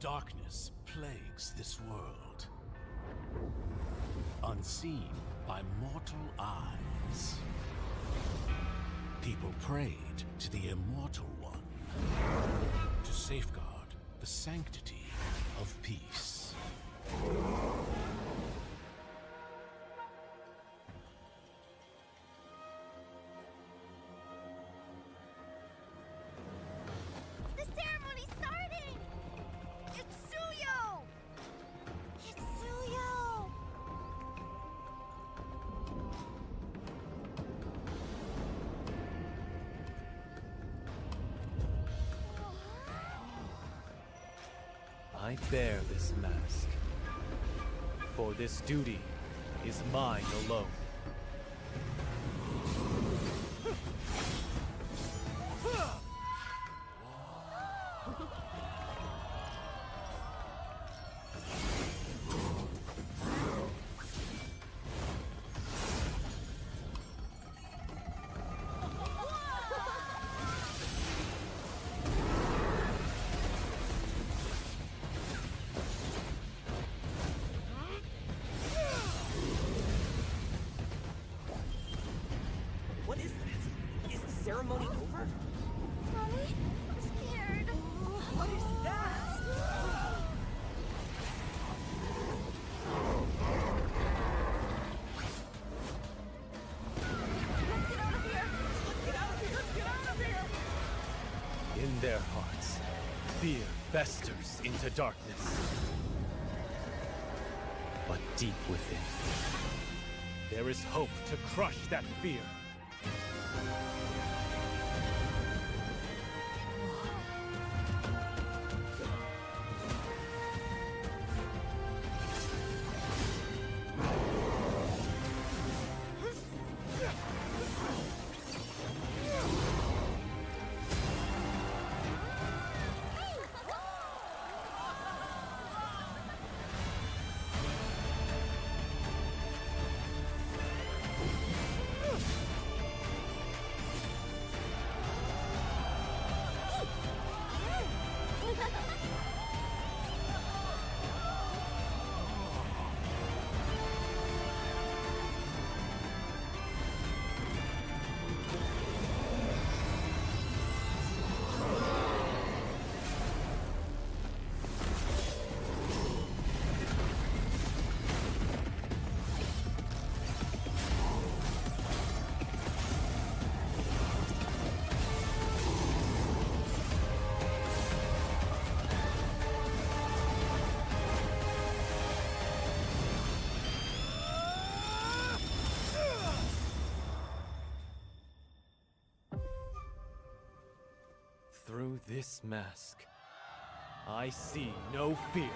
Darkness plagues this world, unseen by mortal eyes. People prayed to the Immortal One to safeguard the sanctity of peace. The ceremony's starting! It's Suyo! It's Suyo! I bear this mask, for this duty is mine alone. What is this? Is the ceremony over? Mommy, I'm scared. What is that? Let's get out of here! Let's get out of here! Let's get out of here! In their hearts, fear festers into darkness. But deep within, there is hope to crush that fear. Through this mask, I see no fear.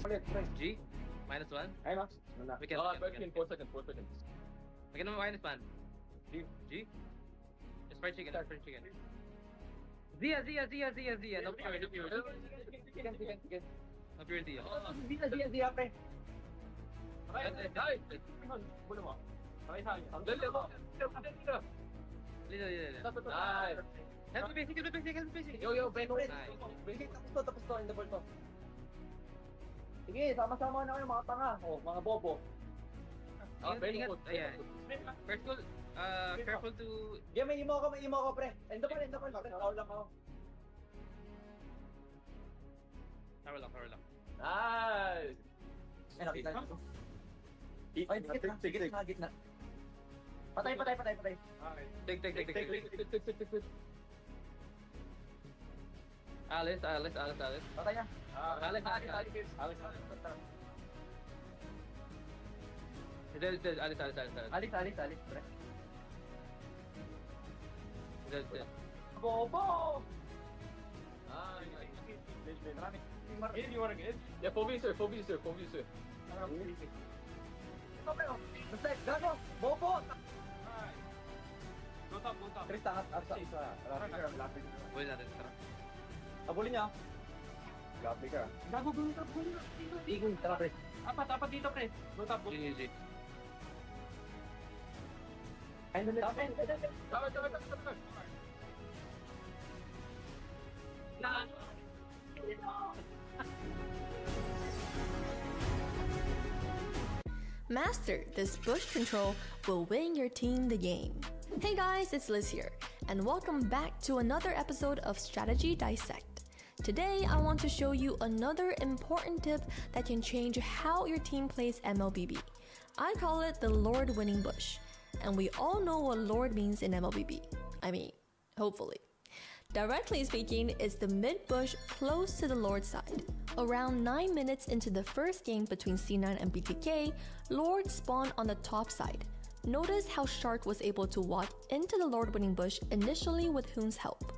ulit, pre. G? -1? Ay, Max. We can. 4 seconds, 4 seconds. We can -1. G. G? Just fried chicken, fried chicken. Zia. No pure. Sige. No pure Zia. Zia, pre. Ay. Bulo mo. Okay, sa akin. Ang dali mo. Lila. Ay. Help me basic. Yo, pre. Nice. Tapos to, in the ball to. Sige, sama-sama na kayo mga tanga. O, mga bobo. Ingat. Ayan. First goal, careful to... Yeah, may imo ko, pre. In the ball. Tao lang ako. Power lang. Nice! Ay, nakita nyo. Ay, dikit na. Patay. Take. Alice. Patay niya. Alice. Alis, pre. Bobo! Yeah, 4v, sir. Ito, pre. Basta, gago! Bobo! Go top. Chris, tangat. Lapit. Buhay natin, tara. Abulin niya. Lapit ka. Gago, go top. Igun, tara, pre. Apat dito, pre. Go top. GG. Ay, tapin. Tama. Master this bush control will win your team the game. Hey guys, it's Liz here, and welcome back to another episode of Strategy Dissect. Today, I want to show you another important tip that can change how your team plays MLBB. I call it the Lord winning bush, and we all know what Lord means in MLBB. I mean, hopefully. Directly speaking, it's the mid bush close to the Lord side. Around 9 minutes into the first game between C9 and BTK, Lord spawned on the top side. Notice how Shark was able to walk into the Lord winning bush initially with Hoon's help,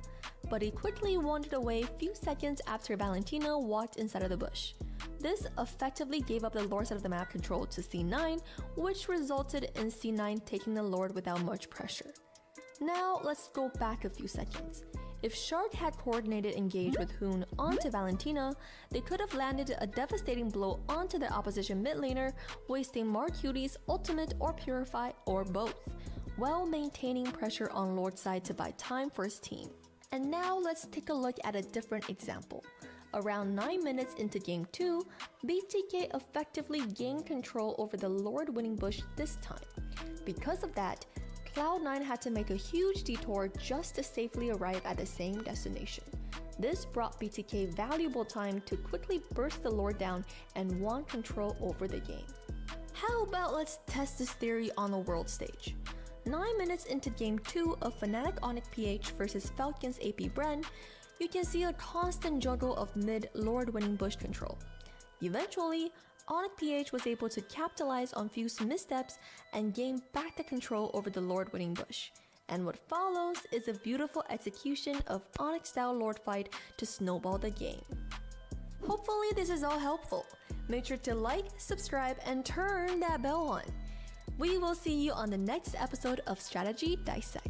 but he quickly wandered away few seconds after Valentina walked inside of the bush. This effectively gave up the Lord side of the map control to C9, which resulted in C9 taking the Lord without much pressure. Now let's go back a few seconds. If Shark had coordinated engage with Hoon onto Valentina, they could have landed a devastating blow onto their opposition mid laner, wasting Marcuti's ultimate or Purify or both, while maintaining pressure on Lord's side to buy time for his team. And now let's take a look at a different example. Around 9 minutes into Game 2, BTK effectively gained control over the Lord winning bush this time. Because of that, Cloud9 had to make a huge detour just to safely arrive at the same destination. This brought BTK valuable time to quickly burst the Lord down and want control over the game. How about let's test this theory on the world stage? 9 minutes into Game 2 of Fnatic Onyx PH versus Falcons AP Bren, you can see a constant juggle of mid Lord winning bush control. Eventually, Onyx PH was able to capitalize on Fuse's missteps and gain back the control over the Lord winning bush. And what follows is a beautiful execution of Onyx style Lord fight to snowball the game. Hopefully this is all helpful. Make sure to like, subscribe, and turn that bell on. We will see you on the next episode of Strategy Dissect.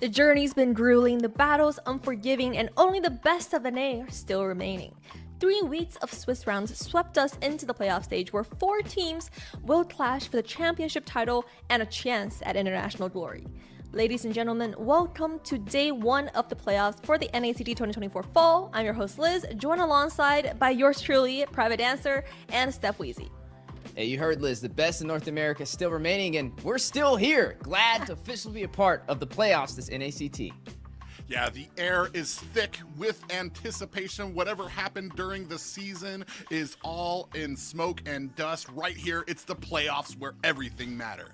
The journey's been grueling, the battles unforgiving, and only the best of the NA are still remaining. 3 weeks of Swiss rounds swept us into the playoff stage where 4 teams will clash for the championship title and a chance at international glory. Ladies and gentlemen, welcome to day 1 of the playoffs for the NACT 2024 Fall. I'm your host Liz, joined alongside by yours truly, Private Dancer, and Steph Weezy. Hey, you heard Liz, the best in North America is still remaining, and we're still here. Glad to officially be a part of the playoffs this NACT. Yeah, the air is thick with anticipation. Whatever happened during the season is all in smoke and dust. Right here, it's the playoffs where everything matters.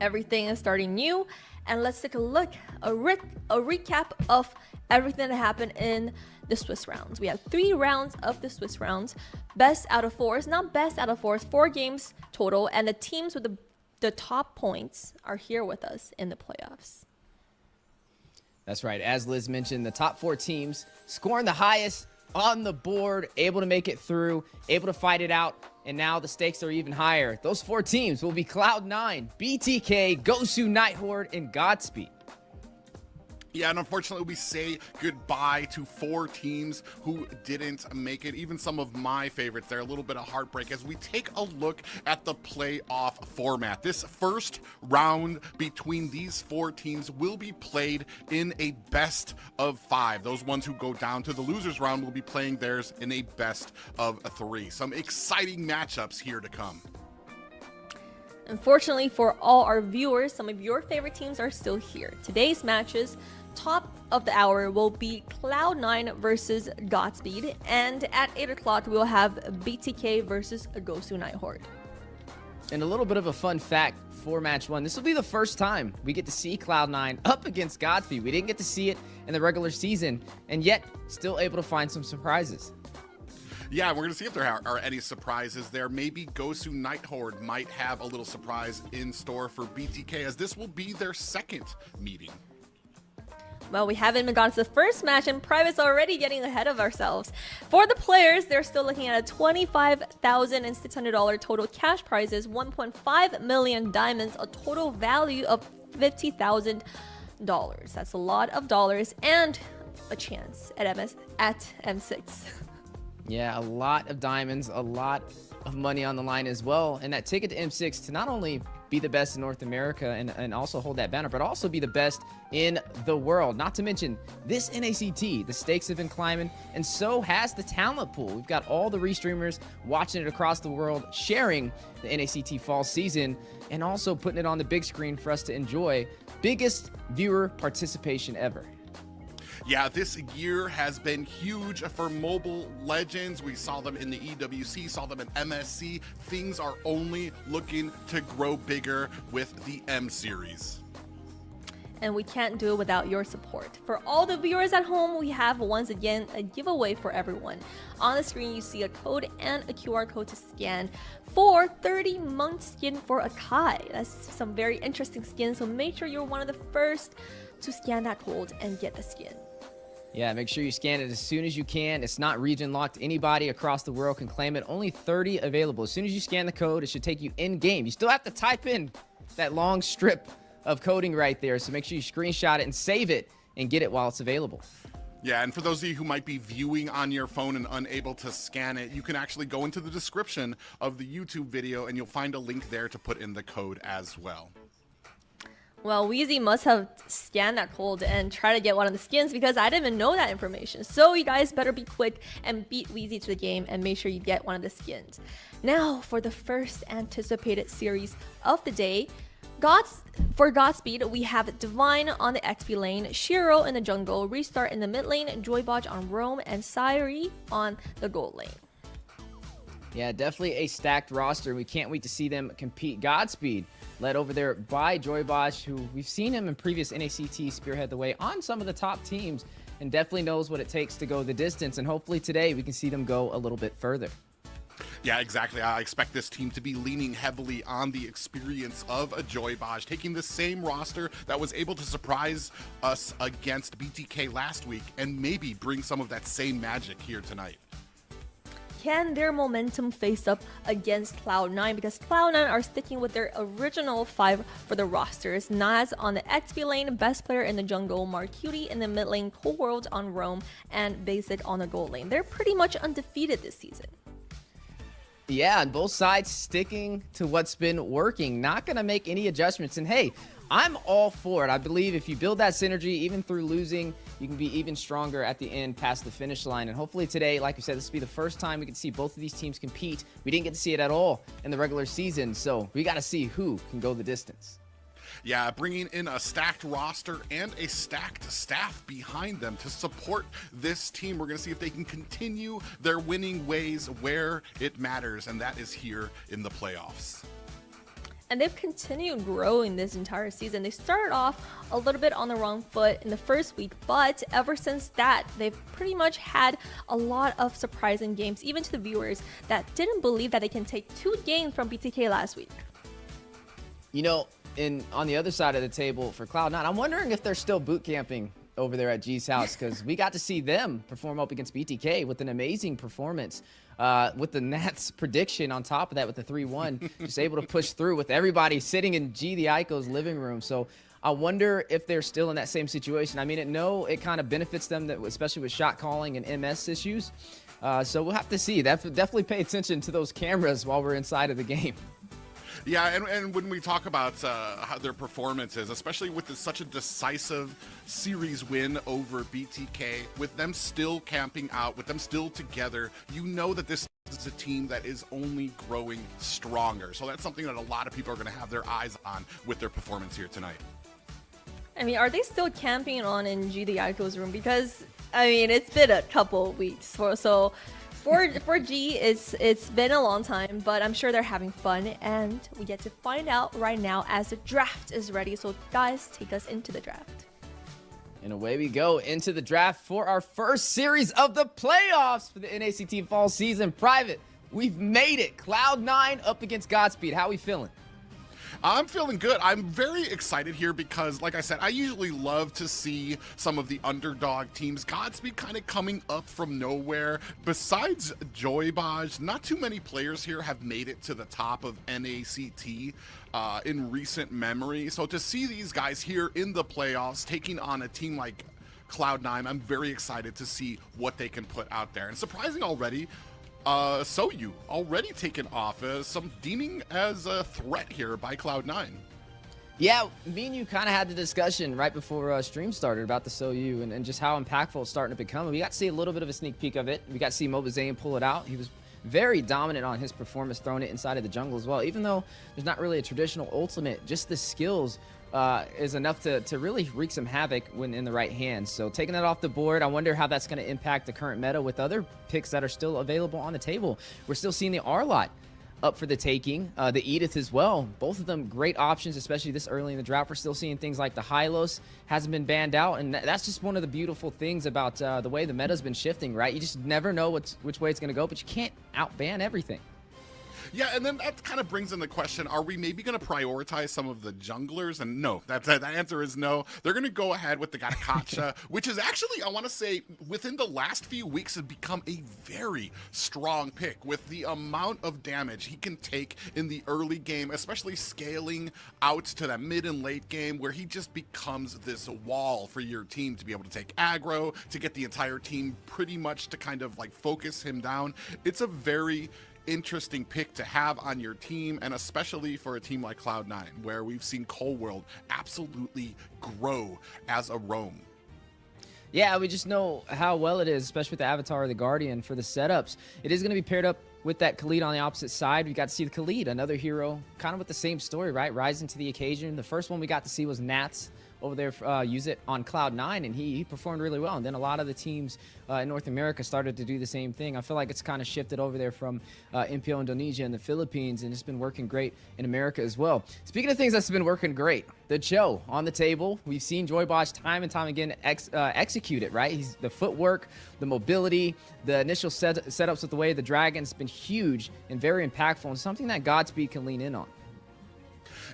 Everything is starting new, and let's take a look, a recap of everything that happened in the Swiss rounds. We have 3 rounds of the Swiss rounds. Best out of 4, not best out of 4, 4 games total, and the teams with the top points are here with us in the playoffs. That's right. As Liz mentioned, the top 4 teams scoring the highest on the board, able to make it through, able to fight it out, and now the stakes are even higher. Those 4 teams will be Cloud9, BTK, Gosu Nighthorde, and Godspeed. Yeah, and unfortunately, we say goodbye to 4 teams who didn't make it. Even some of my favorites there, a little bit of heartbreak as we take a look at the playoff format. This first round between these 4 teams will be played in a best of 5. Those ones who go down to the losers round will be playing theirs in a best of 3. Some exciting matchups here to come. Unfortunately for all our viewers, some of your favorite teams are still here. Today's matches, top of the hour, will be Cloud9 versus Godspeed, and at 8 o'clock we'll have BTK versus Gosu Nighthorde. And a little bit of a fun fact for match 1. This will be the first time we get to see Cloud9 up against Godspeed. We didn't get to see it in the regular season, and yet still able to find some surprises. Yeah, we're going to see if there are any surprises there. Maybe Gosu Nighthorde might have a little surprise in store for BTK, as this will be their second meeting. Well, we haven't even gone to the first match, and Private's already getting ahead of ourselves. For the players, they're still looking at a $25,600 total cash prizes, 1.5 million diamonds, a total value of $50,000. That's a lot of dollars, and a chance at M6. Yeah, a lot of diamonds, a lot of money on the line as well. And that ticket to M6 to not only be the best in North America and also hold that banner, but also be the best in the world. Not to mention this NACT, the stakes have been climbing, and so has the talent pool. We've got all the restreamers watching it across the world, sharing the NACT fall season, and also putting it on the big screen for us to enjoy. Biggest viewer participation ever. Yeah, this year has been huge for Mobile Legends. We saw them in the EWC, saw them in MSC. Things are only looking to grow bigger with the M Series. And we can't do it without your support. For all the viewers at home, we have once again a giveaway for everyone. On the screen, you see a code and a QR code to scan for 30-month skin for Akai. That's some very interesting skin, so make sure you're one of the first to scan that code and get the skin. Yeah, make sure you scan it as soon as you can. It's not region locked. Anybody across the world can claim it. Only 30 available. As soon as you scan the code, it should take you in game. You still have to type in that long strip of coding right there. So make sure you screenshot it and save it and get it while it's available. Yeah, and for those of you who might be viewing on your phone and unable to scan it, you can actually go into the description of the YouTube video and you'll find a link there to put in the code as well. Well, Weezy must have scanned that code and tried to get one of the skins, because I didn't even know that information. So you guys better be quick and beat Weezy to the game and make sure you get one of the skins. Now, for the first anticipated series of the day, for Godspeed, we have Divine on the XP lane, Shiro in the jungle, Restart in the mid lane, Joybotch on Roam, and Sairi on the gold lane. Yeah, definitely a stacked roster. We can't wait to see them compete. Godspeed, led over there by Joybotch, who we've seen him in previous NACT spearhead the way on some of the top teams, and definitely knows what it takes to go the distance. And hopefully today we can see them go a little bit further. Yeah, exactly. I expect this team to be leaning heavily on the experience of a Joybotch, taking the same roster that was able to surprise us against BTK last week and maybe bring some of that same magic here tonight. can their momentum face up against Cloud9? Because Cloud9 are sticking with their original 5 for the rosters. Naz on the XP lane, best player in the jungle, Marcutie in the mid lane, Cold World on Roam, and Basic on the gold lane. They're pretty much undefeated this season. Yeah, and both sides sticking to what's been working, not going to make any adjustments. And hey, I'm all for it. I believe if you build that synergy, even through losing, you can be even stronger at the end past the finish line. And hopefully today, like you said, this will be the first time we can see both of these teams compete. We didn't get to see it at all in the regular season, so we got to see who can go the distance. Yeah, bringing in a stacked roster and a stacked staff behind them to support this team. We're going to see if they can continue their winning ways where it matters, and that is here in the playoffs. And they've continued growing this entire season. They started off a little bit on the wrong foot in the first week, but ever since that, they've pretty much had a lot of surprising games, even to the viewers that didn't believe that they can take 2 games from BTK last week. You know, on the other side of the table for Cloud9, I'm wondering if they're still boot camping over there at G's house, because we got to see them perform up against BTK with an amazing performance. With the Nats prediction on top of that with the 3-1, just able to push through with everybody sitting in G the Ico's living room. So I wonder if they're still in that same situation. I mean, it kind of benefits them, that, especially with shot calling and MS issues. So we'll have to see. Definitely pay attention to those cameras while we're inside of the game. Yeah, and when we talk about how their performances, especially with such a decisive series win over BTK, with them still camping out, with them still together, you know that this is a team that is only growing stronger. So that's something that a lot of people are going to have their eyes on with their performance here tonight. I mean, are they still camping on in G the Ico's room? Because, I mean, it's been a couple weeks. For G, it's been a long time, but I'm sure they're having fun, and we get to find out right now as the draft is ready. So guys, take us into the draft. And away we go into the draft for our first series of the playoffs for the NACT fall season. Private, we've made it. Cloud9 up against Godspeed. How we feeling? I'm feeling good. I'm very excited here because, like I said, I usually love to see some of the underdog teams. Godspeed kind of coming up from nowhere. Besides Joybaj, not too many players here have made it to the top of NACT in recent memory. So to see these guys here in the playoffs taking on a team like Cloud9, I'm very excited to see what they can put out there. And surprising already, Soyu already taken off as some deeming as a threat here by Cloud9. Yeah, me and you kind of had the discussion right before stream started about the Soyu and just how impactful it's starting to become. And we got to see a little bit of a sneak peek of it. We got to see Mobizayan pull it out. He was very dominant on his performance, throwing it inside of the jungle as well. Even though there's not really a traditional ultimate, just the skills is enough to really wreak some havoc when in the right hands. So taking that off the board, I wonder how that's going to impact the current meta with other picks that are still available on the table. We're still seeing the Arlott up for the taking, the Edith as well. Both of them great options, especially this early in the draft. We're still seeing things like the Hylos hasn't been banned out, and that's just one of the beautiful things about the way the meta's been shifting, right? You just never know which way it's going to go, but you can't out-ban everything. Yeah, and then that kind of brings in the question, are we maybe going to prioritize some of the junglers? And no, the answer is no. They're going to go ahead with the Gatakacha, which is actually, I want to say, within the last few weeks has become a very strong pick with the amount of damage he can take in the early game, especially scaling out to that mid and late game where he just becomes this wall for your team to be able to take aggro, to get the entire team pretty much to kind of like focus him down. It's a very interesting pick to have on your team, and especially for a team like Cloud9, where we've seen Cold World absolutely grow as a roam. Yeah, we just know how well it is, especially with the Avatar of the Guardian for the setups. It is going to be paired up with that Khalid on the opposite side. We got to see the Khalid, another hero, kind of with the same story, right? Rising to the occasion. The first one we got to see was Nats over there, use it on Cloud9, and he performed really well. And then a lot of the teams in North America started to do the same thing. I feel like it's kind of shifted over there from MPO Indonesia and the Philippines, and it's been working great in America as well. Speaking of things that's been working great, the Joe on the table. We've seen Joybaj time and time again execute it, right? He's the footwork, the mobility, the initial setups with the way the Dragon's been huge and very impactful, and something that Godspeed can lean in on.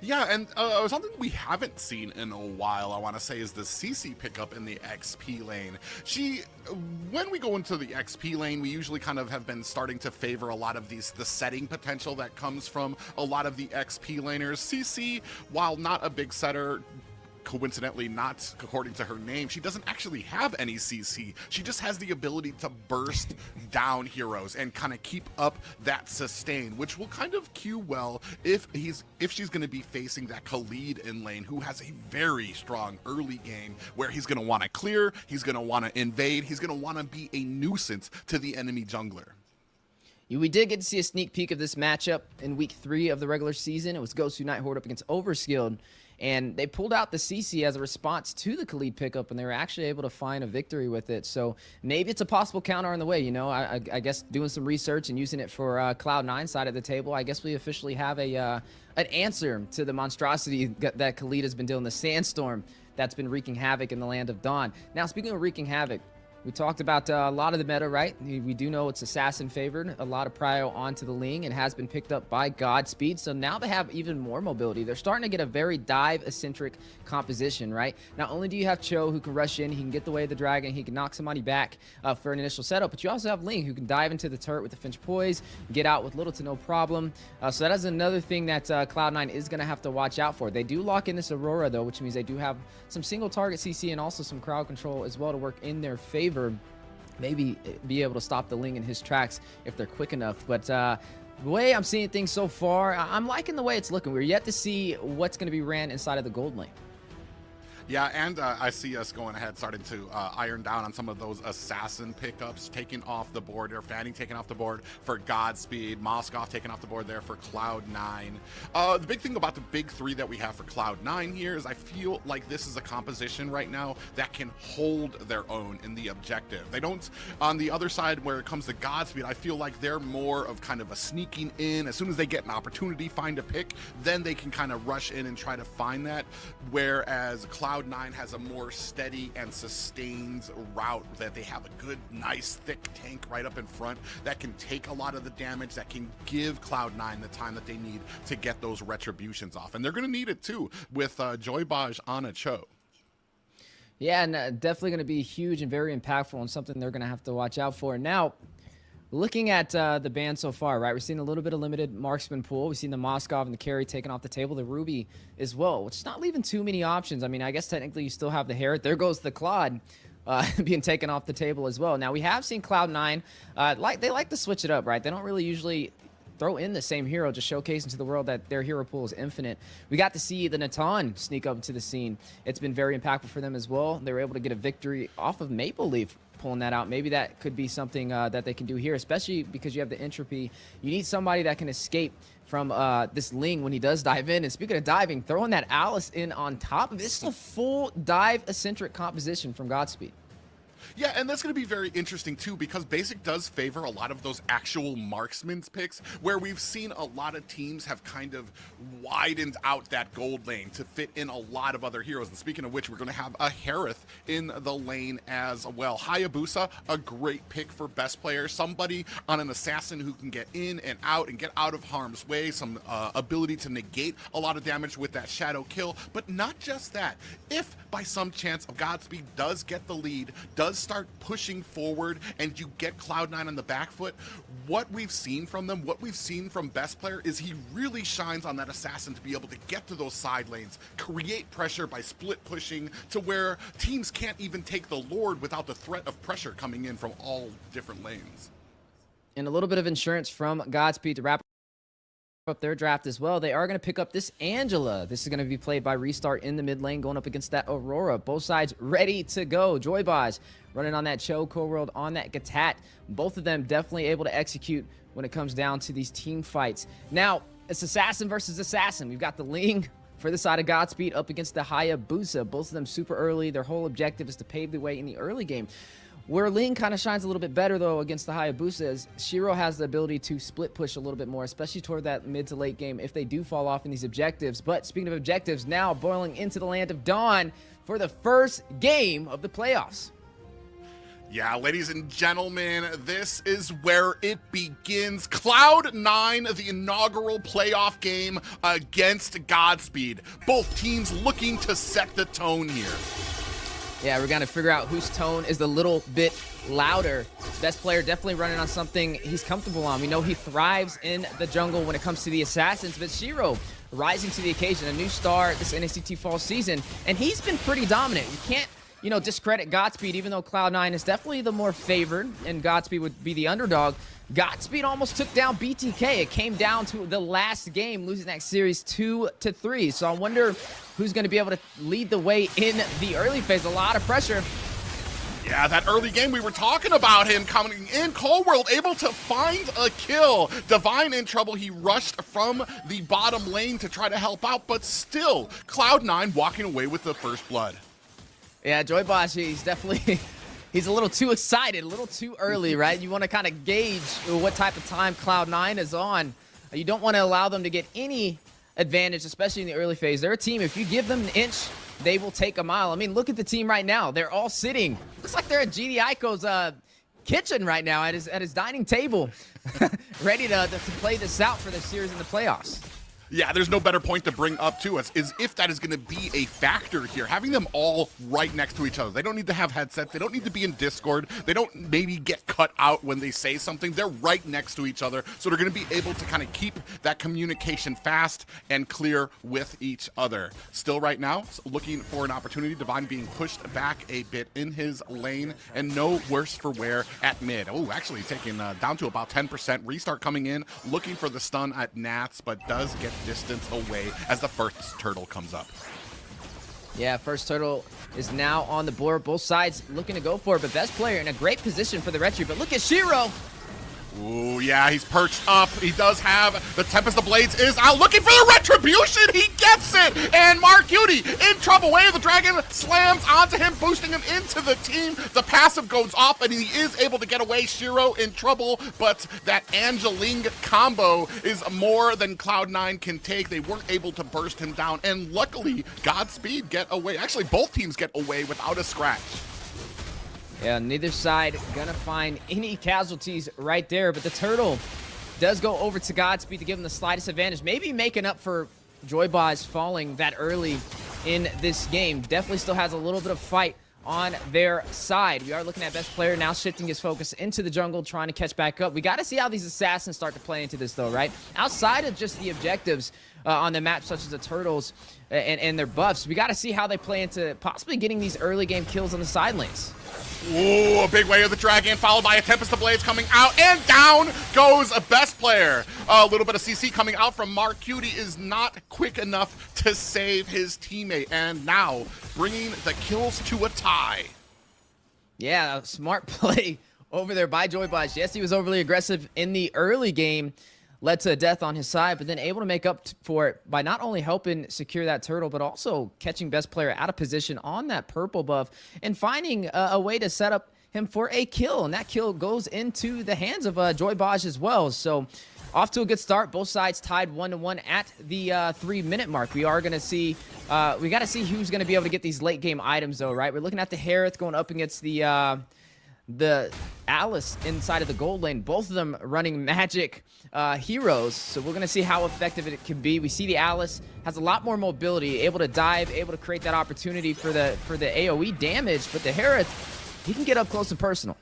Yeah, and something we haven't seen in a while, I want to say, is the CC pickup in the XP lane. When we go into the XP lane, we usually kind of have been starting to favor a lot of the setting potential that comes from a lot of the XP laners. CC, while not a big setter, coincidentally not according to her name, she doesn't actually have any CC. She just has the ability to burst down heroes and kind of keep up that sustain, which will kind of cue well if she's going to be facing that Khalid in lane, who has a very strong early game where he's going to want to clear, he's going to want to invade, he's going to want to be a nuisance to the enemy jungler. We did get to see a sneak peek of this matchup in week 3 of the regular season. It was Ghost Night Horde up against Overskilled, and they pulled out the CC as a response to the Khalid pickup, and they were actually able to find a victory with it. So maybe it's a possible counter on the way. You know, I guess doing some research and using it for Cloud9 side of the table, I guess we officially have an answer to the monstrosity that Khalid has been dealing, the sandstorm that's been wreaking havoc in the land of Dawn. Now, speaking of wreaking havoc, we talked about a lot of the meta, right? We do know it's assassin favored. A lot of prio onto the Ling. It has been picked up by Godspeed. So now they have even more mobility. They're starting to get a very dive-eccentric composition, right? Not only do you have Cho, who can rush in, he can get the way of the dragon, he can knock somebody back for an initial setup, but you also have Ling, who can dive into the turret with the Finch Poise, get out with little to no problem. So that is another thing that Cloud9 is going to have to watch out for. They do lock in this Aurora, though, which means they do have some single target CC and also some crowd control as well to work in their favor. Maybe be able to stop the Ling in his tracks if they're quick enough. But the way I'm seeing things so far, I'm liking the way it's looking. We're yet to see what's going to be ran inside of the gold lane. Yeah, and I see us going ahead, starting to iron down on some of those assassin pickups, taking off the board, or Fanning taking off the board for Godspeed, Moskov taking off the board there for Cloud9. The big thing about the big 3 that we have for Cloud9 here is I feel like this is a composition right now that can hold their own in the objective. They don't, on the other side where it comes to Godspeed, I feel like they're more of kind of a sneaking in. As soon as they get an opportunity, find a pick, then they can kind of rush in and try to find that, whereas Cloud9 has a more steady and sustained route, that they have a good, nice, thick tank right up in front that can take a lot of the damage, that can give Cloud9 the time that they need to get those retributions off. And they're going to need it too with Joybaj on a Cho. Yeah, and definitely going to be huge and very impactful, and something they're going to have to watch out for. Now, looking at the ban so far, right, we're seeing a little bit of limited marksman pool. We've seen the Moskov and the Carry taken off the table, the Ruby as well, which is not leaving too many options. I mean, I guess technically you still have the Herod. There goes the Claude being taken off the table as well. Now, we have seen Cloud9, they like to switch it up, right? They don't really usually throw in the same hero, just showcasing to the world that their hero pool is infinite. We got to see the Natan sneak up to the scene. It's been very impactful for them as well. They were able to get a victory off of Maple Leaf, pulling that out. Maybe that could be something that they can do here, especially because you have the entropy. You need somebody that can escape from this Ling when he does dive in. And speaking of diving, throwing that Alice in on top of this is a full dive-eccentric composition from Godspeed. Yeah, and that's going to be very interesting too, because Basic does favor a lot of those actual marksman's picks, where we've seen a lot of teams have kind of widened out that gold lane to fit in a lot of other heroes. And speaking of which, we're going to have a Harith in the lane as well. Hayabusa, a great pick for best player, somebody on an assassin who can get in and get out of harm's way, some ability to negate a lot of damage with that shadow kill. But not just that, if by some chance of Godspeed does get the lead, does start pushing forward, and you get Cloud9 on the back foot, what we've seen from them, what we've seen from best player, is he really shines on that assassin to be able to get to those side lanes, create pressure by split pushing to where teams can't even take the Lord without the threat of pressure coming in from all different lanes. And a little bit of insurance from Godspeed to wrap up their draft as well. They are going to pick up this Angela. This is going to be played by Restart in the mid lane, going up against that Aurora. Both sides ready to go. Joybaj running on that Cho, Coworld on that Gatat. Both of them definitely able to execute when it comes down to these team fights. Now, it's assassin versus assassin. We've got the Ling for the side of Godspeed up against the Hayabusa. Both of them super early. Their whole objective is to pave the way in the early game. Where Ling kind of shines a little bit better, though, against the Hayabusa is Shiro has the ability to split push a little bit more, especially toward that mid to late game if they do fall off in these objectives. But speaking of objectives, now boiling into the land of Dawn for the first game of the playoffs. Yeah, ladies and gentlemen, this is where it begins. Cloud9, the inaugural playoff game against Godspeed. Both teams looking to set the tone here. Yeah, we're gonna figure out whose tone is a little bit louder. Best player definitely running on something he's comfortable on. We know he thrives in the jungle when it comes to the assassins, but Shiro rising to the occasion, a new star this NACT fall season, and he's been pretty dominant. You can't, discredit Godspeed, even though Cloud9 is definitely the more favored and Godspeed would be the underdog. Godspeed almost took down BTK. It came down to the last game, losing that series 2-3. So I wonder who's going to be able to lead the way in the early phase. A lot of pressure. Yeah, that early game we were talking about him coming in. Coldworld able to find a kill. Divine in trouble. He rushed from the bottom lane to try to help out, but still, Cloud9 walking away with the first blood. Yeah, JoyBoss, he's definitely, he's a little too excited, a little too early, right? You want to kind of gauge what type of time Cloud9 is on. You don't want to allow them to get any advantage, especially in the early phase. They're a team, if you give them an inch, they will take a mile. I mean, look at the team right now. They're all sitting. Looks like they're at GD Aiko's kitchen right now at his dining table, ready to play this out for the series in the playoffs. Yeah, there's no better point to bring up to us is if that is going to be a factor here, having them all right next to each other. They don't need to have headsets. They don't need to be in Discord. They don't maybe get cut out when they say something. They're right next to each other, so they're going to be able to kind of keep that communication fast and clear with each other. Still right now, looking for an opportunity. Divine being pushed back a bit in his lane, and no worse for wear at mid. Oh, actually taking down to about 10%. Restart coming in, looking for the stun at Nats, but does get distance away as the first turtle comes up. Yeah, first turtle is now on the board. Both sides looking to go for it, but best player in a great position for the Radji. But look at Shiro. Ooh, yeah, he's perched up. He does have the Tempest of Blades is out looking for the retribution. He gets it. And Mark Cutie in trouble. Way of the Dragon slams onto him, boosting him into the team. The passive goes off and he is able to get away. Shiro in trouble, but that Angeling combo is more than Cloud9 can take. They weren't able to burst him down. And luckily, Godspeed get away. Actually, both teams get away without a scratch. Yeah, neither side gonna find any casualties right there, but the turtle does go over to Godspeed to give him the slightest advantage, maybe making up for JoyBoss falling that early in this game. Definitely still has a little bit of fight on their side. We are looking at best player now shifting his focus into the jungle, trying to catch back up. We got to see how these assassins start to play into this though, right? Outside of just the objectives on the map, such as the turtles and their buffs, we got to see how they play into possibly getting these early game kills on the side lanes. Ooh, a big way of the Dragon, followed by a Tempest of Blades coming out, and down goes a best player. A little bit of CC coming out from Mark Cutie is not quick enough to save his teammate, and now bringing the kills to a tie. Yeah, a smart play over there by JoyBoss. Yes, he was overly aggressive in the early game, led to a death on his side, but then able to make up for it by not only helping secure that turtle, but also catching best player out of position on that purple buff and finding a way to set up him for a kill. And that kill goes into the hands of JoyBoss as well. So off to a good start. Both sides tied 1-1 at the 3-minute mark. We are going to see, we got to see who's going to be able to get these late game items though, right? We're looking at the Harith going up against the Alice inside of the gold lane, both of them running magic heroes, so we're gonna see how effective it can be. We see the Alice has a lot more mobility, able to dive, able to create that opportunity for the AoE damage, but the Harith, he can get up close and personal.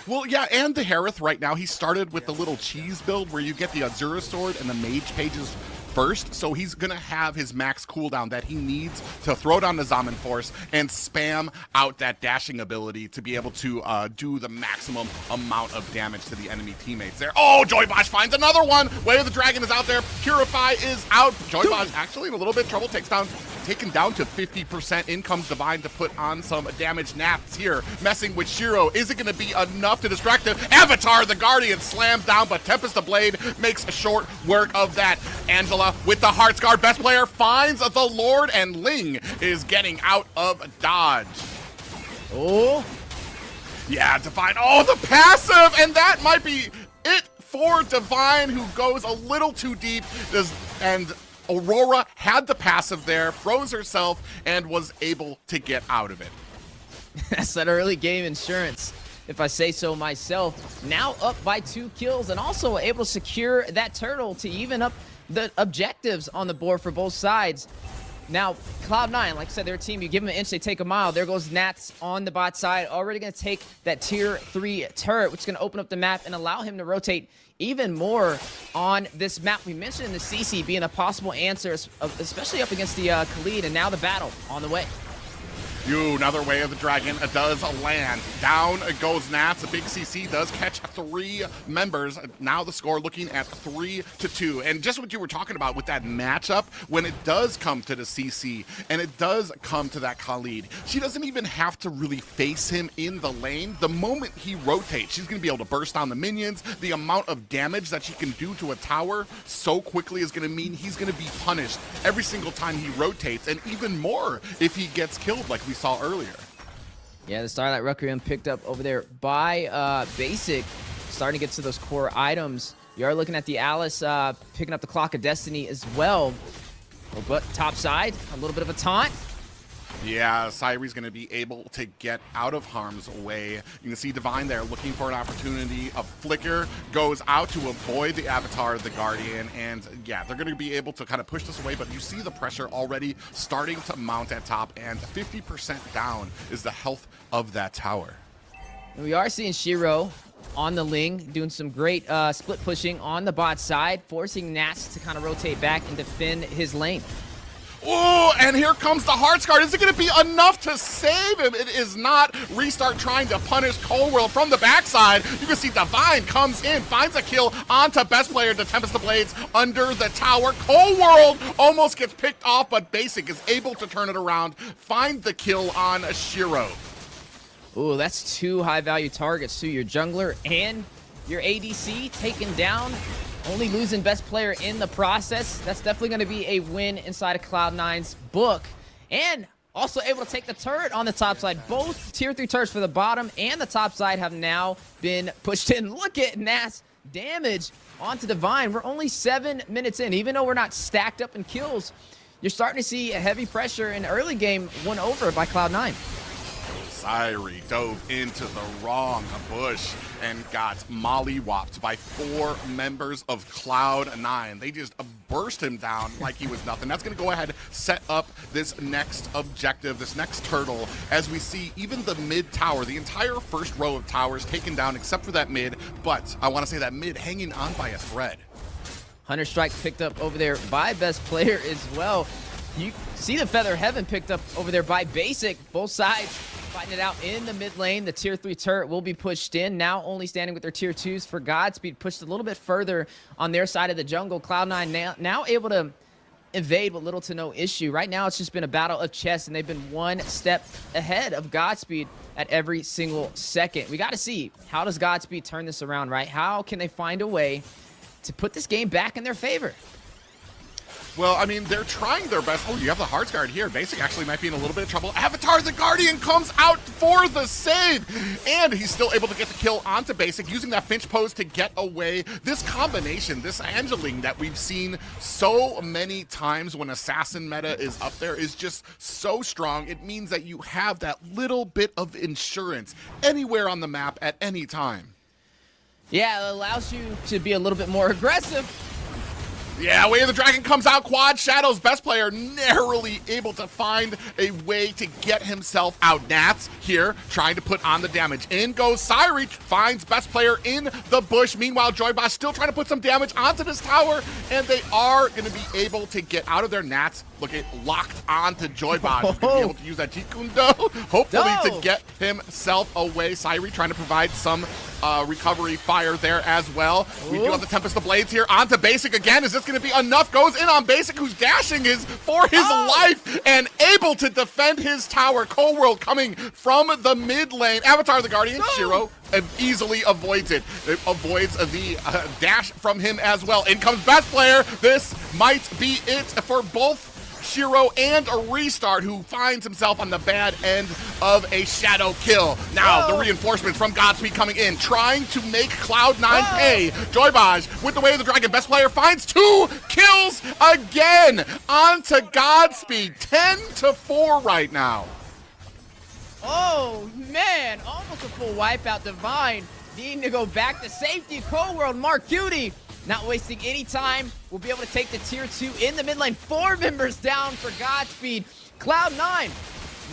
Well, yeah, and the Harith right now, he started with the little cheese build where you get the Azura sword and the mage pages first, so he's gonna have his max cooldown that he needs to throw down the Zaman Force and spam out that dashing ability to be able to do the maximum amount of damage to the enemy teammates there. Oh, JoyBoss finds another one. Way of the Dragon is out there. Purify is out. JoyBoss actually in a little bit of trouble, taken down to 50%. In comes Divine to put on some damage. Nats here messing with Shiro. Is it gonna be enough to distract him? Avatar the Guardian slams down, but Tempest of Blade makes short work of that. Angela with the Heart's Guard. Best player finds the Lord, and Ling is getting out of dodge. Oh. Yeah, Divine. Oh, the passive! And that might be it for Divine, who goes a little too deep. And Aurora had the passive there, froze herself, and was able to get out of it. That's that early game insurance, if I say so myself. Now up by 2 kills and also able to secure that turtle to even up the objectives on the board for both sides. Now, Cloud9, like I said, their team, you give them an inch, they take a mile. There goes Nats on the bot side, already going to take that tier 3 turret, which is going to open up the map and allow him to rotate even more on this map. We mentioned the CC being a possible answer, especially up against the Khalid, and now the battle on the way. Another Way of the Dragon does land. Down goes Nats. A big CC does catch 3 members. Now the score looking at 3-2. And just what you were talking about with that matchup, when it does come to the CC and it does come to that Khalid, she doesn't even have to really face him in the lane. The moment he rotates, she's going to be able to burst down the minions. The amount of damage that she can do to a tower so quickly is going to mean he's going to be punished every single time he rotates, and even more if he gets killed like we saw earlier. Yeah, the Starlight Requiem picked up over there by Basic, starting to get to those core items. You are looking at the Alice picking up the Clock of Destiny as well. But top side, a little bit of a taunt. Yeah, Sairi's going to be able to get out of harm's way. You can see Divine there looking for an opportunity. A flicker goes out to avoid the Avatar of the Guardian, and yeah, they're going to be able to kind of push this away, but you see the pressure already starting to mount at top, and 50% down is the health of that tower. And we are seeing Shiro on the Ling doing some great split pushing on the bot side, forcing Nats to kind of rotate back and defend his lane. Oh, and here comes the Heartsguard. Is it going to be enough to save him? It is not. Restart trying to punish Coldworld from the backside. You can see Divine comes in, finds a kill onto best player, the Tempest of Blades under the tower. Coldworld almost gets picked off, but Basic is able to turn it around, find the kill on Shiro. Ooh, that's 2 high-value targets to your jungler and your ADC taken down. Only losing best player in the process. That's definitely going to be a win inside of Cloud9's book. And also able to take the turret on the top side. Both tier 3 turrets for the bottom and the top side have now been pushed in. Look at Nas damage onto Divine. We're only 7 minutes in. Even though we're not stacked up in kills, you're starting to see a heavy pressure in early game won over by Cloud9. Sairi dove into the wrong bush and got mollywopped by 4 members of Cloud9. They just burst him down like he was nothing. That's going to go ahead, set up this next objective, this next turtle, as we see even the mid tower, the entire first row of towers taken down except for that mid, but I want to say that mid hanging on by a thread. Hunter Strike picked up over there by best player as well. You see the Feather Heaven picked up over there by Basic. Both sides fighting it out in the mid lane. The tier 3 turret will be pushed in. Now only standing with their tier 2s for Godspeed. Pushed a little bit further on their side of the jungle. Cloud9 now able to evade with little to no issue. Right now it's just been a battle of chess, and they've been 1 step ahead of Godspeed at every single second. We got to see, how does Godspeed turn this around, right? How can they find a way to put this game back in their favor? Well, I mean, they're trying their best. Oh, you have the Heartsguard here. Basic actually might be in a little bit of trouble. Avatar the Guardian comes out for the save, and he's still able to get the kill onto Basic, using that Finch pose to get away. This combination, this Angeling that we've seen so many times when Assassin meta is up there, is just so strong. It means that you have that little bit of insurance anywhere on the map at any time. Yeah, it allows you to be a little bit more aggressive. Yeah, Way of the Dragon comes out. Quad Shadow's best player narrowly able to find a way to get himself out. Nats here trying to put on the damage. In goes Sairi, finds best player in the bush. Meanwhile, Joyboss still trying to put some damage onto this tower, and they are going to be able to get out of their. Nats looking locked onto Joyboss. He's going to be able to use that Jikundo, hopefully to get himself away. Sairi trying to provide some recovery fire there as well. We do have the Tempest of Blades here onto Basic again. Is this going to be enough? Goes in on Basic, who's dashing for his life and able to defend his tower. Coldworld coming from the mid lane. Avatar the Guardian, Shiro easily avoids it. It avoids the dash from him as well. In comes best player. This might be it for both Shiro and a Restart, who finds himself on the bad end of a shadow kill. Now the reinforcements from Godspeed coming in, trying to make Cloud9 pay. Joybaj with the Way of the Dragon. Best player finds 2 kills again onto Godspeed. 10-4 right now. Oh, man. Almost a full wipeout. Divine needing to go back to safety. Cold World, Mark Cutie, not wasting any time. We'll be able to take the tier 2 in the mid lane. 4 members down for Godspeed. Cloud9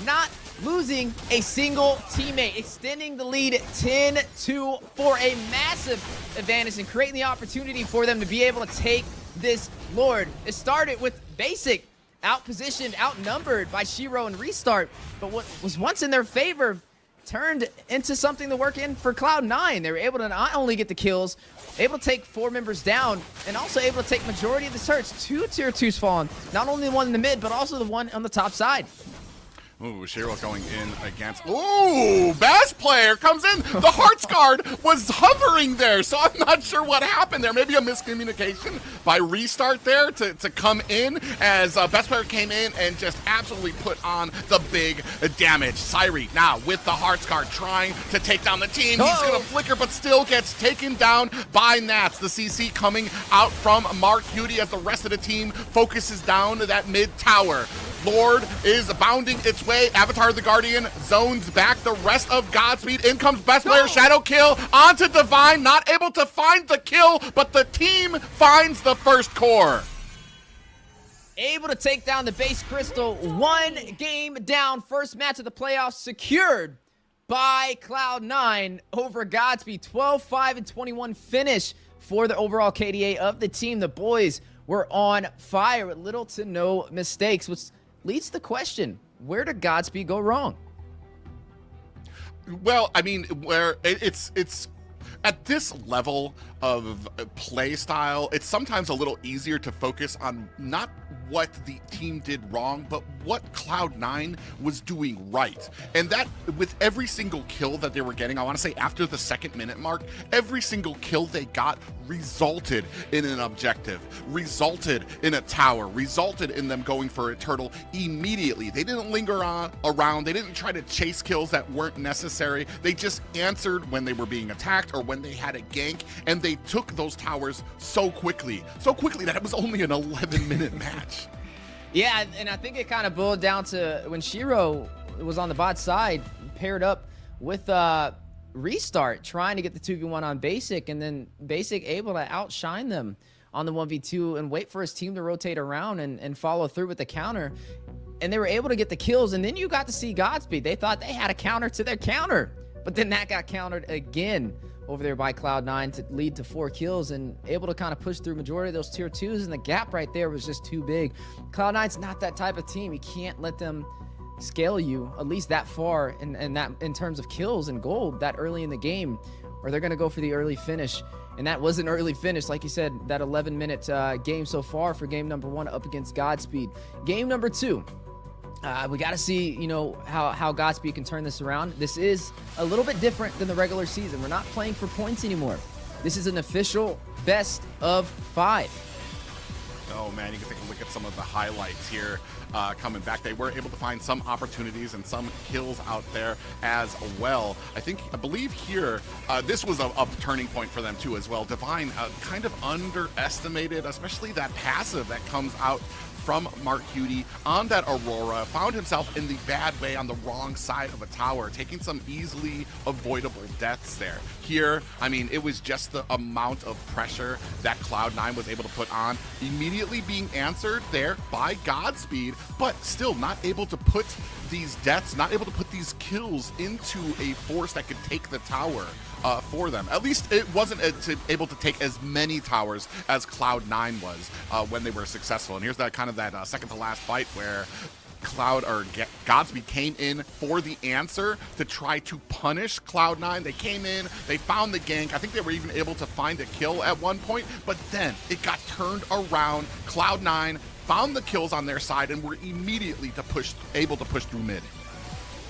not losing a single teammate, extending the lead 10-2 for a massive advantage and creating the opportunity for them to be able to take this Lord. It started with Basic outpositioned, outnumbered by Shiro and Restart, but what was once in their favor turned into something to work in for Cloud9. They were able to not only get the kills, able to take 4 members down, and also able to take majority of the search. 2 tier 2s fallen, not only the one in the mid, but also the one on the top side. Ooh, Shiro going in against... Ooh, best player comes in. The Hearts Guard was hovering there, so I'm not sure what happened there. Maybe a miscommunication by Restart there to come in as best player came in and just absolutely put on the big damage. Syri now with the Hearts Guard trying to take down the team. He's going to flicker, but still gets taken down by Nats. The CC coming out from Mark Cutie as the rest of the team focuses down to that mid tower. Lord is bounding its way. Avatar the Guardian zones back the rest of Godspeed. In comes best player, Shadow Kill onto Divine. Not able to find the kill, but the team finds the first core. Able to take down the base Crystal. 1 game down. First match of the playoffs secured by Cloud9 over Godspeed. 12-5-21 finish for the overall KDA of the team. The boys were on fire with little to no mistakes, which leads to the question, where did Godspeed go wrong? Well, I mean, where it's at this level of play style, it's sometimes a little easier to focus on not what the team did wrong, but what Cloud9 was doing right. And that, with every single kill that they were getting, I want to say after the 2nd minute mark, every single kill they got resulted in an objective, resulted in a tower, resulted in them going for a turtle immediately. They didn't linger around. They didn't try to chase kills that weren't necessary. They just answered when they were being attacked or when they had a gank, and they took those towers so quickly that it was only an 11-minute match. Yeah, and I think it kind of boiled down to when Shiro was on the bot side, paired up with Restart, trying to get the 2v1 on Basic, and then Basic able to outshine them on the 1v2 and wait for his team to rotate around and follow through with the counter. And they were able to get the kills, and then you got to see Godspeed. They thought they had a counter to their counter, but then that got countered again over there by Cloud9 to lead to 4 kills and able to kind of push through majority of those tier 2s, and the gap right there was just too big. Cloud9's not that type of team. You can't let them scale you at least that far in terms of kills and gold that early in the game, or they're going to go for the early finish. And that was an early finish, like you said, that 11-minute game so far for game number 1 up against Godspeed. Game number 2. We got to see, you know, how Godspeed can turn this around. This is a little bit different than the regular season. We're not playing for points anymore. This is an official best of 5. Oh man, you can take a look at some of the highlights here coming back. They were able to find some opportunities and some kills out there as well. I believe here, this was a turning point for them too as well. Divine kind of underestimated, especially that passive that comes out from Mark Cutie on that Aurora, found himself in the bad way on the wrong side of a tower, taking some easily avoidable deaths there. Here, I mean, it was just the amount of pressure that Cloud9 was able to put on, immediately being answered there by Godspeed, but still not able to put these deaths, not able to put these kills into a force that could take the tower for them. At least it wasn't able to take as many towers as Cloud9 was when they were successful. And here's that kind of that second to last fight where Godspeed came in for the answer to try to punish Cloud9. They came in, they found the gank. I think they were even able to find a kill at one point, but then it got turned around. Cloud9 found the kills on their side and were immediately able to push through mid.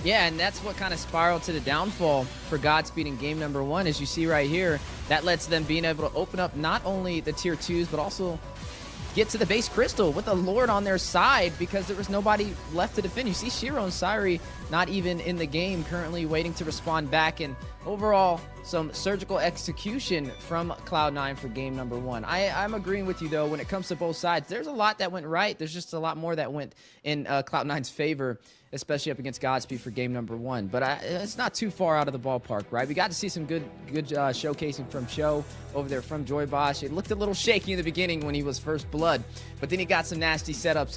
Yeah, and that's what kind of spiraled to the downfall for Godspeed in game number 1, as you see right here. That lets them being able to open up not only the tier 2s, but also get to the base Crystal with a Lord on their side because there was nobody left to defend. You see Shiro and Syri not even in the game, currently waiting to respond back, and overall, some surgical execution from Cloud9 for game number 1. I'm agreeing with you, though, when it comes to both sides. There's a lot that went right. There's just a lot more that went in Cloud9's favor, especially up against Godspeed for game number 1. But it's not too far out of the ballpark, right? We got to see some good showcasing from Show over there from Joy Bosch. It looked a little shaky in the beginning when he was first blood, but then he got some nasty setups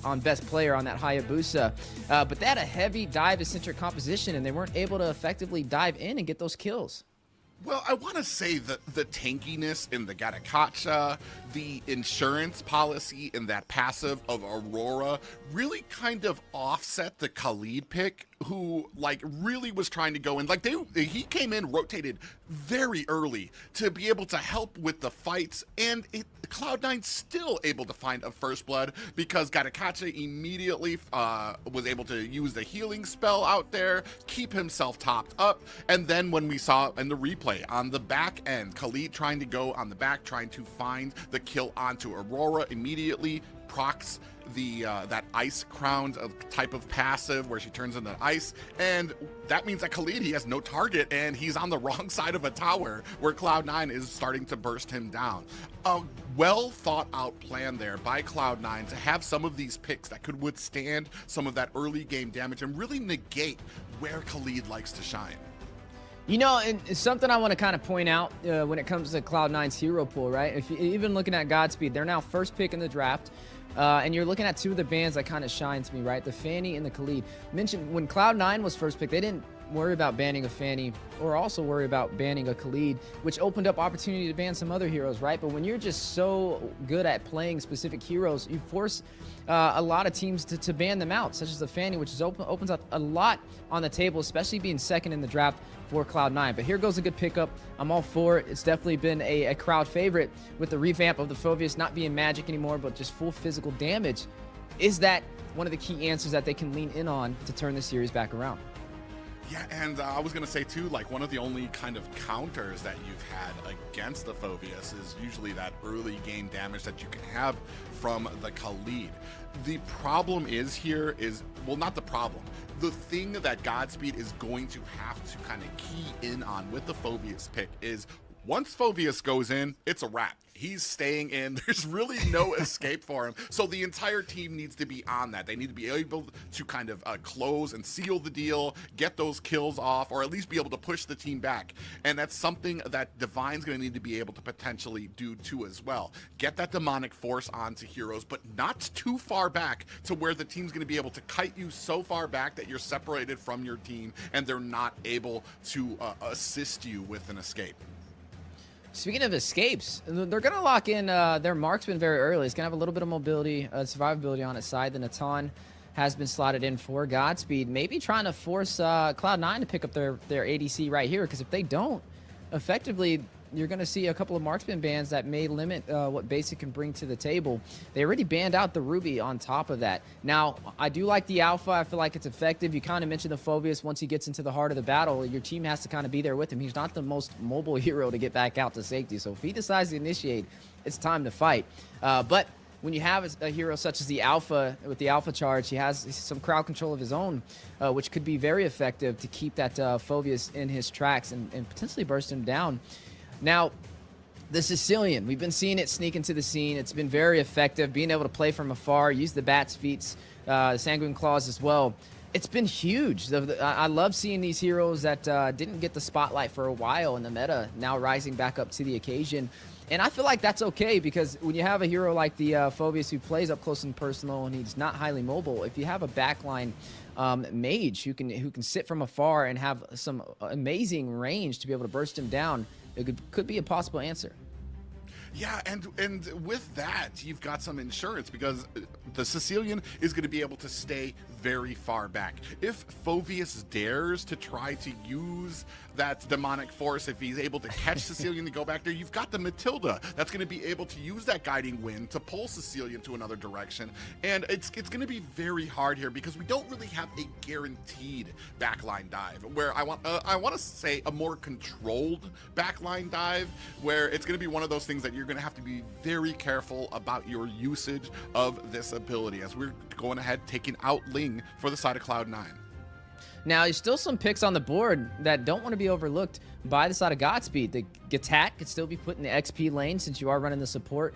on best player on that Hayabusa. But they had a heavy dive-centric composition, and they weren't able to effectively dive in and get those kills. Well, I want to say that the tankiness in the Gatakacha, the insurance policy in that passive of Aurora really kind of offset the Khalid pick, who like really was trying to go in. Like he came in rotated very early to be able to help with the fights, and Cloud9 still able to find a first blood because Gatakacha immediately was able to use the healing spell out there, keep himself topped up, and then when we saw in the replay on the back end, Khalid trying to go on the back, trying to find the kill onto Aurora, immediately procs the that ice crowned type of passive where she turns into ice, and that means that Khalid, he has no target and he's on the wrong side of a tower where Cloud9 is starting to burst him down. A well thought out plan there by Cloud9 to have some of these picks that could withstand some of that early game damage and really negate where Khalid likes to shine. You know, and it's something I want to kind of point out when it comes to Cloud9's hero pool, right? If you, even looking at Godspeed, they're now first pick in the draft. And you're looking at two of the bands that kind of shine to me, right? The Fanny and the Khalid. Mentioned when Cloud9 was first picked, they didn't worry about banning a Fanny or also worry about banning a Khalid, which opened up opportunity to ban some other heroes, right? But when you're just so good at playing specific heroes, you force a lot of teams to ban them out, such as the Fanny, which opens up a lot on the table, especially being second in the draft for Cloud9. But here goes a good pickup. I'm all for it. It's definitely been a crowd favorite with the revamp of the Phoveus not being magic anymore, but just full physical damage. Is that one of the key answers that they can lean in on to turn the series back around? Yeah, and I was going to say, too, like, one of the only kind of counters that you've had against the Phoveus is usually that early game damage that you can have from the Khalid. The problem is well, not the problem. The thing that Godspeed is going to have to kind of key in on with the Phoveus pick is once Phoveus goes in, it's a wrap. He's staying in. There's really no escape for him. So the entire team needs to be on that. They need to be able to kind of close and seal the deal, get those kills off, or at least be able to push the team back. And that's something that Divine's going to need to be able to potentially do too as well. Get that demonic force onto heroes, but not too far back to where the team's going to be able to kite you so far back that you're separated from your team and they're not able to assist you with an escape. Speaking of escapes, they're going to lock in their marksman very early. It's going to have a little bit of mobility, survivability on its side. The Natan has been slotted in for Godspeed, maybe trying to force Cloud9 to pick up their ADC right here, because if they don't, effectively, you're going to see a couple of marksman bans that may limit what Basic can bring to the table. They already banned out the Ruby on top of that. Now, I do like the Alpha. I feel like it's effective. You kind of mentioned the Phoveus. Once he gets into the heart of the battle, your team has to kind of be there with him. He's not the most mobile hero to get back out to safety. So if he decides to initiate, it's time to fight. But when you have a hero such as the Alpha, with the Alpha charge, he has some crowd control of his own, which could be very effective to keep that Phoveus in his tracks and potentially burst him down. Now, the Sicilian, we've been seeing it sneak into the scene. It's been very effective, being able to play from afar, use the Bat's Feet, the Sanguine Claws as well. It's been huge. I love seeing these heroes that didn't get the spotlight for a while in the meta now rising back up to the occasion. And I feel like that's okay, because when you have a hero like the Phoveus who plays up close and personal and he's not highly mobile, if you have a backline mage who can sit from afar and have some amazing range to be able to burst him down, it could be a possible answer. Yeah, and with that, you've got some insurance, because the Sicilian is going to be able to stay very far back. If Phoveus dares to try to use that demonic force, if he's able to catch Sicilian to go back there, you've got the Matilda that's going to be able to use that guiding wind to pull Sicilian to another direction. And it's going to be very hard here, because we don't really have a guaranteed backline dive, where I want to say a more controlled backline dive, where it's going to be one of those things that you're going to have to be very careful about your usage of this ability, as we're going ahead taking out Ling for the side of Cloud9. Now, there's still some picks on the board that don't want to be overlooked by the side of Godspeed. The Gatat could still be put in the XP lane since you are running the support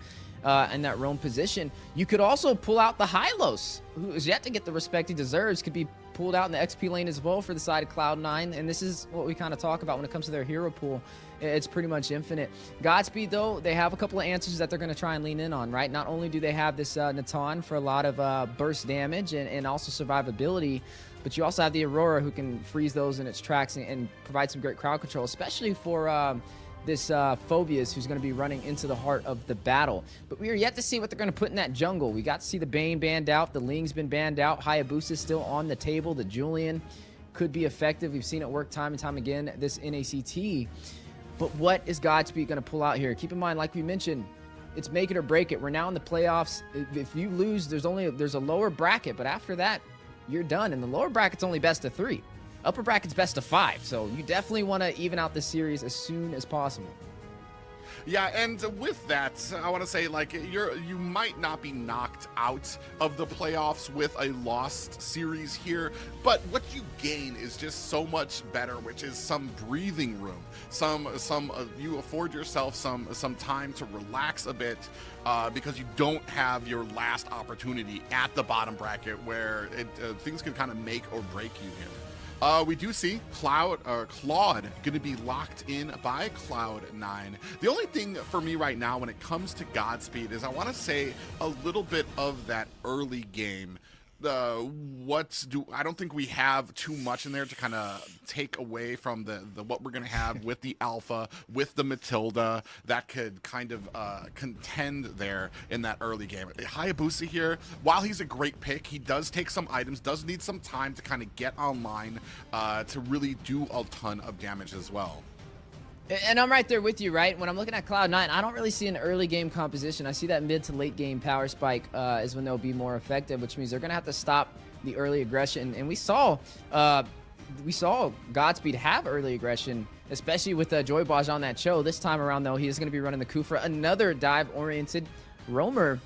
in that roam position. You could also pull out the Hylos, who is yet to get the respect he deserves, could be pulled out in the XP lane as well for the side of Cloud9, and this is what we kind of talk about when it comes to their hero pool. It's pretty much infinite. Godspeed, though, they have a couple of answers that they're going to try and lean in on, right? Not only do they have this Natan for a lot of burst damage and also survivability, but you also have the Aurora who can freeze those in its tracks and provide some great crowd control, especially for this Phobius who's going to be running into the heart of the battle. But we are yet to see what they're going to put in that jungle. We got to see the Bane banned out. The Ling's been banned out. Hayabusa is still on the table. The Julian could be effective. We've seen it work time and time again this NACT. But what is Godspeed going to pull out here? Keep in mind, like we mentioned, it's make it or break it. We're now in the playoffs. If you lose, there's a lower bracket, but after that, you're done. And the lower bracket's only best of 3. Upper bracket's best of 5. So you definitely want to even out the series as soon as possible. Yeah, and with that, I want to say, like, you might not be knocked out of the playoffs with a lost series here, but what you gain is just so much better, which is some breathing room. You afford yourself some time to relax a bit because you don't have your last opportunity at the bottom bracket where things can kind of make or break you here. We do see Claude going to be locked in by Cloud9. The only thing for me right now when it comes to Godspeed is I want to say a little bit of that early game. I don't think we have too much in there to kind of take away from the what we're going to have with the Alpha, with the Matilda, that could kind of contend there in that early game. Hayabusa here, while he's a great pick, he does take some items, does need some time to kind of get online to really do a ton of damage as well. And I'm right there with you, right? When I'm looking at Cloud9, I don't really see an early game composition. I see that mid to late game power spike is when they'll be more effective, which means they're going to have to stop the early aggression. And we saw Godspeed have early aggression, especially with Joybaj on that show. This time around, though, he is going to be running the Kufra, another dive-oriented roamer,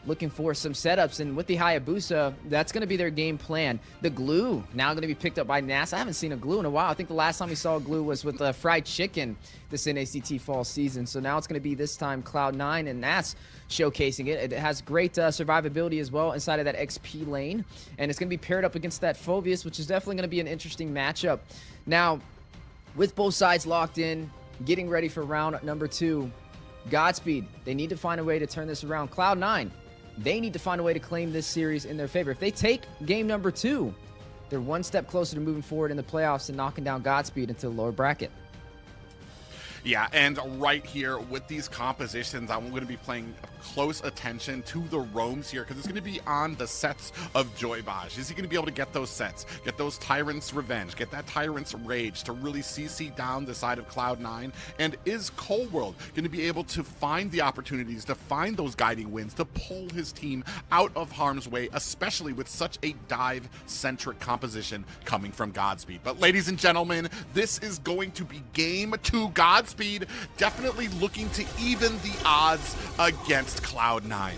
looking for some setups. And with the Hayabusa, that's going to be their game plan. The glue now going to be picked up by NAS. I haven't seen a glue in a while. I think the last time we saw a glue was with fried chicken this NACT fall season. So now it's going to be this time Cloud9 and NAS showcasing it. It has great survivability as well inside of that XP lane. And it's going to be paired up against that Phobius, which is definitely going to be an interesting matchup. Now, with both sides locked in, getting ready for round number 2, Godspeed, they need to find a way to turn this around. Cloud9, they need to find a way to claim this series in their favor. If they take game number 2, they're one step closer to moving forward in the playoffs and knocking down Godspeed into the lower bracket. Yeah, and right here with these compositions, I'm going to be paying close attention to the roams here because it's going to be on the sets of Joybaj. Is he going to be able to get those sets, get those Tyrant's Revenge, get that Tyrant's Rage to really CC down the side of Cloud9? And is Cold World going to be able to find the opportunities to find those guiding wins to pull his team out of harm's way, especially with such a dive-centric composition coming from Godspeed? But ladies and gentlemen, this is going to be game 2. Godspeed definitely looking to even the odds against Cloud9.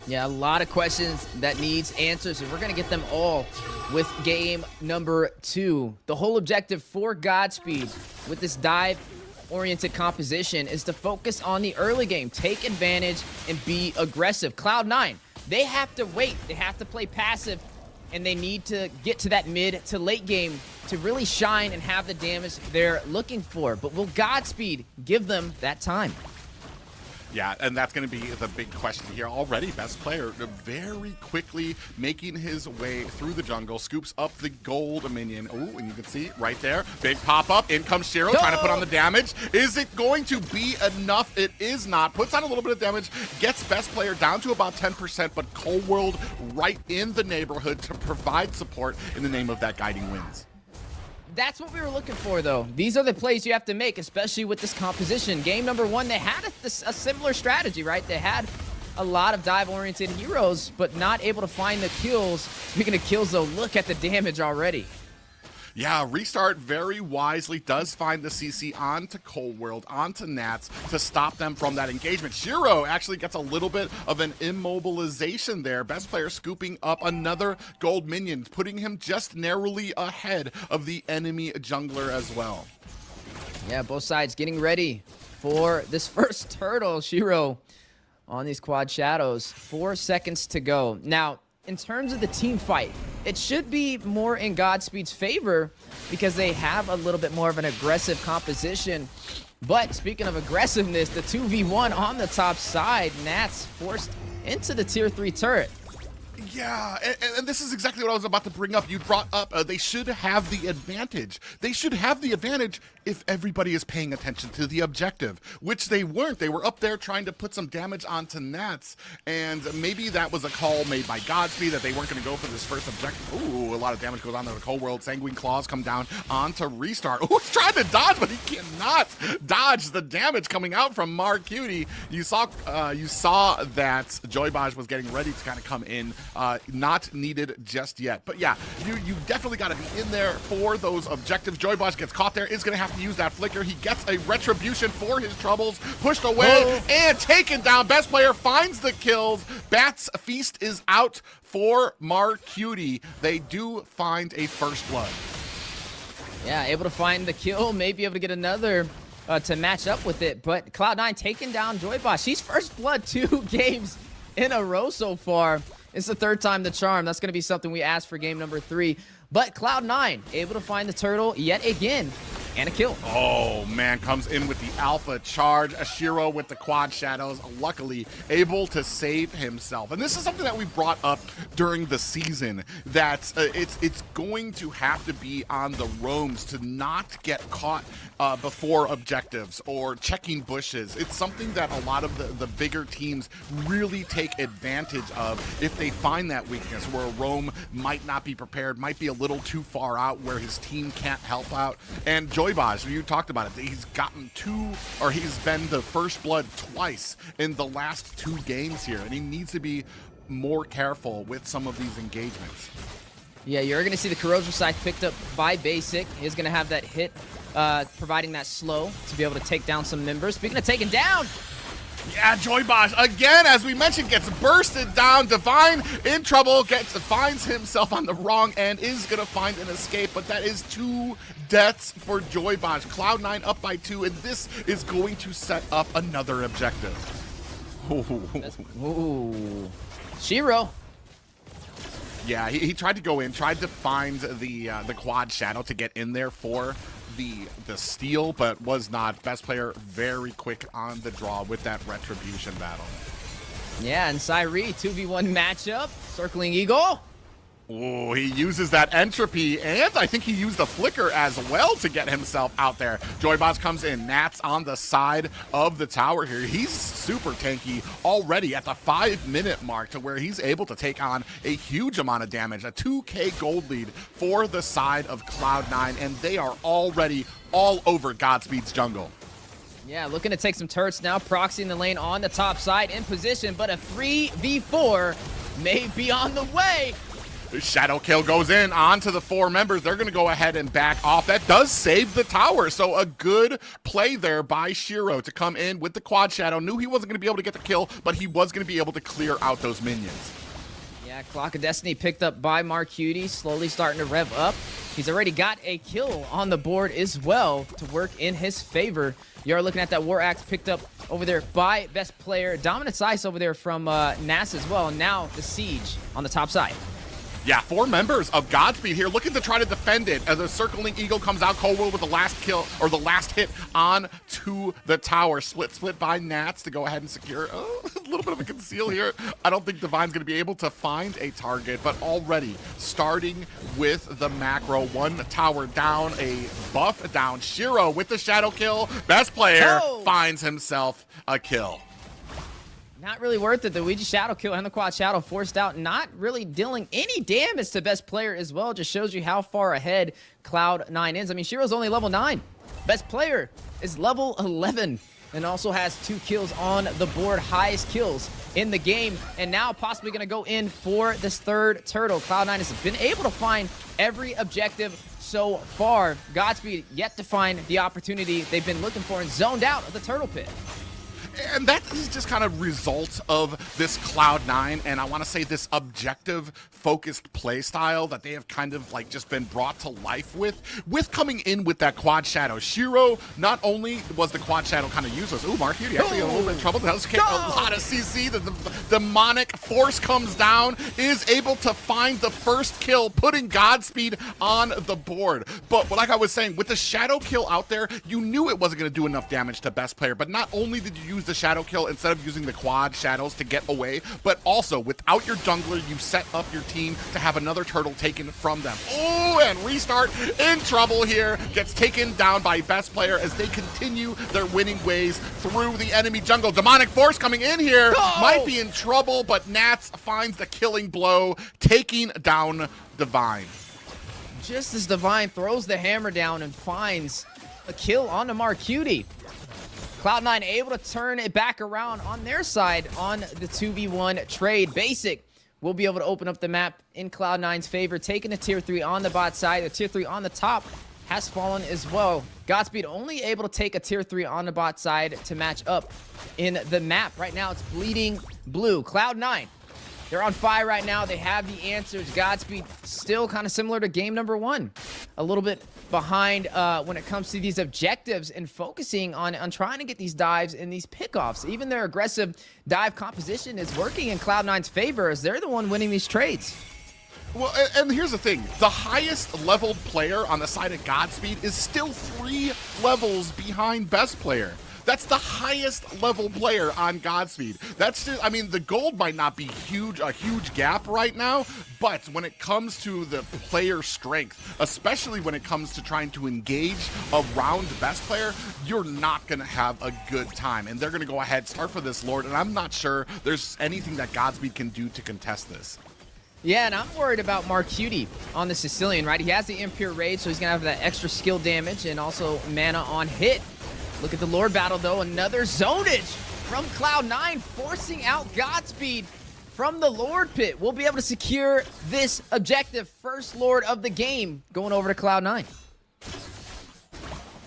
Yeah, a lot of questions that needs answers, and we're going to get them all with game number 2. The whole objective for Godspeed with this dive-oriented composition is to focus on the early game, take advantage, and be aggressive. Cloud9, they have to wait. They have to play passive, and they need to get to that mid to late game to really shine and have the damage they're looking for. But will Godspeed give them that time? Yeah, and that's going to be the big question here. Already, best player very quickly making his way through the jungle, scoops up the gold minion. Ooh, and you can see right there, big pop-up. In comes Shiro, trying to put on the damage. Is it going to be enough? It is not. Puts on a little bit of damage, gets best player down to about 10%, but Cold World right in the neighborhood to provide support in the name of that guiding wins. That's what we were looking for, though. These are the plays you have to make, especially with this composition. Game number 1, they had a similar strategy, right? They had a lot of dive-oriented heroes, but not able to find the kills. Speaking of kills, though, look at the damage already. Yeah, Restart very wisely does find the CC onto Cold World, onto Nats to stop them from that engagement. Shiro actually gets a little bit of an immobilization there. Best player scooping up another gold minion, putting him just narrowly ahead of the enemy jungler as well. Yeah, both sides getting ready for this first turtle. Shiro on these quad shadows. 4 seconds to go. Now, in terms of the team fight, it should be more in Godspeed's favor because they have a little bit more of an aggressive composition. But speaking of aggressiveness, the 2v1 on the top side, Nats forced into the tier 3 turret. Yeah, and this is exactly what I was about to bring up. You brought up they should have the advantage. They should have the advantage if everybody is paying attention to the objective, which they weren't. They were up there trying to put some damage onto Nats, and maybe that was a call made by Godspeed that they weren't going to go for this first objective. Ooh, a lot of damage goes on to the Cold World. Sanguine Claws come down onto Restart. Ooh, he's trying to dodge, but he cannot dodge the damage coming out from Marcutie. You saw that Joybaj was getting ready to kind of come in. Not needed just yet. But yeah, you definitely got to be in there for those objectives. Joybaj gets caught there, is going to have to use that flicker. He gets a retribution for his troubles, pushed away and taken down. Best player finds the kills. Bat's feast is out for Marcutie. They do find a first blood. Yeah, able to find the kill, maybe able to get another to match up with it. But Cloud9 taking down Joybaj. She's first blood 2 games in a row so far. It's the 3rd time the charm. That's going to be something we asked for game number 3. But Cloud9 able to find the turtle yet again. And a kill. Oh, man, comes in with the alpha charge. Ashiro with the quad shadows, luckily able to save himself. And this is something that we brought up during the season, that it's going to have to be on the roams to not get caught before objectives or checking bushes. It's something that a lot of the bigger teams really take advantage of if they find that weakness where a roam might not be prepared, might be a little too far out where his team can't help out. And Joybaj, you talked about it, he's gotten he's been the first blood twice in the last 2 games here, and he needs to be more careful with some of these engagements. Yeah, you're going to see the corrosion scythe picked up by Basic. He's going to have that hit, providing that slow to be able to take down some members. Speaking of taking down, yeah, Joybaj, again, as we mentioned, gets bursted down. Divine in trouble, finds himself on the wrong end, is going to find an escape, but that is 2 deaths for Joybaj. Cloud9 up by 2, and this is going to set up another objective. Ooh. Shiro. Yeah, he tried to go in, tried to find the quad shadow to get in there for the steal, but was not. Best player very quick on the draw with that retribution battle. Yeah, and Cyree 2v1 matchup, circling Eagle. Oh, he uses that entropy, and I think he used a flicker as well to get himself out there. Joybaj comes in. Nats on the side of the tower here. He's super tanky already at the 5-minute mark to where he's able to take on a huge amount of damage. A 2K gold lead for the side of Cloud9, and they are already all over Godspeed's jungle. Yeah, looking to take some turrets now. Proxy in the lane on the top side in position, but a 3v4 may be on the way. Shadow kill goes in onto the 4 members. They're going to go ahead and back off. That does save the tower. So a good play there by Shiro to come in with the quad shadow. Knew he wasn't going to be able to get the kill, but he was going to be able to clear out those minions. Yeah, Clock of Destiny picked up by Marcutie, slowly starting to rev up. He's already got a kill on the board as well to work in his favor. You're looking at that War Axe picked up over there by best player. Dominant Ice over there from NAS as well. And now the Siege on the top side. Yeah, 4 members of Godspeed here looking to try to defend it as the circling Eagle comes out. Cold World with the last kill, or the last hit on to the tower. Split by Nats to go ahead and secure. Oh, a little bit of a conceal here. I don't think Divine's going to be able to find a target, but already starting with the macro. 1 tower down, a buff down. Shiro with the shadow kill. Best player finds himself a kill. Not really worth it. The Ouija Shadow kill and the quad shadow forced out, not really dealing any damage to best player as well. Just shows you how far ahead Cloud9 is. I mean, Shiro's only level 9. Best player is level 11 and also has 2 kills on the board. Highest kills in the game, and now possibly going to go in for this 3rd turtle. Cloud9 has been able to find every objective so far. Godspeed yet to find the opportunity they've been looking for and zoned out of the turtle pit. And that is just kind of result of this Cloud9, and I want to say this objective focused play style that they have kind of like just been brought to life with coming in with that quad shadow. Shiro, not only was the quad shadow kind of useless, ooh, Mark Beauty actually in a little bit of trouble. That was a lot of CC. The demonic force comes down, is able to find the first kill, putting Godspeed on the board. But like I was saying, with the shadow kill out there, you knew it wasn't going to do enough damage to best player, but not only did you use the shadow kill instead of using the quad shadows to get away, but also without your jungler, you set up your team to have another turtle taken from them. Oh, and Restart in trouble here, gets taken down by best player as they continue their winning ways through the enemy jungle. Demonic Force coming in here, might be in trouble, but Nats finds the killing blow, taking down Divine. Just as Divine throws the hammer down and finds a kill onto Marcuti. Cloud9 able to turn it back around on their side on the 2v1 trade. Basic will be able to open up the map in Cloud9's favor, taking a tier 3 on the bot side. A tier 3 on the top has fallen as well. Godspeed only able to take a tier 3 on the bot side to match up in the map. Right now it's bleeding blue. Cloud9, they're on fire right now. They have the answers. Godspeed still kind of similar to game number 1. A little bit behind when it comes to these objectives and focusing on trying to get these dives and these pickoffs. Even their aggressive dive composition is working in Cloud9's favor as they're the one winning these trades. Well, and here's the thing. The highest leveled player on the side of Godspeed is still 3 levels behind best player. That's the highest level player on Godspeed. That's just, I mean, the gold might not be a huge gap right now, but when it comes to the player strength, especially when it comes to trying to engage around best player, you're not going to have a good time. And they're going to go ahead, start for this Lord, and I'm not sure there's anything that Godspeed can do to contest this. Yeah, and I'm worried about Marcuti on the Sicilian, right? He has the Impure Rage, so he's going to have that extra skill damage and also mana on hit. Look at the Lord battle, though. Another zonage from Cloud9, forcing out Godspeed from the Lord pit. We'll be able to secure this objective. First Lord of the game going over to Cloud9.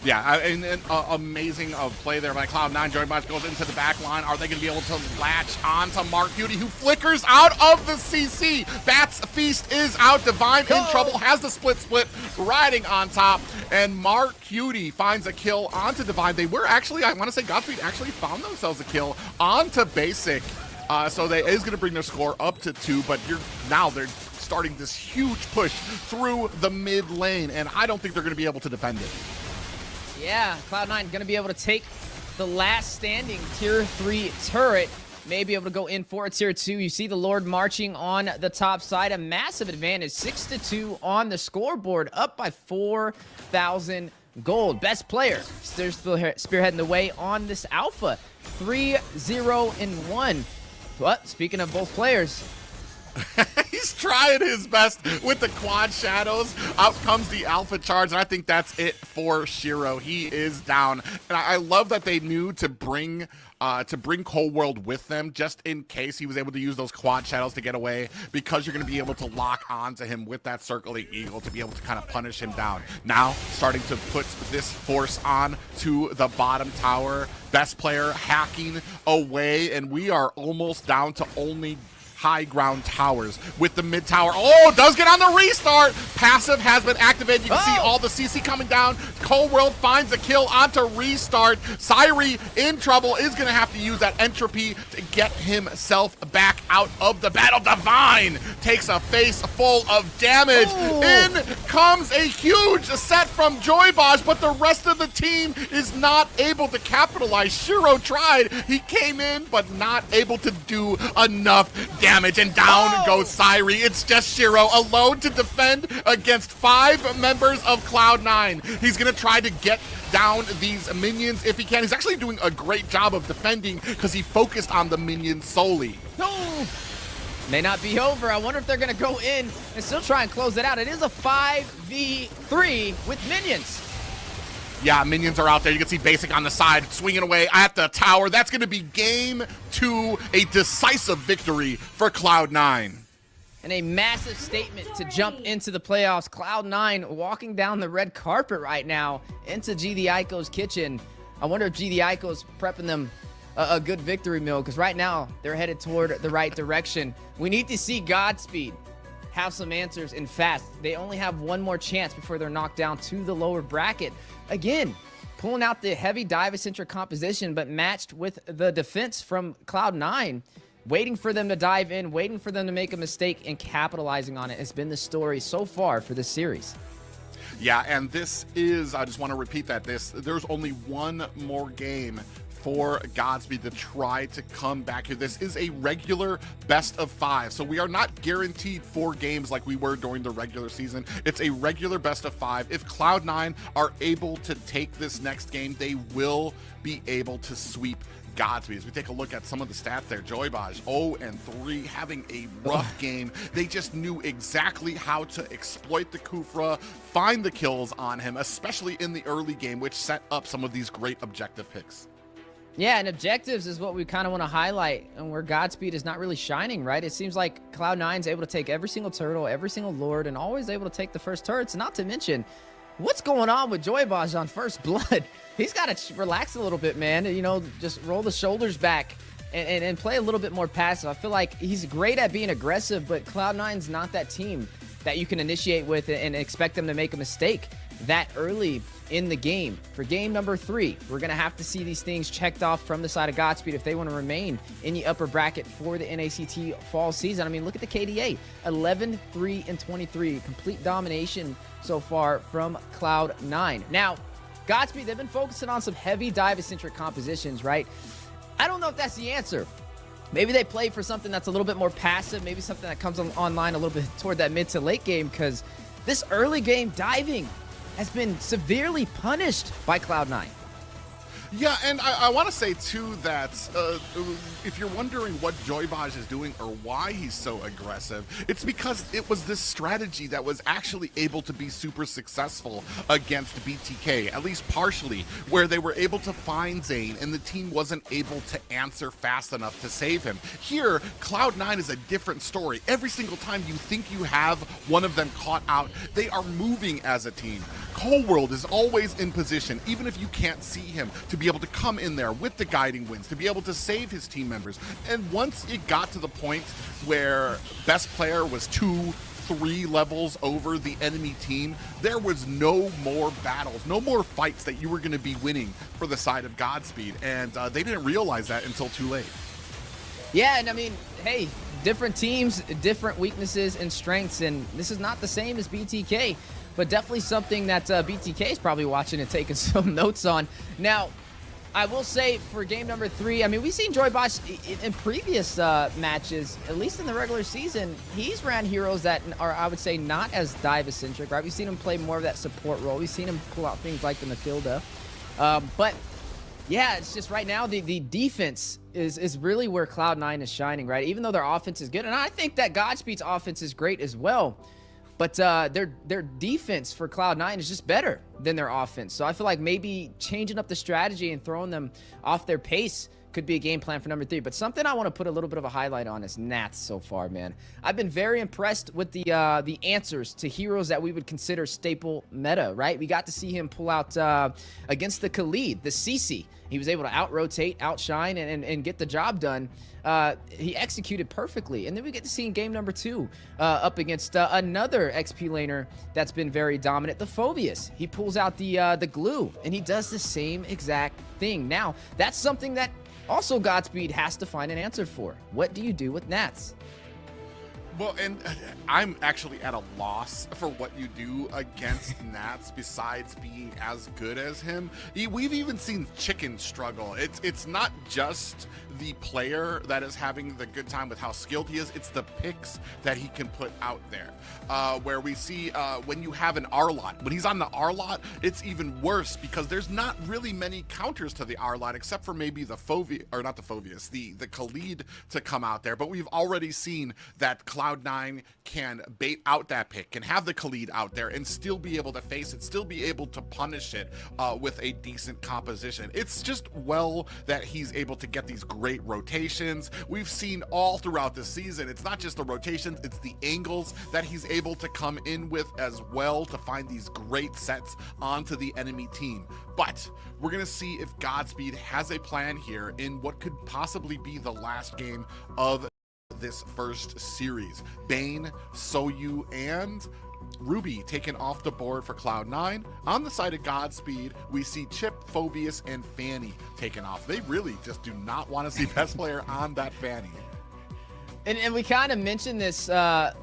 Yeah, and amazing play there by Cloud9. Joey Bosch goes into the back line. Are they going to be able to latch on to Mark Beauty, who flickers out of the CC? Bat's Feast is out. Divine in trouble, has the split, riding on top. And Mark Beauty finds a kill onto Divine. They were actually, I want to say Godspeed actually found themselves a kill onto Basic. So they is going to bring their score up to 2, but they're starting this huge push through the mid lane, and I don't think they're going to be able to defend it. Yeah, Cloud9 going to be able to take the last standing tier 3 turret. May be able to go in for a tier 2. You see the Lord marching on the top side. A massive advantage, 6-2 on the scoreboard, up by 4,000 gold. Best player still spearheading the way on this alpha. 3-0-1. But speaking of both players, he's trying his best with the quad shadows. Out comes the alpha charge, and I think that's it for Shiro. He is down, and I love that they knew to bring Cold World with them just in case he was able to use those quad shadows to get away, because you're going to be able to lock onto him with that circling eagle to be able to kind of punish him down. Now starting to put this force on to the bottom tower. Best player hacking away, and we are almost down to only high ground towers with the mid tower. Oh, does get on the restart. Passive has been activated. You can see all the CC coming down. Cold World finds a kill onto restart. Syri in trouble, is going to have to use that entropy to get himself back out of the battle. Divine takes a face full of damage. In comes a huge set from Joy Bosch, but the rest of the team is not able to capitalize. Shiro tried. He came in, but not able to do enough damage. And down goes Syri. It's just Shiro alone to defend against 5 members of Cloud9. He's going to try to get down these minions if he can. He's actually doing a great job of defending because he focused on the minions solely. May not be over. I wonder if they're going to go in and still try and close it out. It is a 5v3 with minions. Yeah, minions are out there. You can see Basic on the side, swinging away at the tower. That's going to be game 2, a decisive victory for Cloud9. and a massive statement to jump into the playoffs. Cloud9 walking down the red carpet right now into GD Ico's kitchen. I wonder if GD Ico's prepping them a good victory meal, because right now they're headed toward the right direction. We need to see Godspeed have some answers and fast. They only have one more chance before they're knocked down to the lower bracket. Again, pulling out the heavy dive-centric composition, but matched with the defense from Cloud9, waiting for them to dive in, waiting for them to make a mistake, and capitalizing on it has been the story so far for this series. Yeah, and this is, I just want to repeat that, there's only one more game for Godspeed to try to come back here. This is a regular best of 5, so we are not guaranteed 4 games like we were during the regular season. It's a regular best of 5. If Cloud9 are able to take this next game, they will be able to sweep Godspeed. As we take a look at some of the stats there, Joybaj 0-3, having a rough game. They just knew exactly how to exploit the Kufra, find the kills on him, especially in the early game, which set up some of these great objective picks. Yeah, and objectives is what we kind of want to highlight, and where Godspeed is not really shining, right? It seems like Cloud9's able to take every single turtle, every single lord, and always able to take the first turrets. Not to mention, what's going on with Joybaj on first blood? He's got to relax a little bit, man. You know, just roll the shoulders back and play a little bit more passive. I feel like he's great at being aggressive, but Cloud9's not that team that you can initiate with and expect them to make a mistake that early in the game. For game number 3, we're going to have to see these things checked off from the side of Godspeed if they want to remain in the upper bracket for the NACT fall season. I mean, look at the KDA, 11-3-23, complete domination so far from Cloud9. Now, Godspeed, they've been focusing on some heavy dive-centric compositions, right? I don't know if that's the answer. Maybe they play for something that's a little bit more passive, maybe something that comes online a little bit toward that mid to late game, because this early game diving has been severely punished by Cloud9. Yeah, and I want to say, too, that if you're wondering what Joybaj is doing or why he's so aggressive, it's because it was this strategy that was actually able to be super successful against BTK, at least partially, where they were able to find Zane and the team wasn't able to answer fast enough to save him. Here, Cloud9 is a different story. Every single time you think you have one of them caught out, they are moving as a team. Coldworld is always in position, even if you can't see him, to be able to come in there with the guiding winds, to be able to save his team members. And once it got to the point where best player was 2-3 levels over the enemy team, there was no more battles, no more fights that you were going to be winning for the side of Godspeed. And they didn't realize that until too late. Yeah, and I mean, hey, different teams, different weaknesses and strengths, and this is not the same as BTK, but definitely something that BTK is probably watching and taking some notes on. Now, I will say for game number 3, I mean, we've seen Joybaj in previous matches, at least in the regular season. He's ran heroes that are, I would say, not as dive-centric, right? We've seen him play more of that support role. We've seen him pull out things like the Matilda. But, yeah, it's just right now the defense is really where Cloud9 is shining, right? Even though their offense is good. And I think that Godspeed's offense is great as well. But their defense for Cloud9 is just better than their offense. So I feel like maybe changing up the strategy and throwing them off their pace could be a game plan for number 3. But something I want to put a little bit of a highlight on is NACT so far, man. I've been very impressed with the answers to heroes that we would consider staple meta, right? We got to see him pull out against the Khalid, the CC. He was able to out-rotate, outshine, and get the job done. He executed perfectly. And then we get to see in game number 2 up against another XP laner that's been very dominant, the Phobius. He pulls out the glue, and he does the same exact thing. Now, that's something that also Godspeed has to find an answer for. What do you do with Nats? Well, and I'm actually at a loss for what you do against Nats besides being as good as him. We've even seen Chicken struggle. It's not just the player that is having the good time with how skilled he is, it's the picks that he can put out there. Where we see when you have an R-Lot, when he's on the R-Lot, it's even worse because there's not really many counters to the R-Lot except for maybe the Phobius, or not the Phobius, the Khalid to come out there. But we've already seen that Cloud9 can bait out that pick, can have the Khalid out there and still be able to face it, still be able to punish it with a decent composition. It's just well that he's able to get these great great rotations. We've seen all throughout the season. It's not just the rotations, it's the angles that he's able to come in with as well to find these great sets onto the enemy team. But we're going to see if Godspeed has a plan here in what could possibly be the last game of this first series. Bane, Soyu, and Ruby taken off the board for Cloud9. On the side of Godspeed, we see Chip, Phobius, and Fanny taken off. They really just do not want to see best player on that Fanny. And we kind of mentioned this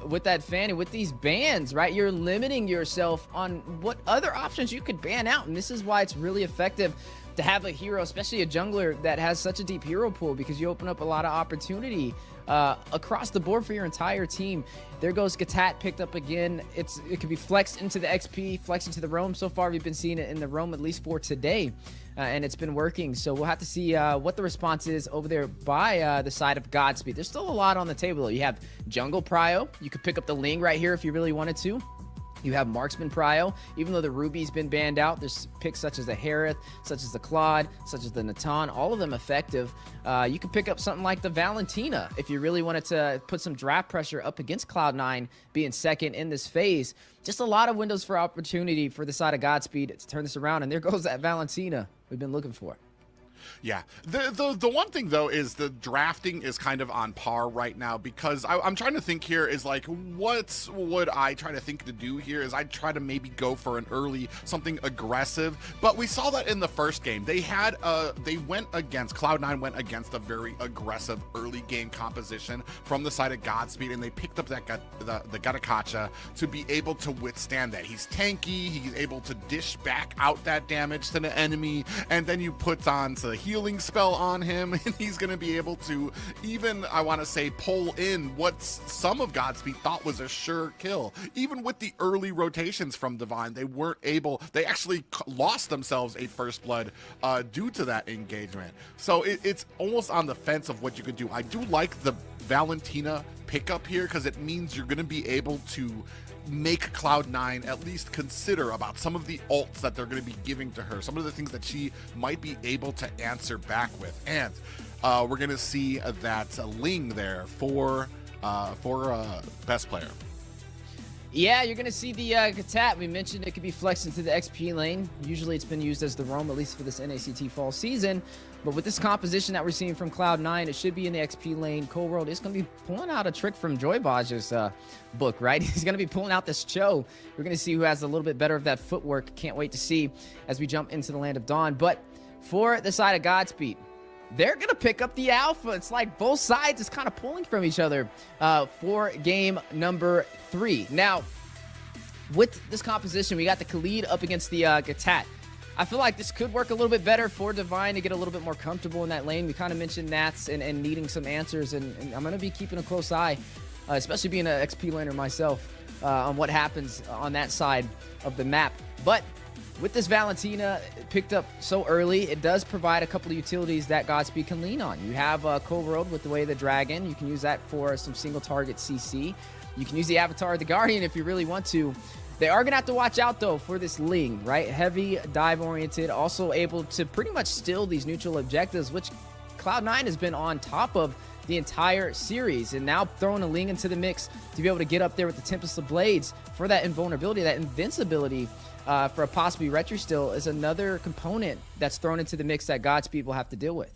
with that Fanny, with these bans, right? You're limiting yourself on what other options you could ban out. And this is why it's really effective to have a hero, especially a jungler that has such a deep hero pool, because you open up a lot of opportunity across the board for your entire team. There goes Gatat picked up again. It could be flexed into the XP, flexed into the roam. So far, we've been seeing it in the roam, at least for today. And it's been working. So we'll have to see what the response is over there by the side of Godspeed. There's still a lot on the table, though. You have Jungle Prio. You could pick up the Ling right here if you really wanted to. You have Marksman Prio. Even though the Ruby's been banned out, there's picks such as the Harith, such as the Claude, such as the Natan, all of them effective. You could pick up something like the Valentina if you really wanted to put some draft pressure up against Cloud9 being second in this phase. Just a lot of windows for opportunity for the side of Godspeed to turn this around, and there goes that Valentina we've been looking for. Yeah, the one thing though is the drafting is kind of on par right now, because I'm trying to think here is like, what would I try to think to do here is I'd try to maybe go for an early something aggressive, but we saw that in the first game. They had Cloud9 went against a very aggressive early game composition from the side of Godspeed, and they picked up that the Gatakacha to be able to withstand that. He's tanky, he's able to dish back out that damage to the enemy, and then you put on the healing spell on him, and he's going to be able to even, I want to say, pull in what some of Godspeed thought was a sure kill. Even with the early rotations from Divine, they weren't able, they actually lost themselves a first blood due to that engagement. So it's almost on the fence of what you could do. I do like the Valentina pickup here, because it means you're going to be able to make Cloud9 at least consider about some of the ults that they're going to be giving to her, some of the things that she might be able to answer back with. And we're going to see that Ling there for best player. Yeah, you're going to see the Gatat. We mentioned it could be flexed into the XP lane. Usually it's been used as the roam, at least for this NACT fall season. But with this composition that we're seeing from Cloud9, it should be in the XP lane. Cold World is going to be pulling out a trick from Joybaj's book, right? He's going to be pulling out this Cho. We're going to see who has a little bit better of that footwork. Can't wait to see as we jump into the Land of Dawn. But for the side of Godspeed, they're going to pick up the Alpha. It's like both sides is kind of pulling from each other for game number 3. Now, with this composition, we got the Khalid up against the Gatat. I feel like this could work a little bit better for Divine to get a little bit more comfortable in that lane. We kind of mentioned Nats and needing some answers, and I'm going to be keeping a close eye, especially being an XP laner myself, on what happens on that side of the map. But with this Valentina picked up so early, it does provide a couple of utilities that Godspeed can lean on. You have Cold World with the Way of the Dragon. You can use that for some single target CC. You can use the Avatar of the Guardian if you really want to. They are going to have to watch out, though, for this Ling, right? Heavy dive-oriented, also able to pretty much steal these neutral objectives, which Cloud9 has been on top of the entire series. And now throwing a Ling into the mix to be able to get up there with the Tempest of Blades for that invulnerability, that invincibility for a possibly retro still is another component that's thrown into the mix that Godspeed will have to deal with.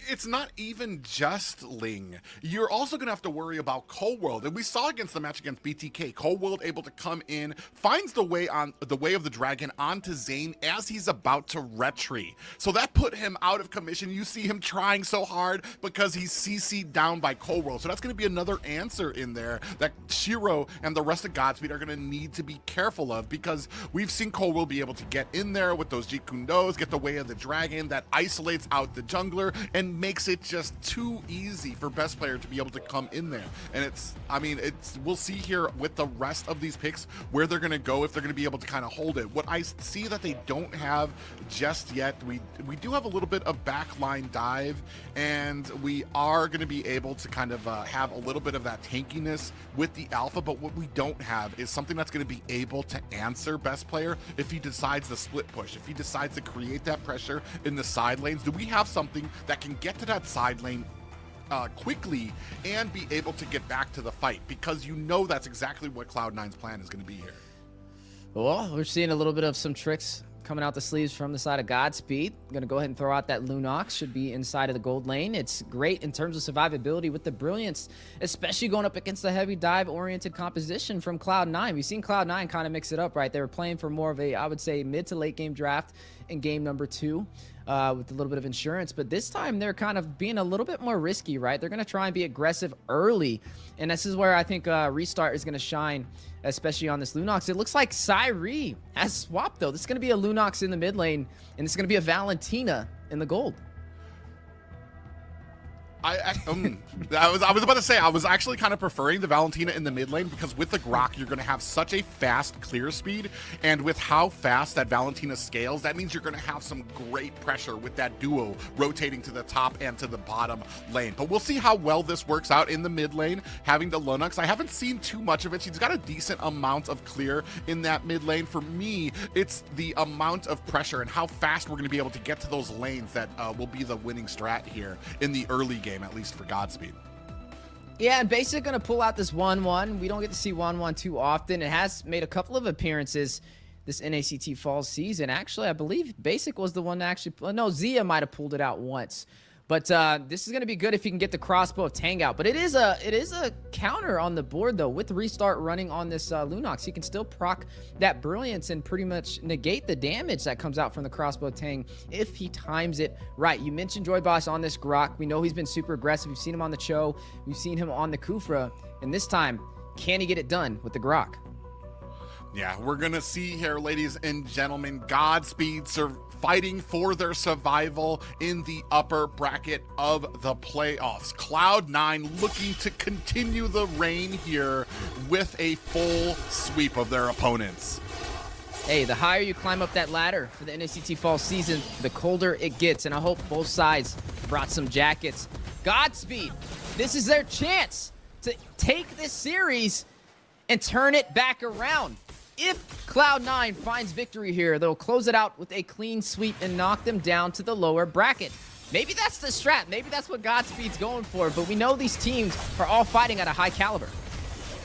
It's not even just Ling. You're also going to have to worry about Cold World. And we saw against the match against BTK, Cold World able to come in, finds the way of the Dragon onto Zane as he's about to retry. So that put him out of commission. You see him trying so hard because he's CC'd down by Cold World. So that's going to be another answer in there that Shiro and the rest of Godspeed are going to need to be careful of, because we've seen Cold World be able to get in there with those Jeet Kune Dos, get the Way of the Dragon that isolates out the jungler and makes it just too easy for best player to be able to come in there. And we'll see here with the rest of these picks where they're going to go, if they're going to be able to kind of hold it. What I see that they don't have just yet, we do have a little bit of backline dive, and we are going to be able to kind of have a little bit of that tankiness with the Alpha, but what we don't have is something that's going to be able to answer best player if he decides to split push, if he decides to create that pressure in the side lanes. Do we have something that can can get to that side lane quickly and be able to get back to the fight, because you know that's exactly what Cloud9's plan is going to be here. Well, we're seeing a little bit of some tricks coming out the sleeves from the side of Godspeed. Going to go ahead and throw out that Lunox. Should be inside of the gold lane. It's great in terms of survivability with the Brilliance, especially going up against the heavy dive-oriented composition from Cloud9. We've seen Cloud9 kind of mix it up, right? They were playing for more of a, I would say, mid to late game draft in game number 2 with a little bit of insurance. But this time they're kind of being a little bit more risky, right? They're going to try and be aggressive early. And this is where I think Restart is going to shine, especially on this Lunox. It looks like Cyree has swapped, though. This is going to be a Lunox in the mid lane, and it's going to be a Valentina in the gold. I was about to say, I was actually kind of preferring the Valentina in the mid lane, because with the Grok, you're going to have such a fast clear speed, and with how fast that Valentina scales, that means you're going to have some great pressure with that duo rotating to the top and to the bottom lane. But we'll see how well this works out in the mid lane, having the Lunox. I haven't seen too much of it. She's got a decent amount of clear in that mid lane. For me, it's the amount of pressure and how fast we're going to be able to get to those lanes that will be the winning strat here in the early game, at least for Godspeed. Yeah, and Basic going to pull out this 1-1. We don't get to see 1-1 too often. It has made a couple of appearances this NACT fall season. Actually, I believe Basic was the one that actually... No, Zia might have pulled it out once. But this is going to be good if you can get the crossbow of Tang out. But it is a counter on the board, though. With Restart running on this Lunox, he can still proc that Brilliance and pretty much negate the damage that comes out from the crossbow of Tang if he times it right. You mentioned Joy Boss on this Grok. We know he's been super aggressive. We've seen him on the Cho. We've seen him on the Kufra. And this time, can he get it done with the Grok? Yeah, we're going to see here, ladies and gentlemen, Godspeed fighting for their survival in the upper bracket of the playoffs. Cloud9 looking to continue the reign here with a full sweep of their opponents. Hey, the higher you climb up that ladder for the NACT fall season, the colder it gets. And I hope both sides brought some jackets. Godspeed, this is their chance to take this series and turn it back around. If Cloud9 finds victory here, they'll close it out with a clean sweep and knock them down to the lower bracket. Maybe that's the strat. Maybe that's what Godspeed's going for, but we know these teams are all fighting at a high caliber.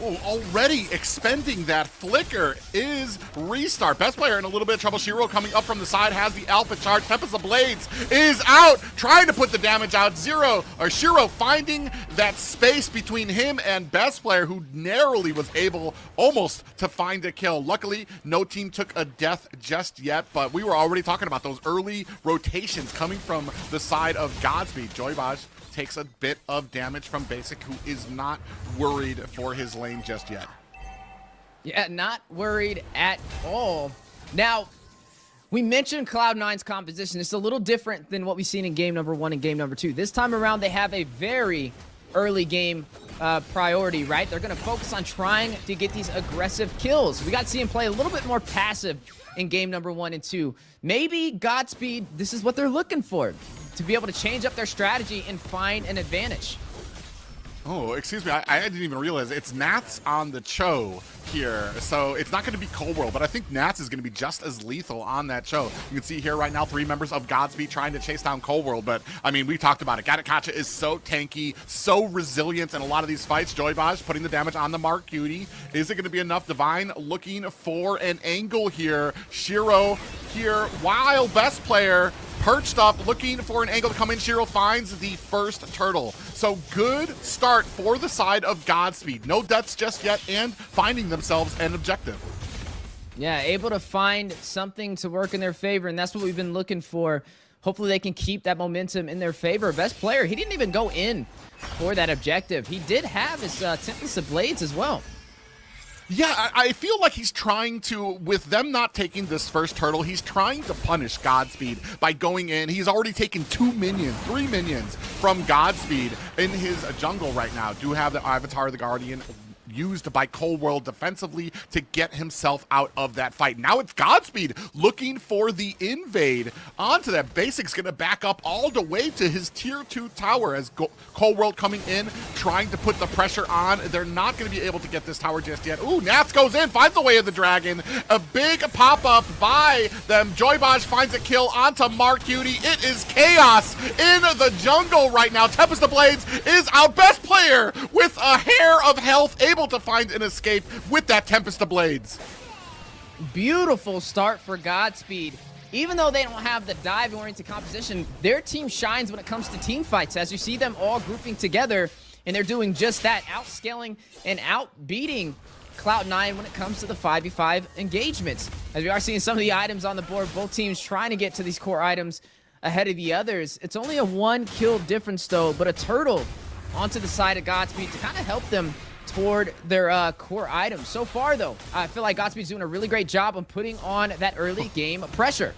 Oh, already expending that flicker is Restart. Best player in a little bit of trouble. Shiro coming up from the side, has the alpha charge. Tempest of Blades is out, trying to put the damage out. Shiro finding that space between him and Best player, who narrowly was able almost to find a kill. Luckily, no team took a death just yet, but we were already talking about those early rotations coming from the side of Godspeed. Joybaj takes a bit of damage from Basic, who is not worried for his lane just yet. Yeah, not worried at all. Now, we mentioned Cloud9's composition. It's a little different than what we've seen in game number 1 and game number 2. This time around, they have a very early game priority, right? They're going to focus on trying to get these aggressive kills. We got to see him play a little bit more passive in game number 1 and 2. Maybe Godspeed, this is what they're looking for, to be able to change up their strategy and find an advantage. Oh, excuse me, I didn't even realize it's Nats on the Cho here, so it's not going to be Cold World, but I think Nats is going to be just as lethal on that Cho. You can see here right now 3 members of Godspeed trying to chase down Cold World, but I mean, we talked about it. Gatakacha is so tanky, so resilient in a lot of these fights. Joybaj putting the damage on the Mark Cutie. Is it going to be enough? Divine looking for an angle here. Shiro here, while Best player perched up, looking for an angle to come in. Shiro finds the first turtle. So good start for the side of Godspeed. No deaths just yet, and finding themselves an objective. Yeah, able to find something to work in their favor, and that's what we've been looking for. Hopefully they can keep that momentum in their favor. Best player, he didn't even go in for that objective. He did have his Tempest of Blades as well. Yeah, I feel like he's trying to, with them not taking this first turtle, he's trying to punish Godspeed by going in. He's already taken 3 minions from Godspeed in his jungle right now. Do have the Avatar of the Guardian used by Cold World defensively to get himself out of that fight. Now it's Godspeed looking for the invade onto that. Basic's gonna back up all the way to his tier 2 tower as Cold World coming in, trying to put the pressure on. They're not going to be able to get this tower just yet. Ooh, Nats goes in, finds the way of the dragon. A big pop-up by them. Joybaj finds a kill onto Mark Cutie. It is chaos in the jungle right now. Tempest of Blades is our best player with a hair of health, able to find an escape with that Tempest of Blades. Beautiful start for Godspeed. Even though they don't have the dive-oriented composition, their team shines when it comes to team fights, as you see them all grouping together, and they're doing just that, outscaling and outbeating Cloud9 when it comes to the 5v5 engagements. As we are seeing some of the items on the board, both teams trying to get to these core items ahead of the others. It's only a 1 kill difference though, but a turtle onto the side of Godspeed to kind of help them toward their core items. So far though, I feel like Godspeed's doing a really great job on putting on that early game pressure.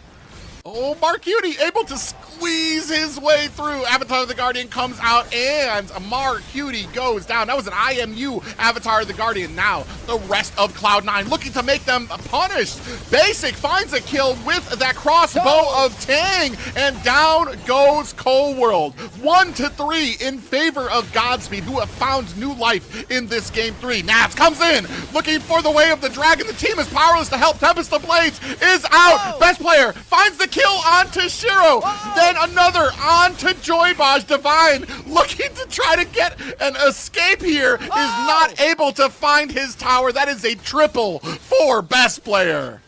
Oh, Mark Cutie able to squeeze his way through. Avatar of the Guardian comes out and Mark Cutie goes down. That was an IMU Avatar of the Guardian. Now the rest of Cloud9 looking to make them punished. Basic finds a kill with that crossbow of Tang, and down goes Cold World. 1-3 in favor of Godspeed, who have found new life in this game 3. Nats comes in looking for the way of the dragon. The team is powerless to help. Tempest of Blades is out. Whoa. Best player finds the kill onto Shiro. Whoa. Then another onto Joybaj. Divine looking to try to get an escape here. Is not able to find his tower. That is a triple for best player.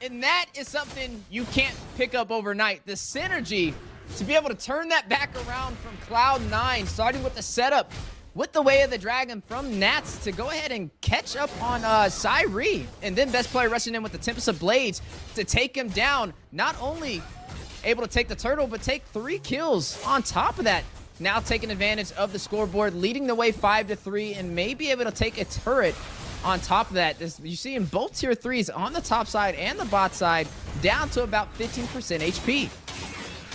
And that is something you can't pick up overnight. The synergy to be able to turn that back around from Cloud9, starting with the setup with the Way of the Dragon from Nats to go ahead and catch up on Cyree. And then best player rushing in with the Tempest of Blades to take him down. Not only able to take the turtle, but take 3 kills on top of that. Now taking advantage of the scoreboard, leading the way 5-3, and may be able to take a turret on top of that. You see in both tier 3s on the top side and the bot side, down to about 15% HP.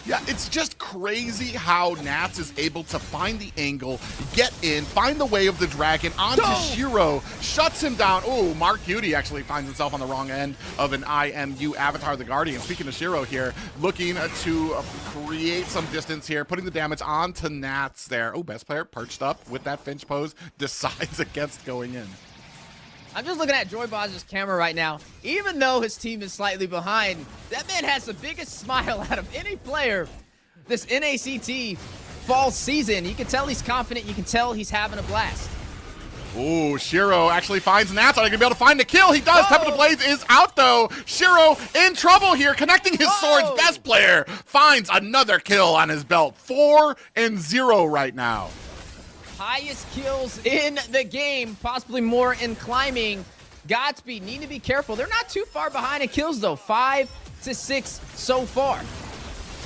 Yeah, it's just crazy how Nats is able to find the angle, get in, find the way of the dragon onto Shiro, shuts him down. Oh, Mark Cutie actually finds himself on the wrong end of an IMU Avatar of the Guardian. Speaking of Shiro here, looking to create some distance here, putting the damage onto Nats there. Oh, best player perched up with that Finch pose, decides against going in. I'm just looking at Joybaj's camera right now. Even though his team is slightly behind, that man has the biggest smile out of any player this NACT fall season. You can tell he's confident. You can tell he's having a blast. Ooh, Shiro actually finds Nats. Are they going to be able to find the kill? He does. Tempest of Blades is out, though. Shiro in trouble here, connecting his swords. Best player finds another kill on his belt. 4-0 right now. Highest kills in the game, possibly more in climbing. Godspeed need to be careful. They're not too far behind in kills, though. 5-6 so far.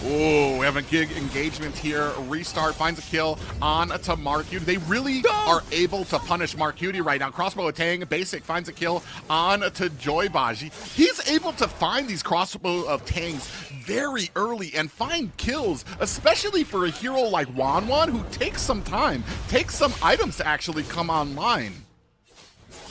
Ooh, we have a gig engagement here. Restart finds a kill on to Mark Cutie. They really are able to punish Mark Cutie right now. Crossbow of Tang, Basic finds a kill on to Joybaj. He's able to find these crossbow of Tangs very early and find kills, especially for a hero like Wanwan, who takes some time, takes some items to actually come online.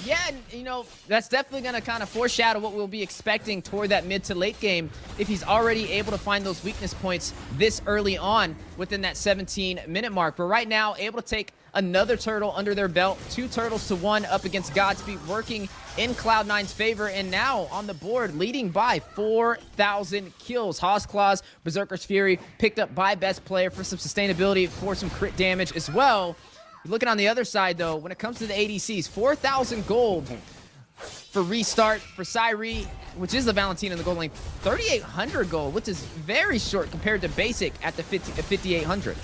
Yeah, and, you know, that's definitely going to kind of foreshadow what we'll be expecting toward that mid to late game if he's already able to find those weakness points this early on within that 17-minute mark. But right now, able to take another turtle under their belt, 2 turtles to 1 up against Godspeed, working in Cloud9's favor, and now on the board, leading by 4,000 kills. Hawk's Claws, Berserker's Fury, picked up by best player for some sustainability, for some crit damage as well. Looking on the other side, though, when it comes to the ADCs, 4,000 gold for Restart, for Cyree, which is the Valentina in the gold lane, 3,800 gold, which is very short compared to Basic at the 5,800.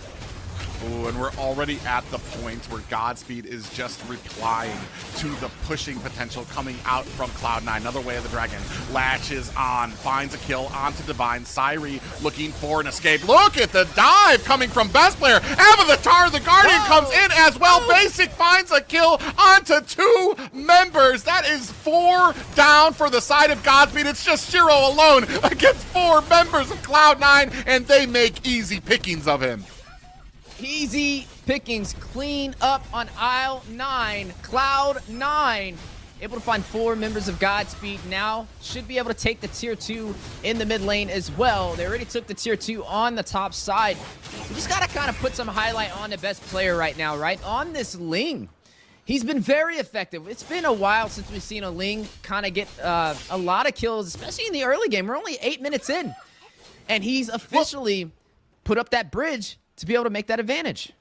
Ooh, and we're already at the point where Godspeed is just replying to the pushing potential coming out from Cloud9. Another Way of the Dragon latches on, finds a kill onto Divine. Cyree looking for an escape. Look at the dive coming from best player. Avatar the Guardian comes in as well. Basic finds a kill onto 2 members. That is 4 down for the side of Godspeed. It's just Shiro alone against 4 members of Cloud9, and they make easy pickings of him. Easy pickings, clean up on aisle 9. Cloud9 able to find 4 members of Godspeed. Now should be able to take the tier 2 in the mid lane as well. They already took the tier 2 on the top side. We just gotta kind of put some highlight on the best player right now, right? On this Ling. He's been very effective. It's been a while since we've seen a Ling kind of get a lot of kills, especially in the early game. We're only 8 minutes in. And he's officially put up that bridge to be able to make that advantage.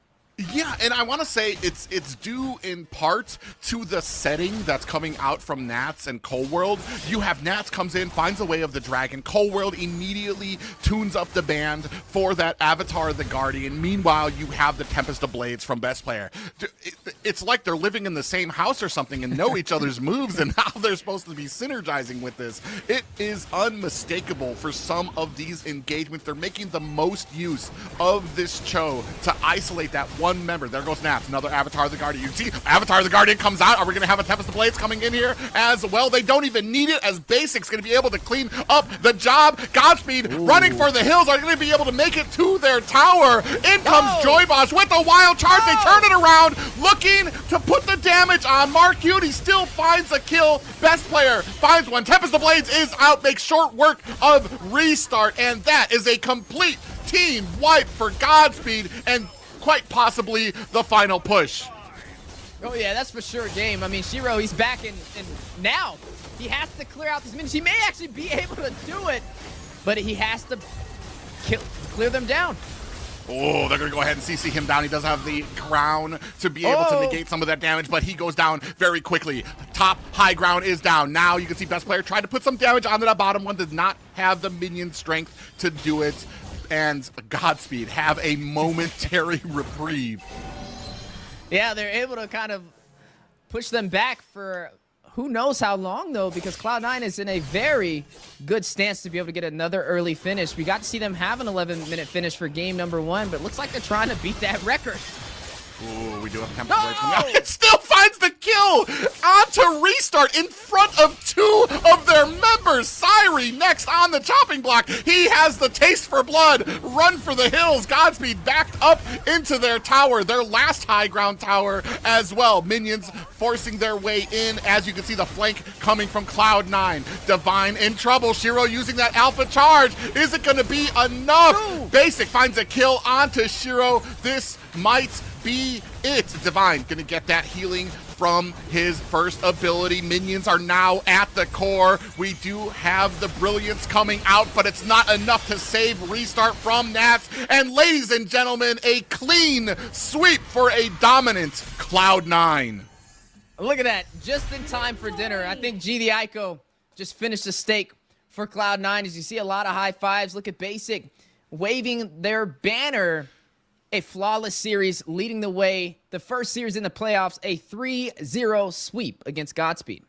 Yeah, and I want to say it's due in part to the setting that's coming out from Nats and Cold World. You have Nats comes in, finds a way of the dragon. Cold World immediately tunes up the band for that Avatar of the Guardian. Meanwhile, you have the Tempest of Blades from Best Player. It's like they're living in the same house or something and know each other's moves and how they're supposed to be synergizing with this. It is unmistakable for some of these engagements. They're making the most use of this Cho to isolate that one member. There goes Naps, another Avatar of the Guardian. You see, Avatar of the Guardian comes out. Are we going to have a Tempest of Blades coming in here as well? They don't even need it, as Basic's going to be able to clean up the job. Godspeed running for the hills. Are going to be able to make it to their tower. In comes Joy Boss with a wild charge. They turn it around, looking to put the damage on Mark Hughes. He still finds a kill. Best Player finds one. Tempest of Blades is out. Makes short work of restart, and that is a complete team wipe for Godspeed, and quite possibly the final push. Oh yeah, that's for sure game. I mean, Shiro, he's back in now. He has to clear out these minions. He may actually be able to do it, but he has to clear them down. Oh, they're going to go ahead and CC him down. He does have the crown to be able to negate some of that damage, but he goes down very quickly. Top high ground is down. Now you can see Best Player try to put some damage onto that bottom one. Does not have the minion strength to do it. And Godspeed have a momentary reprieve. Yeah, they're able to kind of push them back for who knows how long, though, because Cloud9 is in a very good stance to be able to get another early finish. We got to see them have an 11-minute finish for game number 1, but it looks like they're trying to beat that record. Ooh, we do have Tempest Blades coming out. It still finds the kill onto restart in front of 2 of their members. Syri next on the chopping block. He has the taste for blood. Run for the hills. Godspeed backed up into their tower, their last high ground tower as well. Minions forcing their way in. As you can see, the flank coming from Cloud9. Divine in trouble. Shiro using that alpha charge. Is it going to be enough? Ooh. Basic finds a kill onto Shiro. This might be it. Divine gonna get that healing from his first ability. Minions are now at the core. We do have the brilliance coming out, but it's not enough to save restart from Nats. And ladies and gentlemen, a clean sweep for a dominant Cloud9. Look at that, just in time for dinner. I think G the Ico just finished the steak for Cloud9. As you see a lot of high fives. Look at Basic waving their banner. A flawless series leading the way. The first series in the playoffs, a 3-0 sweep against Godspeed.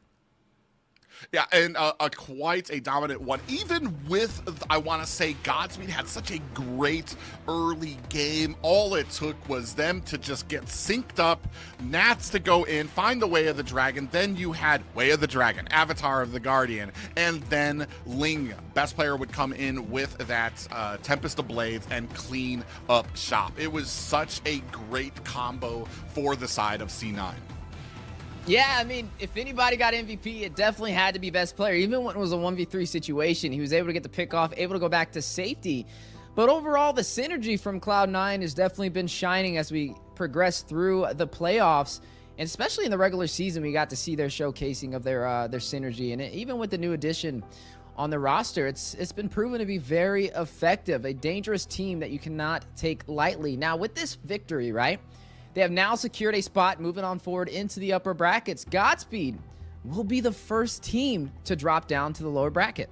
Yeah, and quite a dominant one. Even with, I want to say, Godspeed had such a great early game. All it took was them to just get synced up, Nats to go in, find the Way of the Dragon. Then you had Way of the Dragon, Avatar of the Guardian, and then Ling. Best Player would come in with that Tempest of Blades and clean up shop. It was such a great combo for the side of C9. Yeah, I mean, if anybody got MVP, it definitely had to be Best Player. Even when it was a 1v3 situation, he was able to get the pick off, able to go back to safety. But overall, the synergy from Cloud9 has definitely been shining as we progress through the playoffs. And especially in the regular season, we got to see their showcasing of their synergy. And even with the new addition on the roster, it's been proven to be very effective. A dangerous team that you cannot take lightly. Now, with this victory, right? They have now secured a spot moving on forward into the upper brackets. Godspeed will be the first team to drop down to the lower bracket.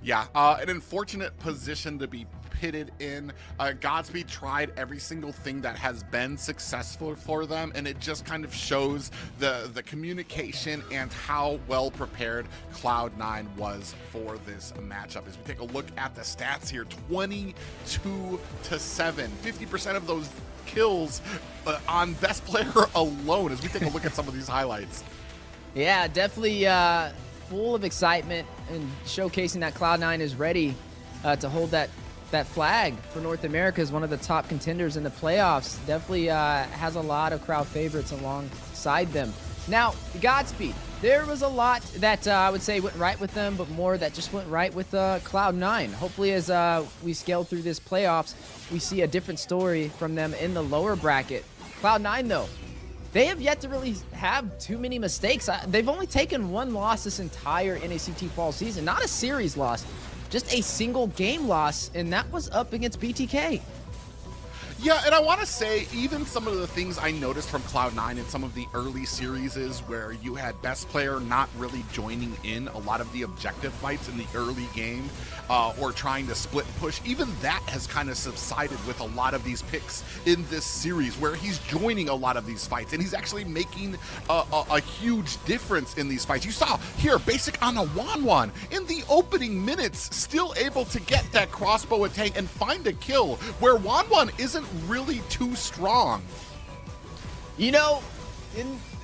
Yeah, an unfortunate position to be pitted in. Godspeed tried every single thing that has been successful for them, and it just kind of shows the communication and how well prepared Cloud9 was for this matchup. As we take a look at the stats here, 22-7, 50% of those kills on Best Player alone, as we take a look at some of these highlights. Yeah, definitely full of excitement and showcasing that Cloud9 is ready to hold that flag for North America as one of the top contenders in the playoffs. Definitely has a lot of crowd favorites alongside them. Now, Godspeed. There was a lot that I would say went right with them, but more that just went right with Cloud9. Hopefully, as we scale through this playoffs, we see a different story from them in the lower bracket. Cloud9, though, they have yet to really have too many mistakes. They've only taken one loss this entire NACT fall season. Not a series loss, just a single game loss, and that was up against BTK. Yeah, and I want to say, even some of the things I noticed from Cloud9 in some of the early series where you had best player not really joining in a lot of the objective fights in the early game, or trying to split push, even that has kind of subsided with a lot of these picks in this series, where he's joining a lot of these fights, and he's actually making a huge difference in these fights. You saw here, basic on a Wanwan in the opening minutes, still able to get that crossbow attack and find a kill, where Wanwan isn't really too strong. You know,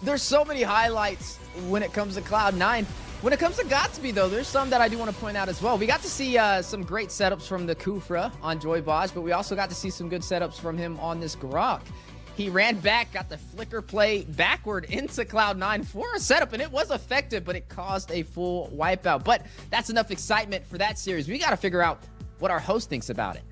there's so many highlights when it comes to Cloud9. When it comes to Godspeed, though, there's some that I do want to point out as well. We got to see some great setups from the Kufra on Joy Bosch, but we also got to see some good setups from him on this Grok. He ran back, got the flicker play backward into Cloud9 for a setup, and it was effective, but it caused a full wipeout. But that's enough excitement for that series. We got to figure out what our host thinks about it.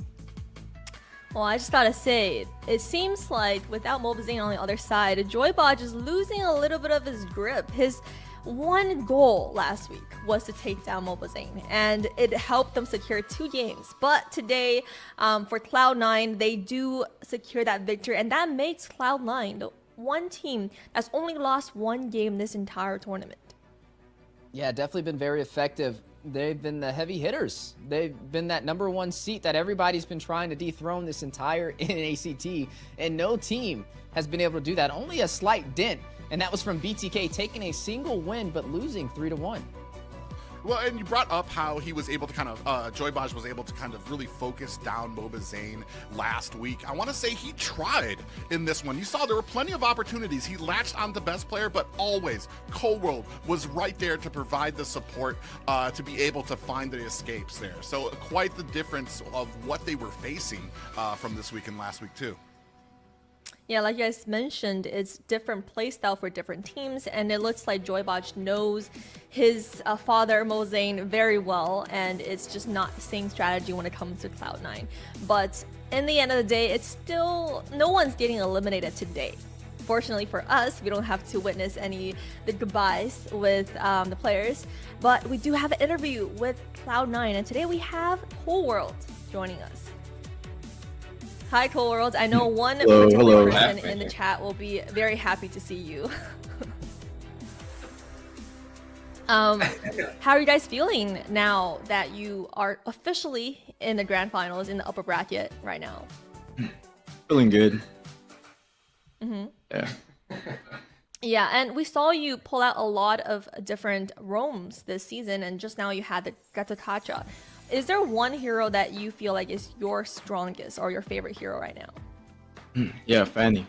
Well, I just gotta say, it seems like without mlbb on the other side, Joybodge is losing a little bit of his grip. His one goal last week was to take down mlbb, and it helped them secure 2 games. But today, for Cloud9, they do secure that victory, and that makes Cloud9 the one team that's only lost 1 game this entire tournament. Yeah, definitely been very effective. They've been the heavy hitters. They've been that #1 seat that everybody's been trying to dethrone this entire NACT, and no team has been able to do that. Only a slight dent, and that was from BTK taking a single win but losing 3-1. Well, and you brought up how he was able to kind of, Joybaj was able to kind of really focus down mlbb last week. I want to say he tried in this one. You saw there were plenty of opportunities. He latched on the best player, but always Coldworld was right there to provide the support to be able to find the escapes there. So quite the difference of what they were facing from this week and last week too. Yeah, like you guys mentioned, it's different playstyle for different teams, and it looks like Joybotch knows his father, Mozane, very well, and it's just not the same strategy when it comes to Cloud9. But in the end of the day, it's still, no one's getting eliminated today. Fortunately for us, we don't have to witness the goodbyes with the players, but we do have an interview with Cloud9, and today we have Coldworld joining us. Hi, Coldworld. I know one particular person in the chat will be very happy to see you. How are you guys feeling now that you are officially in the grand finals in the upper bracket right now? Feeling good. Mm-hmm. Yeah. Yeah, and we saw you pull out a lot of different roams this season, and just now you had the Gatakacha. Is there one hero that you feel like is your strongest or your favorite hero right now? Yeah, Fanny.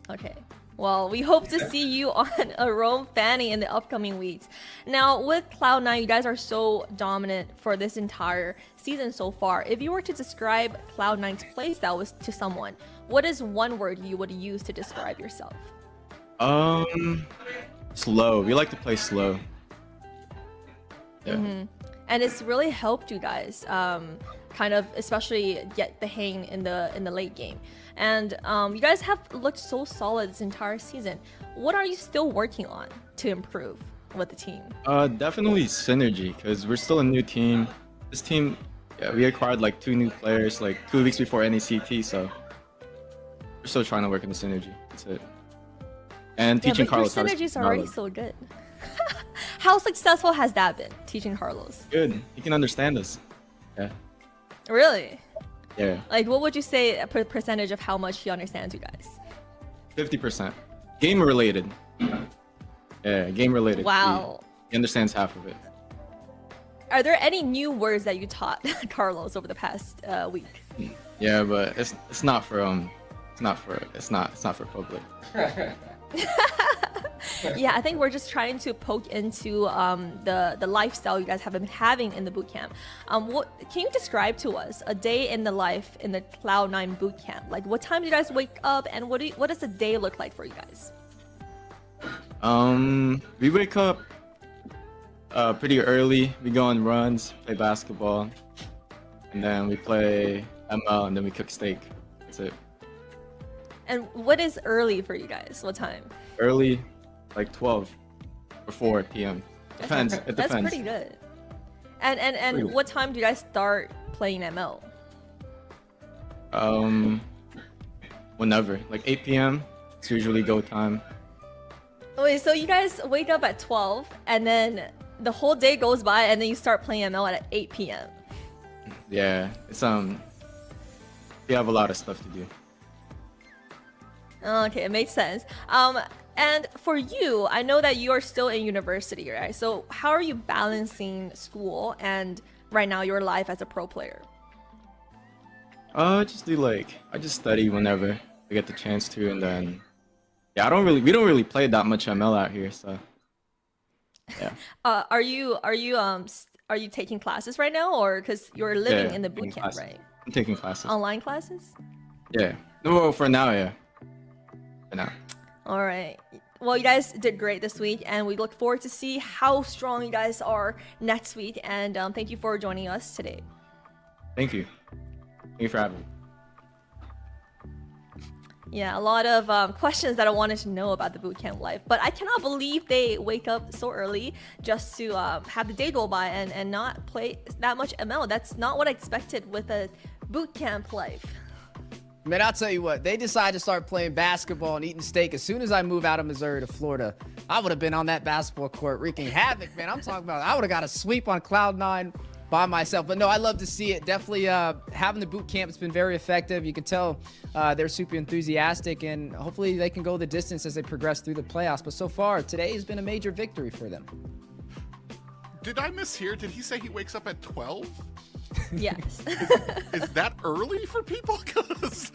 Okay. Well, we hope to see you on a roam Fanny in the upcoming weeks. Now, with Cloud9, you guys are so dominant for this entire season so far. If you were to describe Cloud9's playstyle to someone, what is one word you would use to describe yourself? Slow. We like to play slow. Yeah. Mm-hmm. And it's really helped you guys kind of especially get the hang in the late game. And you guys have looked so solid this entire season. What are you still working on to improve with the team? Definitely synergy, because we're still a new team. This team, yeah, we acquired like 2 new players like 2 weeks before NACT, so we're still trying to work on the synergy. That's it. And teaching Carlos how to synergy is already so good. How successful has that been, teaching Carlos? Good. He can understand us. Yeah. Really? Yeah. Like, what would you say a percentage of how much he understands you guys? 50%. Game related. Yeah, game related. Wow. He understands half of it. Are there any new words that you taught Carlos over the past week? Yeah, but it's not for public. Yeah, I think we're just trying to poke into the lifestyle you guys have been having in the bootcamp. What can you describe to us a day in the life in the Cloud9 bootcamp? Like, what time do you guys wake up, and what does the day look like for you guys? We wake up pretty early. We go on runs, play basketball, and then we play ML, and then we cook steak. That's it. And what is early for you guys? What time? Early, like 12 or 4 p.m. Depends. It depends. That's pretty good. And what time do you guys start playing ML? Whenever, like 8 p.m. It's usually go time. Wait, so you guys wake up at 12 and then the whole day goes by and then you start playing ML at 8 p.m. Yeah, it's we have a lot of stuff to do. Okay, it makes sense. And for you, I know that you are still in university, right? So how are you balancing school and right now your life as a pro player? I just study whenever I get the chance to, and then yeah, we don't really play that much ML out here, so yeah. Are you taking classes right now, or because you're living Yeah, in the taking boot camp, classes. right? I'm taking classes. Online classes? Yeah. No, for now, yeah. For now. All right. Well, you guys did great this week, and we look forward to see how strong you guys are next week. And thank you for joining us today. Thank you. Thank you for having me. Yeah, a lot of questions that I wanted to know about the bootcamp life, but I cannot believe they wake up so early just to have the day go by and not play that much ML. That's not what I expected with a bootcamp life. Man, I'll tell you what, they decided to start playing basketball and eating steak as soon as I moved out of Missouri to Florida. I would have been on that basketball court wreaking havoc, man. I'm talking about I would have got a sweep on Cloud9 by myself. But no, I love to see it. Definitely having the boot camp has been very effective. You can tell they're super enthusiastic, and hopefully they can go the distance as they progress through the playoffs. But so far, today has been a major victory for them. Did I mishear? Did he say he wakes up at 12? Yes. Is that early for people? Because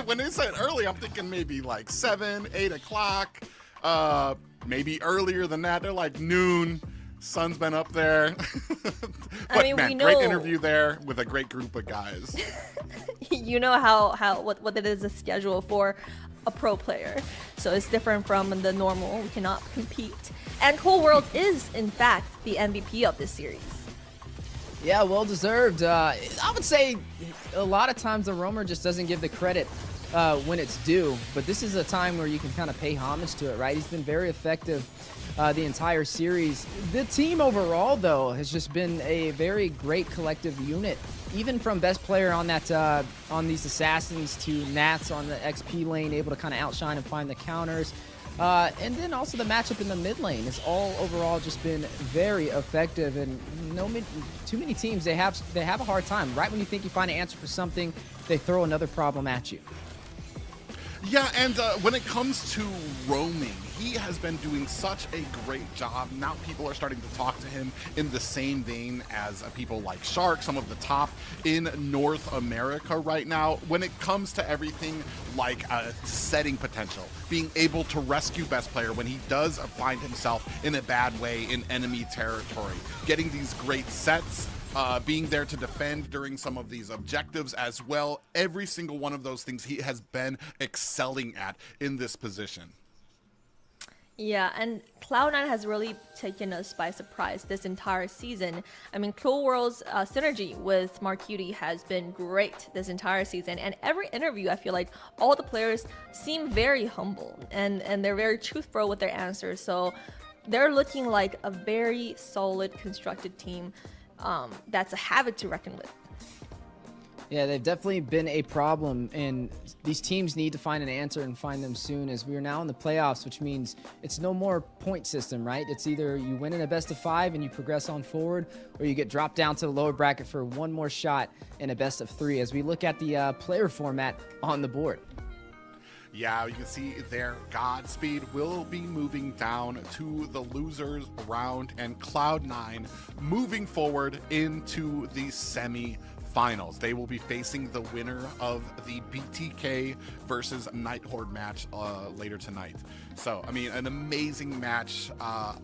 when they said early, I'm thinking maybe like 7, 8 o'clock, maybe earlier than that. They're like noon. Sun's been up there. But I mean, man, we know... great interview there with a great group of guys. You know what it is, a schedule for a pro player. So it's different from the normal. We cannot compete. And Cold World is, in fact, the MVP of this series. Yeah, well deserved. I would say a lot of times the roamer just doesn't give the credit when it's due, but this is a time where you can kind of pay homage to it, right? He's been very effective the entire series. The team overall, though, has just been a very great collective unit, even from best player on that on these assassins to Nats on the XP lane, able to kind of outshine and find the counters. And then also the matchup in the mid lane has all overall just been very effective, and too many teams, they have a hard time. Right when you think you find an answer for something, they throw another problem at you. Yeah, and when it comes to roaming, he has been doing such a great job. Now people are starting to talk to him in the same vein as people like Shark, some of the top in North America right now. When it comes to everything like setting potential, being able to rescue best player when he does find himself in a bad way in enemy territory, getting these great sets, being there to defend during some of these objectives as well. Every single one of those things he has been excelling at in this position. Yeah, and Cloud9 has really taken us by surprise this entire season. I mean, Cool World's synergy with Marcuti has been great this entire season, and every interview I feel like all the players seem very humble and they're very truthful with their answers. So they're looking like a very solid, constructed team. That's a habit to reckon with. Yeah, they've definitely been a problem, and these teams need to find an answer and find them soon, as we are now in the playoffs, which means it's no more point system, right? It's either you win in a best of 5 and you progress on forward, or you get dropped down to the lower bracket for one more shot in a best of 3, as we look at the player format on the board. Yeah, you can see there Godspeed will be moving down to the losers round, and Cloud9 moving forward into the semi-finals. They will be facing the winner of the BTK versus Nighthorde match later tonight. So, I mean, an amazing match,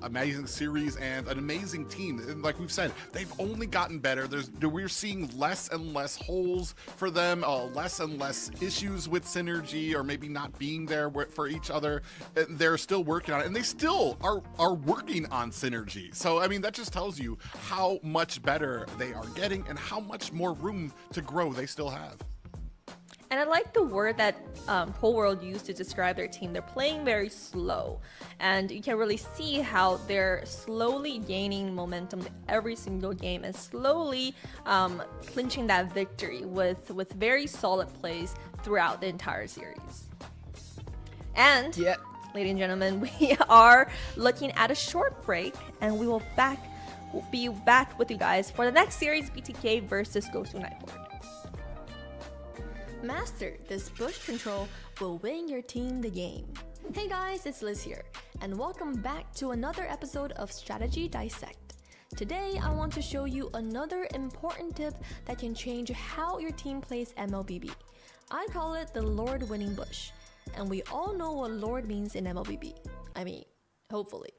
amazing series, and an amazing team. And like we've said, they've only gotten better. We're seeing less and less holes for them, less and less issues with synergy, or maybe not being there for each other. They're still working on it, and they still are working on synergy. So, I mean, that just tells you how much better they are getting and how much more room to grow they still have. And I like the word that Whole World used to describe their team. They're playing very slow. And you can really see how they're slowly gaining momentum every single game and slowly clinching that victory with very solid plays throughout the entire series. And, ladies and gentlemen, we are looking at a short break, and we will be back with you guys for the next series, BTK versus Ghost Unite Horde. Master this bush control will win your team the game. Hey guys, it's Liz here, and welcome back to another episode of Strategy Dissect. Today, I want to show you another important tip that can change how your team plays MLBB. I call it the Lord winning bush, and we all know what Lord means in MLBB. I mean, hopefully.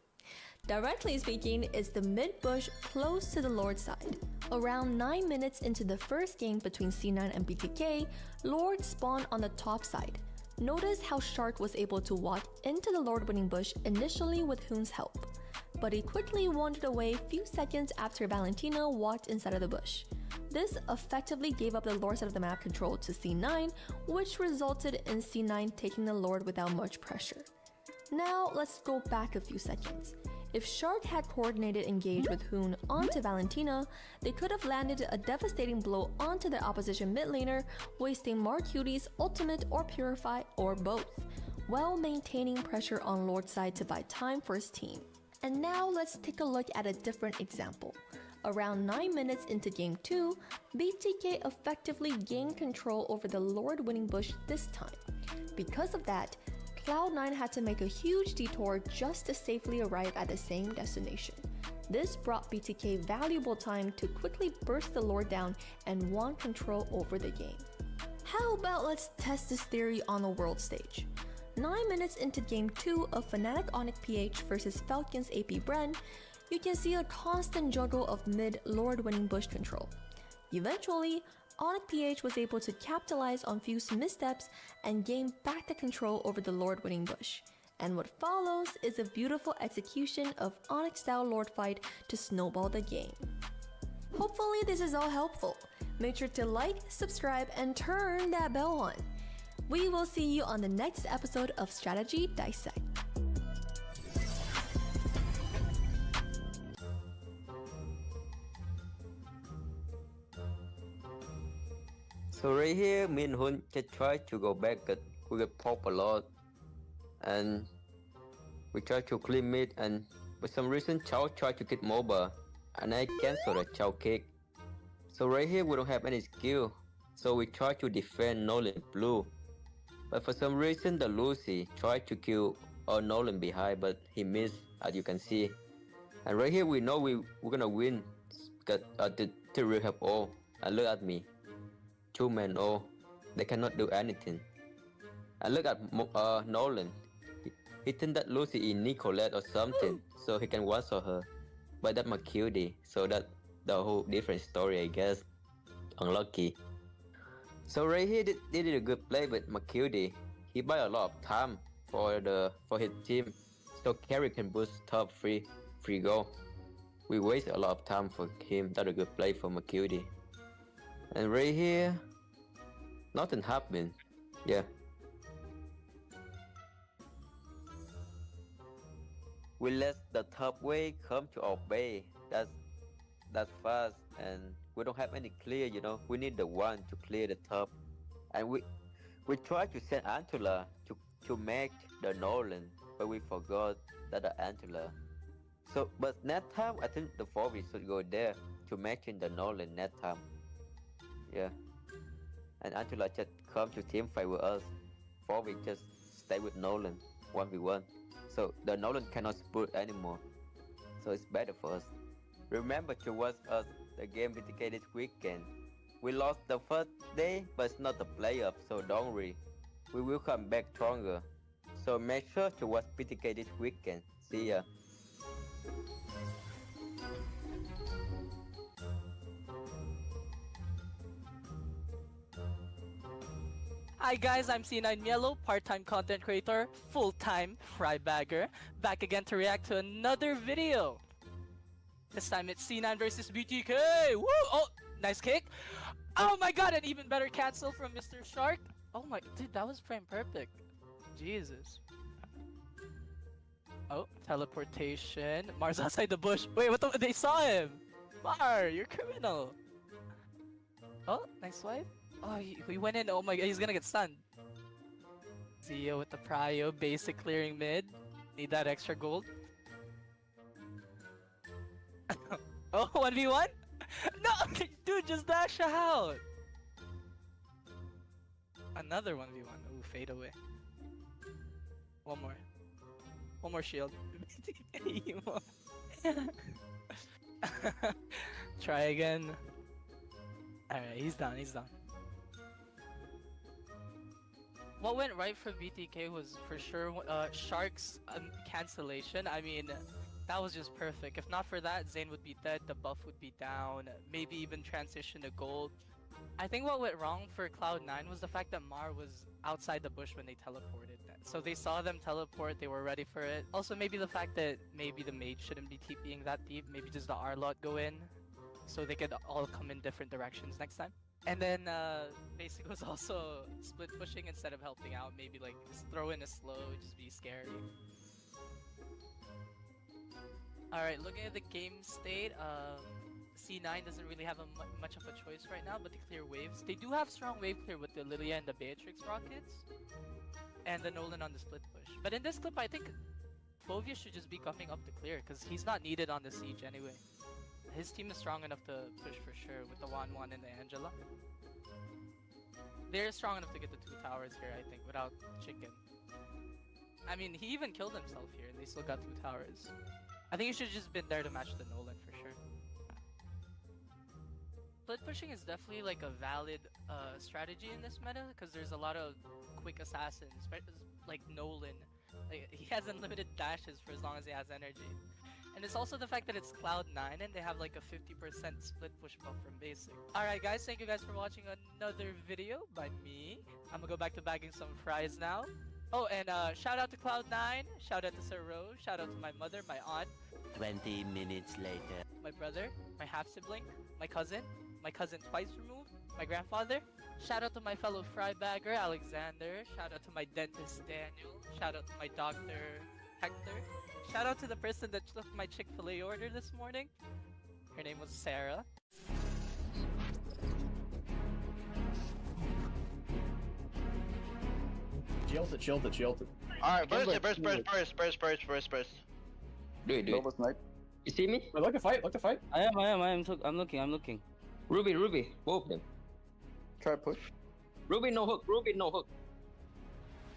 Directly speaking, it's the mid bush close to the Lord side. Around 9 minutes into the first game between C9 and BTK, Lord spawned on the top side. Notice how Shark was able to walk into the Lord winning bush initially with Hoon's help, but he quickly wandered away a few seconds after Valentina walked inside of the bush. This effectively gave up the Lord side of the map control to C9, which resulted in C9 taking the Lord without much pressure. Now let's go back a few seconds. If Shark had coordinated engage with Hoon onto Valentina, they could have landed a devastating blow onto their opposition mid laner, wasting Marcuti's ultimate or Purify or both, while maintaining pressure on Lord's side to buy time for his team. And now let's take a look at a different example. Around 9 minutes into game 2, BTK effectively gained control over the Lord winning bush this time. Because of that, Cloud9 had to make a huge detour just to safely arrive at the same destination. This brought BTK valuable time to quickly burst the Lord down and want control over the game. How about let's test this theory on the world stage? 9 minutes into game 2 of Fnatic Onyx PH versus Falcons AP Bren, you can see a constant juggle of mid Lord winning bush control. Eventually, Onyx PH was able to capitalize on Fuse's missteps and gain back the control over the Lord winning bush. And what follows is a beautiful execution of Onyx style Lord fight to snowball the game. Hopefully this is all helpful. Make sure to like, subscribe, and turn that bell on. We will see you on the next episode of Strategy Dissect. So right here, me and Hun just try to go back, but we get popped a lot. And we try to clean mid, and for some reason, Chao tried to get MOBA, and I cancel the Chao kick. So right here, we don't have any skill. So we try to defend Nolan blue. But for some reason, the Lucy tried to kill Nolan behind, but he missed, as you can see. And right here, we know we're gonna win, because the Tyrael have all. And look at me. 2-man all, they cannot do anything. And look at Nolan. He think that Lucy is Nicolette or something, so he can one-shot her. But that's my cutie, so that the whole different story, I guess. Unlucky. So right here, they did a good play with Mercury. He buy a lot of time for his team, so carry can boost top free goal. We waste a lot of time for him. That's a good play for Mercury. And right here, nothing happened. Yeah. We let the top wave come to our bay. That's fast, and we don't have any clear. We need the one to clear the top, and we try to send Antula to make the Nolan, but we forgot that the Antula. So, but next time I think the 4v should go there to matching the Nolan next time. Yeah, and Antula just come to team fight with us. 4v just stay with Nolan 1v1. So the Nolan cannot split anymore. So it's better for us. Remember to watch us the game BTK this weekend. We lost the first day, but it's not the playoff, so don't worry. We will come back stronger. So make sure to watch PTK this weekend. See ya. Hi guys, I'm C9 Yellow, part-time content creator, full-time fry bagger, back again to react to another video. This time it's C9 versus BTK. Woo! Oh, nice kick. Oh my god, an even better cancel from Mr. Shark. Oh my, dude, that was frame perfect. Jesus. Oh, teleportation. Mars outside the bush. Wait, what the? They saw him. Mar, you're criminal. Oh, nice swipe. Oh, he went in. Oh my god, he's gonna get stunned. Zia with the prio, basic clearing mid. Need that extra gold. Oh, 1v1? No, dude, just dash out. Another 1v1. Ooh, fade away. One more. One more shield. Try again. Alright, he's down, he's down. What went right for BTK was for sure Shark's cancellation. I mean, that was just perfect. If not for that, Zane would be dead, the buff would be down, maybe even transition to gold. I think what went wrong for Cloud9 was the fact that Mar was outside the bush when they teleported. So they saw them teleport, they were ready for it. Also maybe the fact that maybe the mage shouldn't be TPing that deep, maybe just the R-lot go in, so they could all come in different directions next time. And then Basic was also split pushing instead of helping out, maybe like just throw in a slow, just be scary. Alright, looking at the game state, C9 doesn't really have much of a choice right now but to clear waves. They do have strong wave clear with the Lilia and the Beatrix rockets, and the Nolan on the split push. But in this clip, I think Fovia should just be coming up to clear, because he's not needed on the siege anyway. His team is strong enough to push for sure with the Wan and the Angela. They're strong enough to get the 2 towers here, I think, without Chicken. I mean, he even killed himself here and they still got 2 towers. I think he should have just been there to match the Nolan for sure. Split pushing is definitely like a valid strategy in this meta, because there's a lot of quick assassins, like Nolan. Like, he has unlimited dashes for as long as he has energy. And it's also the fact that it's Cloud9 and they have like a 50% split push buff from basic. Alright guys, thank you guys for watching another video by me. I'm gonna go back to bagging some fries now. Oh, and shout out to Cloud9, shout out to Sir Rose, shout out to my mother, my aunt. 20 minutes later. My brother, my half-sibling, my cousin twice removed, my grandfather. Shout out to my fellow fry bagger, Alexander. Shout out to my dentist, Daniel. Shout out to my doctor, Hector. Shout out to the person that took my Chick-fil-A order this morning. Her name was Sarah. Jilted. Alright, burst. Do it. You see me? Look to fight. I'm looking. Ruby, both of them. Try to push. Ruby no hook.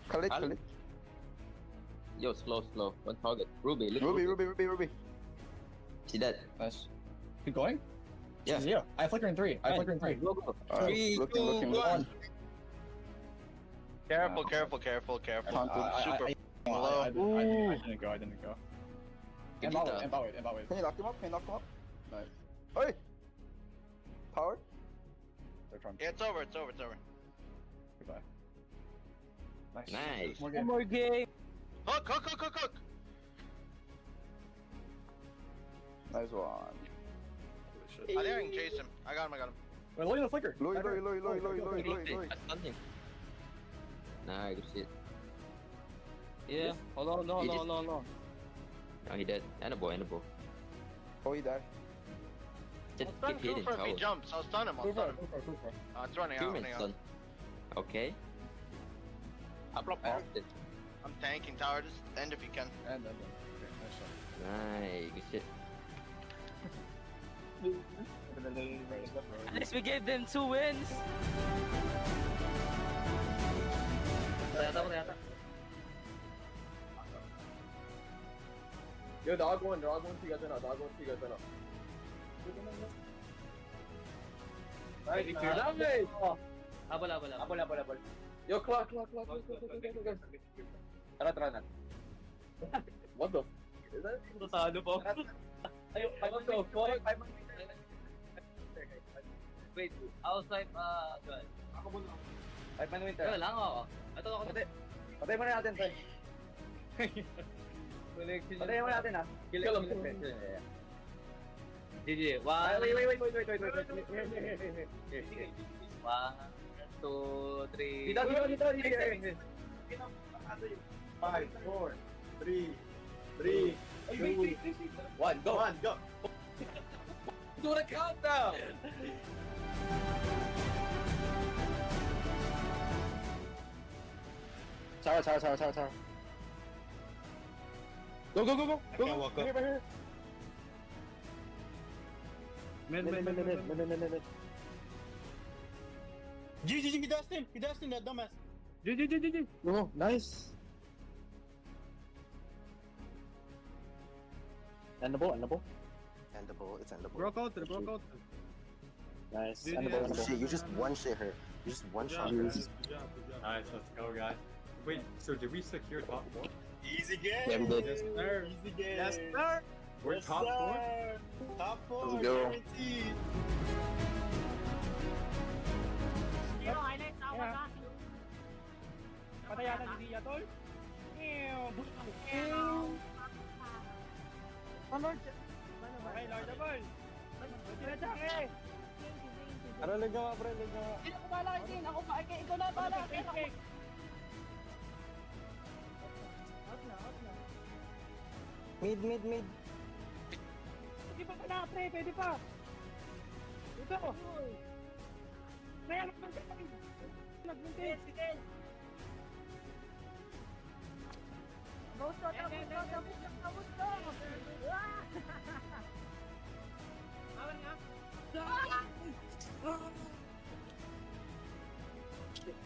Khalid. Yo, slow. One target. Ruby. Ruby. See that? Nice. Keep going? Yeah. Zero. I flicker in 3. Go. Three, looking. 1. Careful. Super low. I didn't go. And bow it. Can you knock him up? Nice. Hey! Power? Yeah, it's over. Goodbye. Nice. More game. More game. Hook. Nice one. I think I can chase him. I got him. Wait, look at the flicker. Low. I stunned him. Nah, good shit. Yeah. Hold on. No. No, he dead. And a boy. Oh, he died. Just I'll keep stun hitting Cooper if he tower. jumps. I'll stun him. Cooper. It's running out. 2 minutes stun. Okay. I blocked it. I'm tanking tower. Just end if you can. And then. Okay, nice shot. Nice, good shit. At least we gave them 2 wins. Yo, dog one, together now. Nice, Habol. Yo, clock. Tara, tara na. What the? Totado po. Ay, 5 minutes. 5 minutes. Wait, outside, good. Ako muna. 5 minutes. Wala lang ako. Ito ako. Patay mo na natin, Tay. Patayin mo natin, ha? Kill lang. GG. Wait. 1, 2, 3. Dito. 5, 4, 3, 2, 1, go! Do the countdown! Sour. Go! I can't walk up. Here. Mid. GG, he does him, that dumbass. GG. Oh, nice. Endable. It's endable. Broke out. Nice. Endable. Shit, you just one shit her. You just one shot her. Good job. Alright, let's go, guys. Wait, so did we secure top 4? Easy game. Yeah, we did. Yes, sir. Easy game. Yes, sir. We're Yes, top sir. 4? Top 4. Let's go. Guaranteed. Patayan na niya, tol. Okay, Lordable. Sinasaki. Ano ligaw, pre? Sino ko bala kay Sin? Ako ba? Ikaw na bala. Out na. Mid. Sige pa na, pre. Pwede pa. Ito. Kaya nagbuntis. Gusto.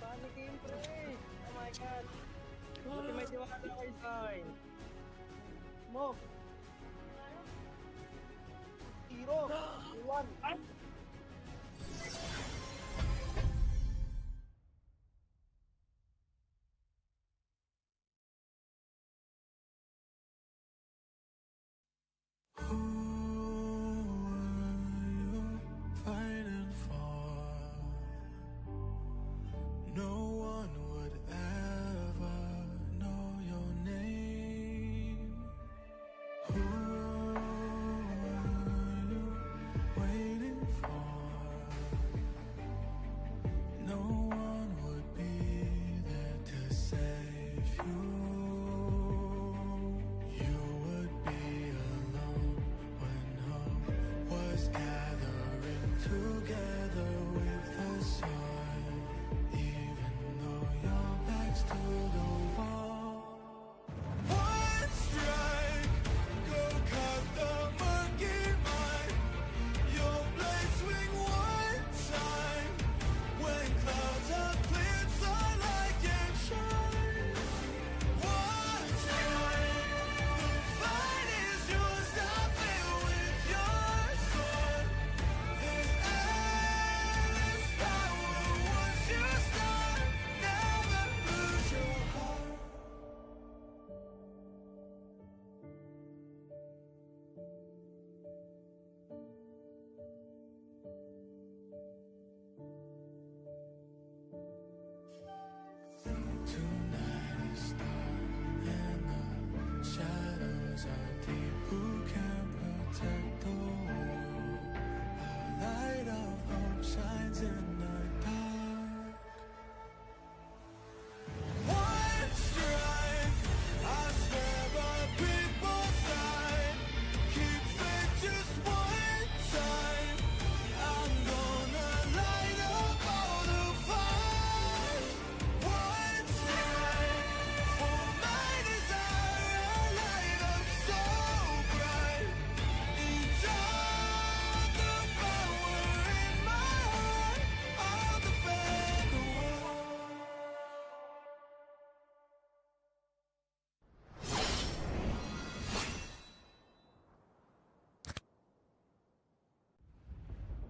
Paano game, pre? Oh my God. Buti may tiwala kay Sign. Smoke. Hero. 1. Ay! Fighting for no one would ever know your name. Who were you waiting for? No one would be there to save you. You would be alone when hope was gathering together with the sun, even though your back's to the wall. One strike, go cut the monkey mind. Your blade swing one time. When clouds have cleared, sunlight can shine. One strike, the fight is yours. Stop it with your sword. There's endless power once you start. Never lose your heart. Tonight is dark and the shadows are deep. Who can protect the world? A light of hope shines in the dark. One strike, I swear by people's side. Keep faith just one time. I'm gonna light up all the fire. One strike, for my desire, a light up so bright. Each of the power in my heart, I'll defend the world.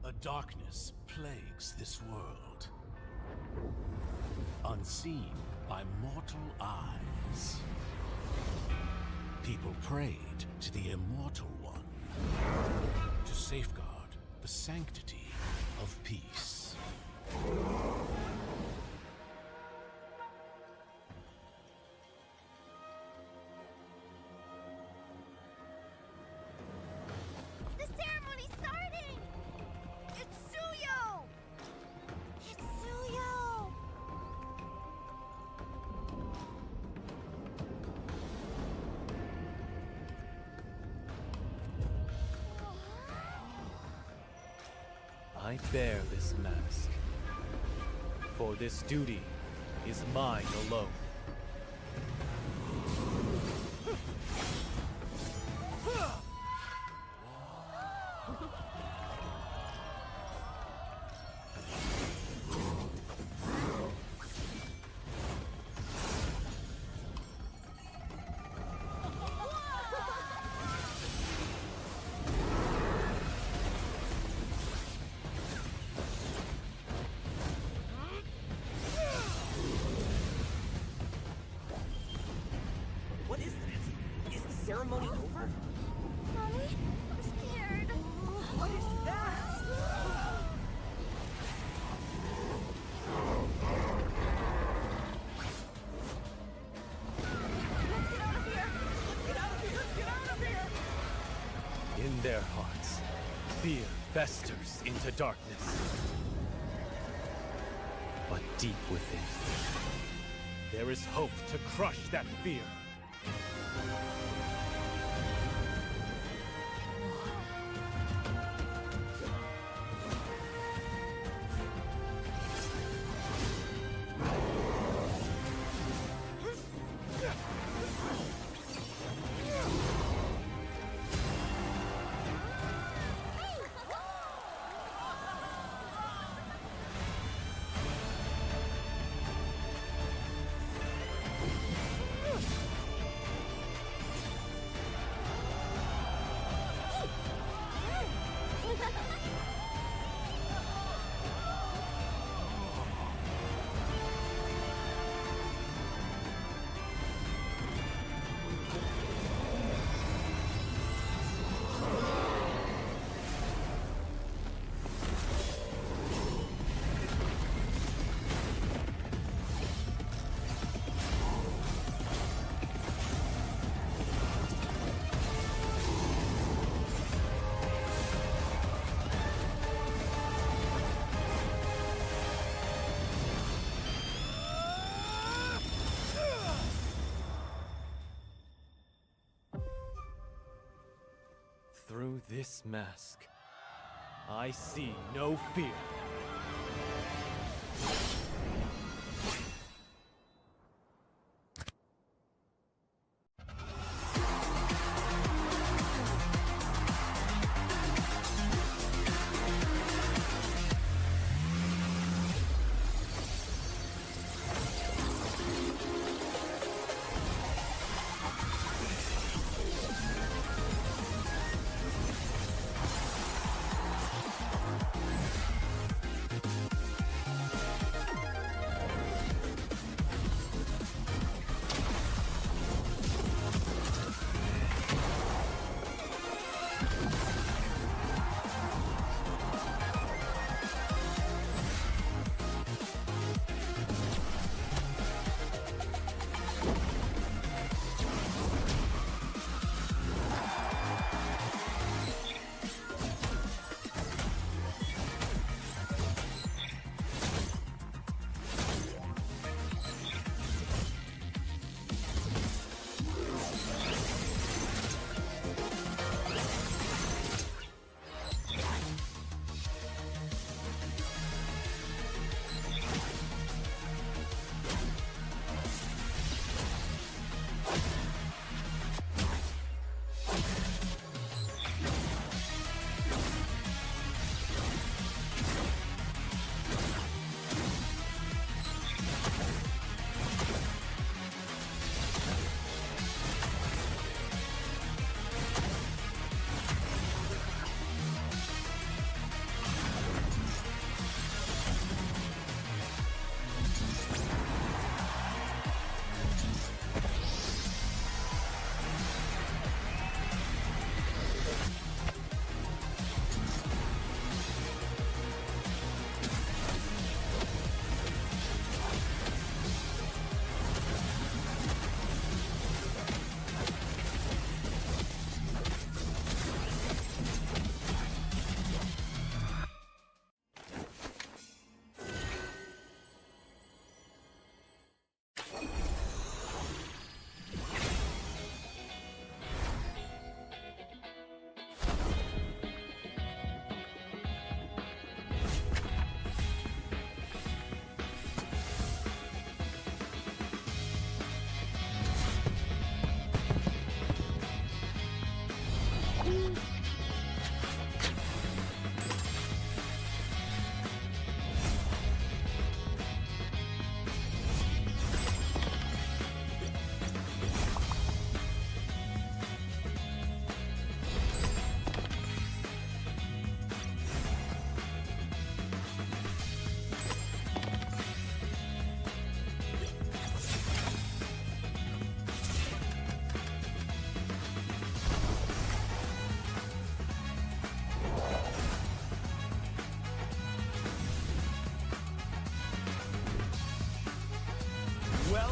A darkness plagues this world. Unseen by mortal eyes. People prayed to the Immortal One to safeguard the sanctity of peace. The ceremony's starting! It's Suyo! It's Suyo! I bear this mask, for this duty is mine alone. What is this? Is the ceremony over? Mommy, I'm scared. What is that? Let's get out of here! Let's get out of here! Let's get out of here! In their hearts, fear festers into darkness. But deep within, there is hope to crush that fear. Through this mask, I see no fear.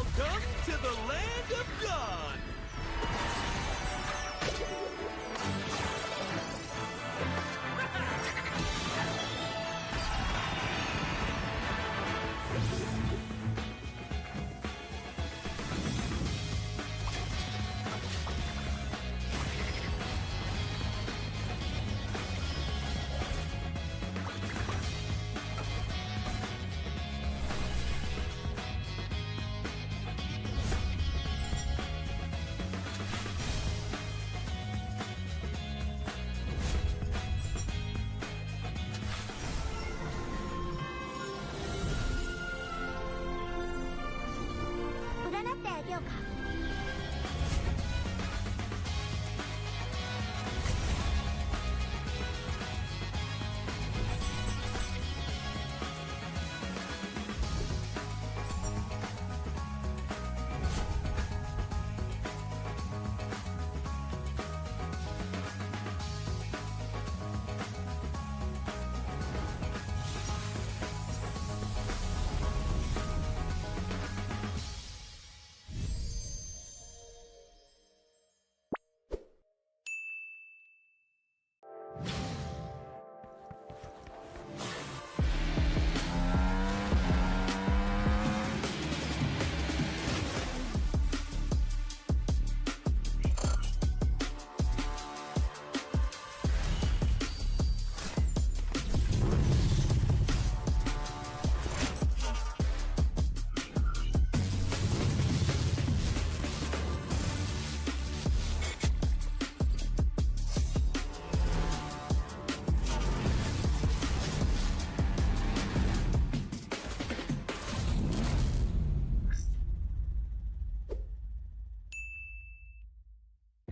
Welcome to the land of God!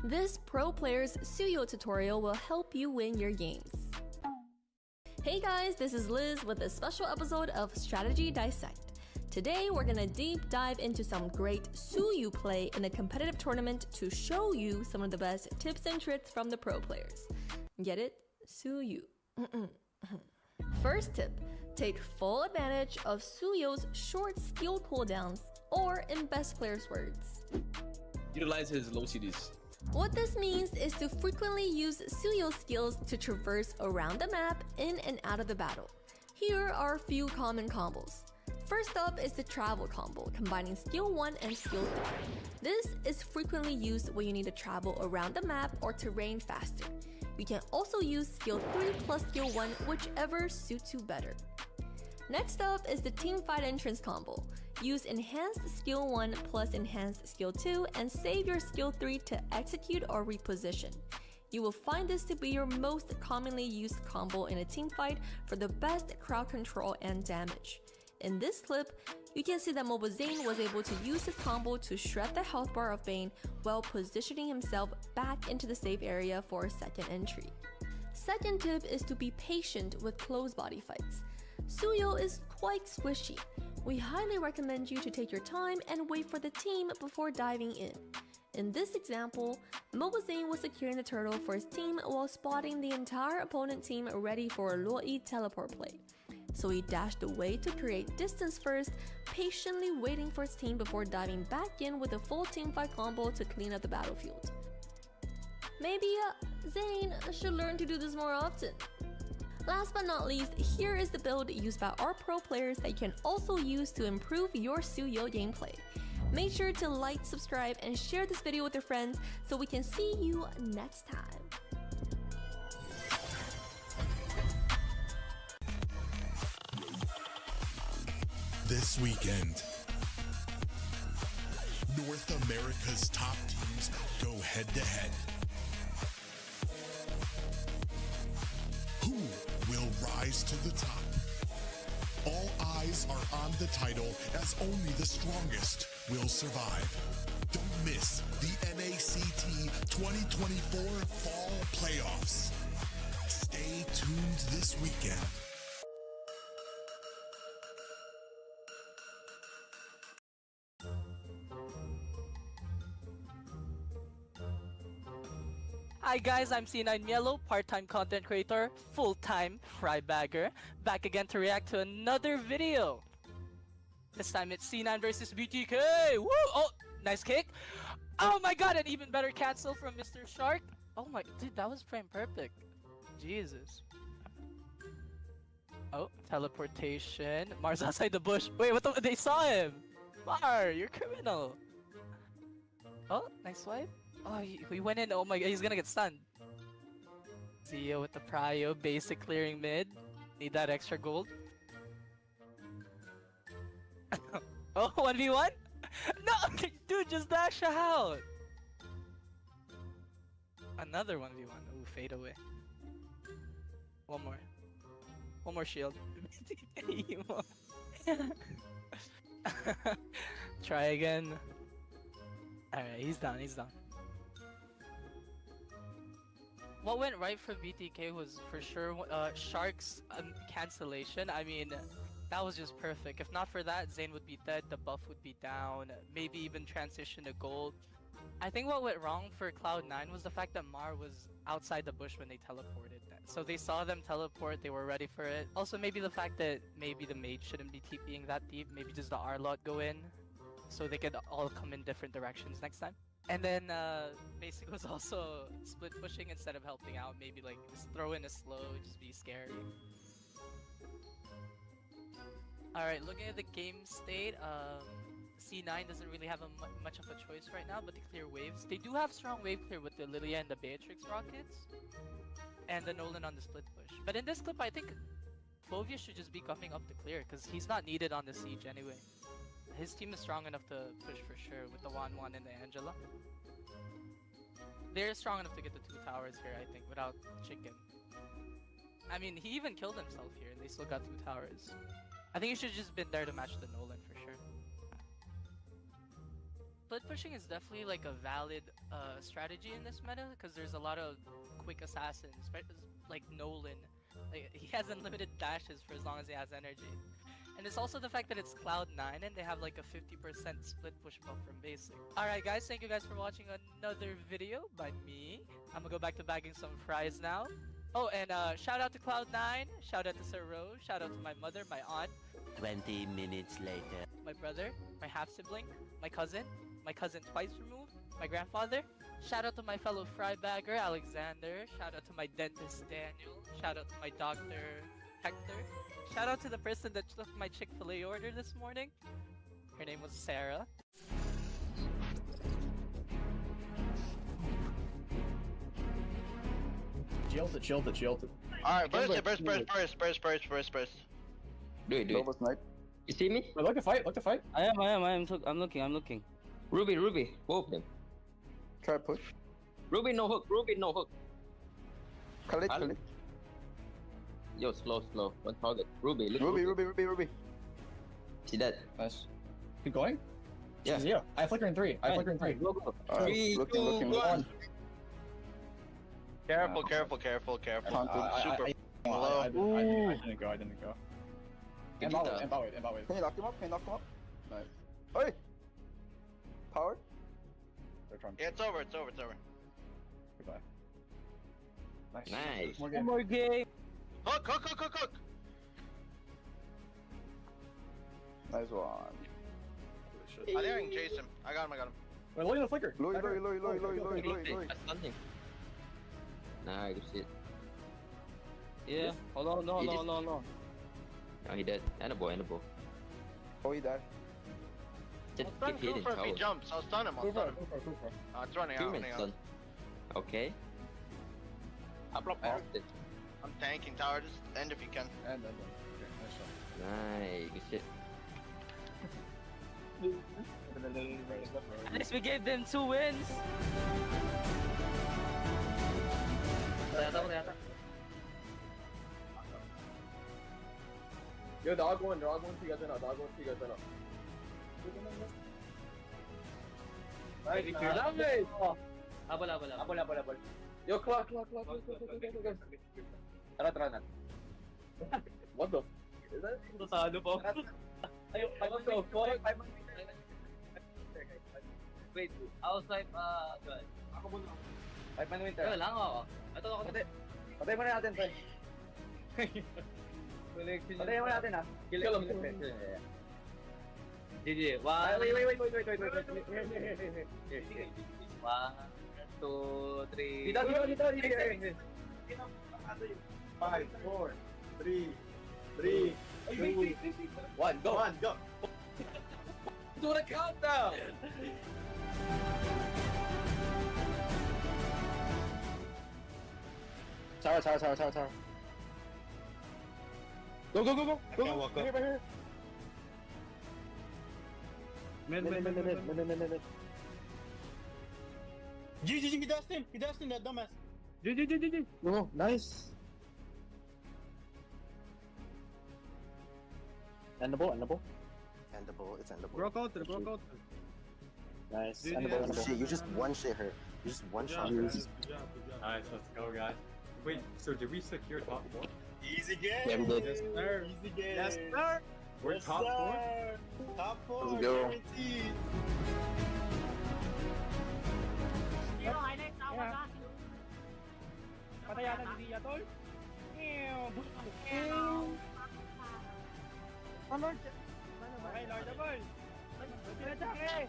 This pro player's Suyo tutorial will help you win your games. Hey guys, this is Liz with a special episode of Strategy Dissect. Today we're gonna deep dive into some great Suyo play in a competitive tournament to show you some of the best tips and tricks from the pro players. Get it? Suyo. First tip, take full advantage of Suyo's short skill cooldowns, or in best player's words, utilize his low CDs. What this means is to frequently use Suyo skills to traverse around the map in and out of the battle. Here are a few common combos. First up is the travel combo, combining skill 1 and skill 3. This is frequently used when you need to travel around the map or terrain faster. You can also use skill 3 plus skill 1, whichever suits you better. Next up is the teamfight entrance combo. Use enhanced skill 1 plus enhanced skill 2 and save your skill 3 to execute or reposition. You will find this to be your most commonly used combo in a teamfight for the best crowd control and damage. In this clip, you can see that Mobile Zane was able to use this combo to shred the health bar of Bane while positioning himself back into the safe area for a second entry. Second tip is to be patient with close body fights. Suyo is quite squishy. We highly recommend you to take your time and wait for the team before diving in. In this example, Mobile Zane was securing the turtle for his team while spotting the entire opponent team ready for a Luoyi teleport play. So he dashed away to create distance first, patiently waiting for his team before diving back in with a full teamfight combo to clean up the battlefield. Maybe Zane should learn to do this more often. Last but not least, here is the build used by our pro players that you can also use to improve your Suyo gameplay. Make sure to like, subscribe, and share this video with your friends so we can see you next time. This weekend, North America's top teams go head-to-head. Who will rise to the top? All eyes are on the title as only the strongest will survive. Don't miss the NACT 2024 Fall Playoffs. Stay tuned this weekend. Hi guys, I'm C9 Yellow, part-time content creator, full-time fry bagger, back again to react to another video. This time it's C9 versus BTK. Woo! Oh, nice kick. Oh my god, an even better cancel from Mr. Shark. Oh my, dude, that was frame perfect. Jesus. Oh, teleportation. Mars outside the bush. Wait, what the? They saw him. Mar, you're criminal. Oh, nice swipe. Oh, he went in. Oh my god, he's gonna get stunned. Zia with the prio, basic clearing mid. Need that extra gold. Oh, 1v1? No, dude, just dash out. Another 1v1. Ooh, fade away. One more. One more shield. Try again. Alright, he's down, he's down. What went right for BTK was for sure Shark's cancellation. I mean, that was just perfect. If not for that, Zane would be dead, the buff would be down, maybe even transition to gold. I think what went wrong for Cloud9 was the fact that Mar was outside the bush when they teleported. So they saw them teleport, they were ready for it. Also maybe the fact that maybe the mage shouldn't be TPing that deep, maybe just the R-lot go in, so they could all come in different directions next time. And then Basic was also split pushing instead of helping out, maybe like just throw in a slow, just be scary. Alright, looking at the game state, C9 doesn't really have much of a choice right now but to clear waves. They do have strong wave clear with the Lilia and the Beatrix rockets, and the Nolan on the split push. But in this clip, I think Fovia should just be coming up to clear because he's not needed on the siege anyway. His team is strong enough to push for sure with the Wan and the Angela. They're strong enough to get the 2 towers here, I think, without Chicken. I mean, he even killed himself here and they still got 2 towers. I think he should have just been there to match the Nolan for sure. Split pushing is definitely like a valid strategy in this meta because there's a lot of quick assassins, like Nolan. Like, he has unlimited dashes for as long as he has energy. And it's also the fact that it's Cloud9 and they have like a 50% split push buff from basic. Alright guys, thank you guys for watching another video by me. I'm gonna go back to bagging some fries now. Oh, and shout out to Cloud9, shout out to Sir Rose, shout out to my mother, my aunt. 20 minutes later. My brother, my half-sibling, my cousin twice removed, my grandfather. Shout out to my fellow fry bagger, Alexander. Shout out to my dentist, Daniel. Shout out to my doctor, Hector. Shout out to the person that took my Chick-fil-A order this morning. Her name was Sarah. Chilled it. Alright, burst. Do it. You see me? Look to fight. I am. I'm looking. Ruby, whoop him. Try push. Ruby no hook. Collect. Yo, slow. One target. Ruby. Ruby. See that? Nice. Keep going? Yeah. Zero. I flicker in 3. Go. Right, 3, 2, 1. Careful. Super low. I didn't go. Empower it. Can you knock him up? Nice. Hey! Power? Yeah, it's over. Goodbye. Nice. One more game. Hook. Nice one. I think I can chase him. I got him. Wait, look at the flicker. Low. I stunned him. Nice, good shit. Yeah. Hold on, no. No, he dead. And a boy. Oh, he died. I'll stun him if he jumps. I'll stun him. Go for it. It's running out. Okay. I block off it. I'm tanking tower. Just end if you can. And then. Okay, Nice, good shit. At least we gave them 2 wins. Yo, dog one, tiga sana. Nice, damage! Abol. Yo, clock. Tara. What the f***? Is that? Rosado po. Ayun, 5 months. Wait, I'll swipe, good. Ako muna. 5 man winter. Yo lang ako. Ito ako. Patay mo na natin, friend. Patay mo natin, ha. Kill him. GG. One, two, three. Dito. 5, 4, 3, 2, 1, go! Do the countdown! Tower. Go. Walk up. Right here. Mid. GG, he does him, that dumbass. GG. No, nice. Endable. It's endable. Broke out. Nice. Dude, Endable. Shit, you just one-shot her. You just one-shot her. Nice, let's go, guys. Wait, so did we secure top 4? Easy game! Yeah, we did. Yes, sir. Easy game. Yes, sir. We're top 4? Top 4, Let's go. guaranteed. Patay yata si Dia, tol. Okay, Lordable. Pinatake.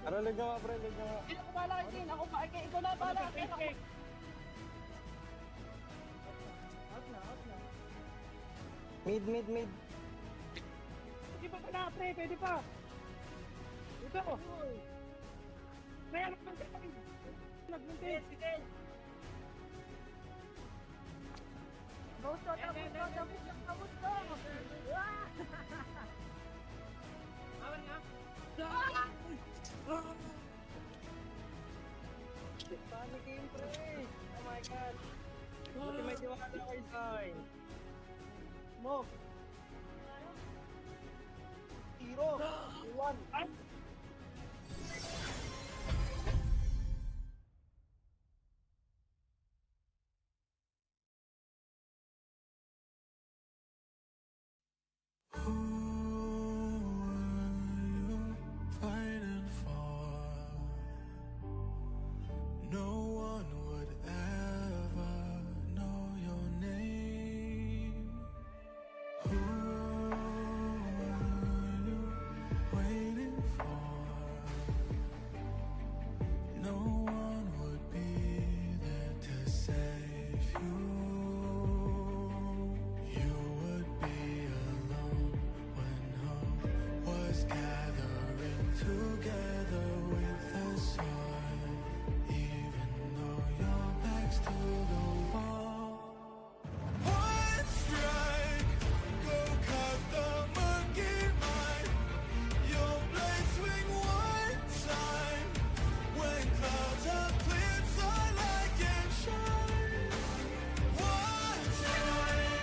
Ano ligawa, pre? Ligawa. Ako bala kay Sin. Ikaw na bala. Mid. Pwede pa na, pre. Pwede pa. Ito. Kaya nagmuntin. Gusto. Awan nga. Panic game, pre. Oh my god. Buti may tiwala kay Sign. Smoke. Hero. 1. Fighting for. No one would ever know your name. Who are you waiting for? No one would be there to save you. You would be alone when hope was gathering together with the sun. Even though your back's to the wall. One strike, go cut the monkey mind. Your blade swing one time. When clouds have cleared, sunlight can shine. One time,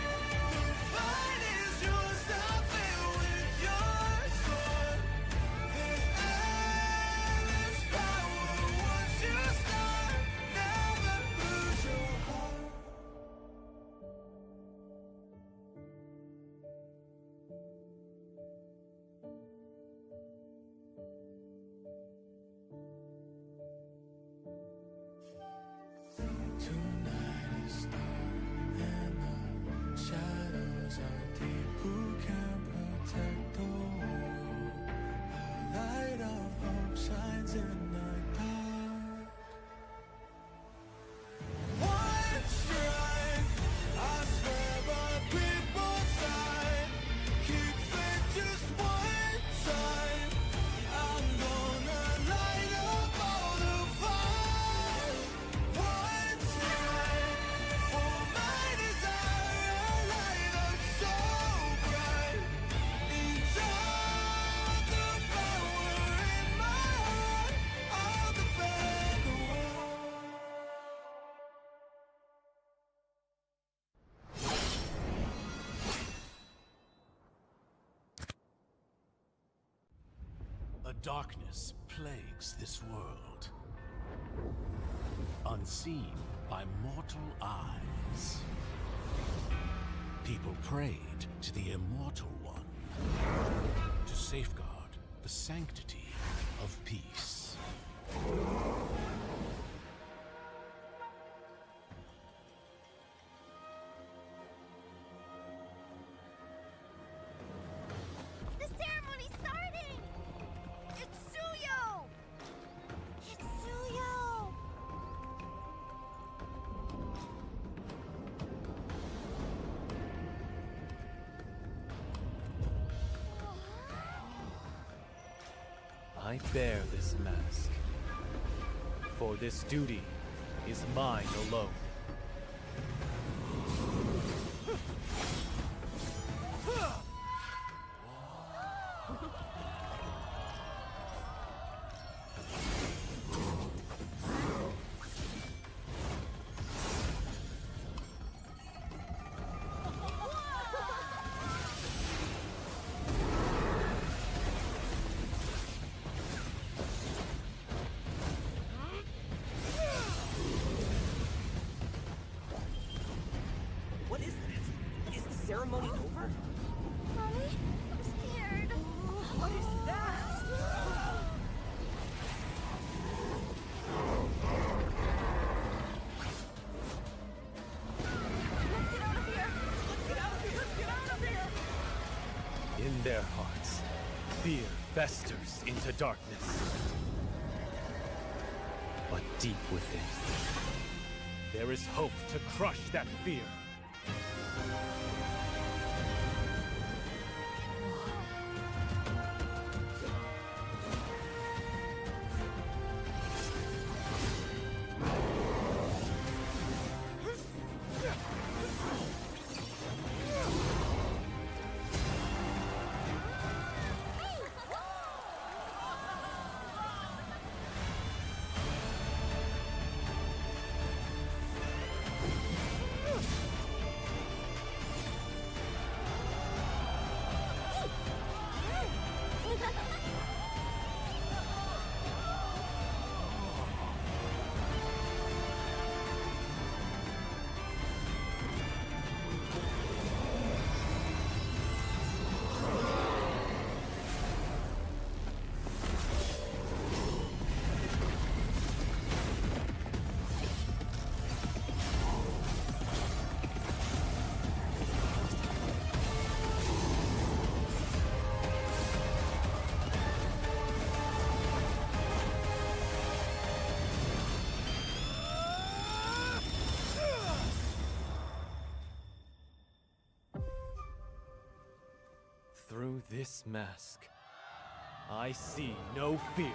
the fight is yours. Now fill with your sword. There's endless power once you start. Never lose your heart. Tonight is dark and the shadows are deep. Who can protect the world? A light of hope shines in the dark. One strike, I swear by people's side. Keep faith just one time. I'm gonna light up all the fires. One strike for my desire, a light up so bright. Inside the power in my heart, I'll defend the world. A darkness plagues this world, unseen by mortal eyes. People prayed to the Immortal One to safeguard the sanctity of peace. The ceremony started! I bear this mask, for this duty is mine alone. What is this? Is the ceremony over? Mommy, I'm scared. What is that? Let's get out of here. Let's get out of here. Let's get out of here. In their hearts, fear festers into darkness. But deep within, there is hope to crush that fear. Through this mask, I see no fear.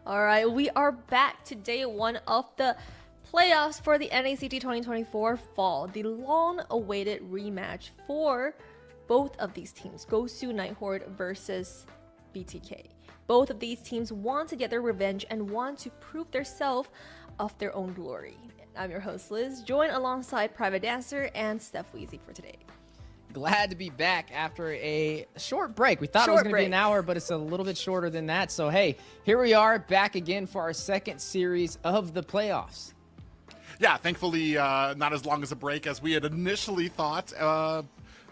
All right, we are back to day one of the playoffs for the NACT 2024 Fall, the long-awaited rematch for both of these teams, Gosu Nighthorde versus BTK. Both of these teams want to get their revenge and want to prove themselves of their own glory. I'm your host Liz, joined alongside Private Dancer and Steph Weezy for today. Glad to be back after a short break. We thought it was going to be an hour, but it's a little bit shorter than that. So, hey, here we are back again for our second series of the playoffs. Yeah, thankfully, not as long as a break as we had initially thought.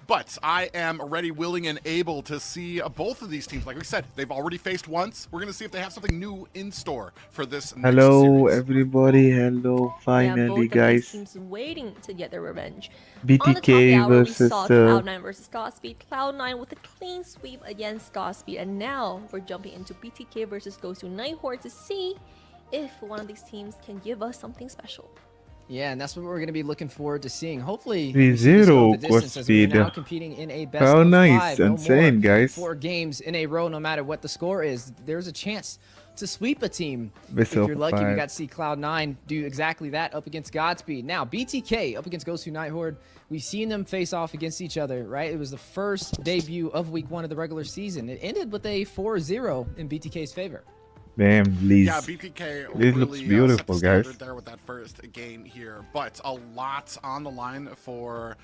But I am ready, willing, and able to see both of these teams. Like we said, they've already faced once. We're going to see if they have something new in store for this next Hello, series. everybody. Hello, finally, both guys. Of these teams waiting to get their revenge. BTK On the top hour, versus we saw Cloud9 versus Godspeed. Cloud9 with a clean sweep against Godspeed, and now we're jumping into BTK versus Gosu Nighthorde to see if one of these teams can give us something special. Yeah, and that's what we're going to be looking forward to seeing. Hopefully, 3-0 Godspeed. Godspeed. Now competing in a best How of nice, five. No insane, more guys. 4 games in a row, no matter what the score is. There's a chance to sweep a team. Best If of you're lucky, we 5. got to see Cloud9 do exactly that up against Godspeed. Now, BTK up against Gosu Nighthorde. We've seen them face off against each other, right? It was the first debut of week 1 of the regular season. It ended with a 4-0 in BTK's favor. Damn, Liz. Yeah, BTK This really looks set beautiful, the standard guys. there with that first game here, but a lot on the line for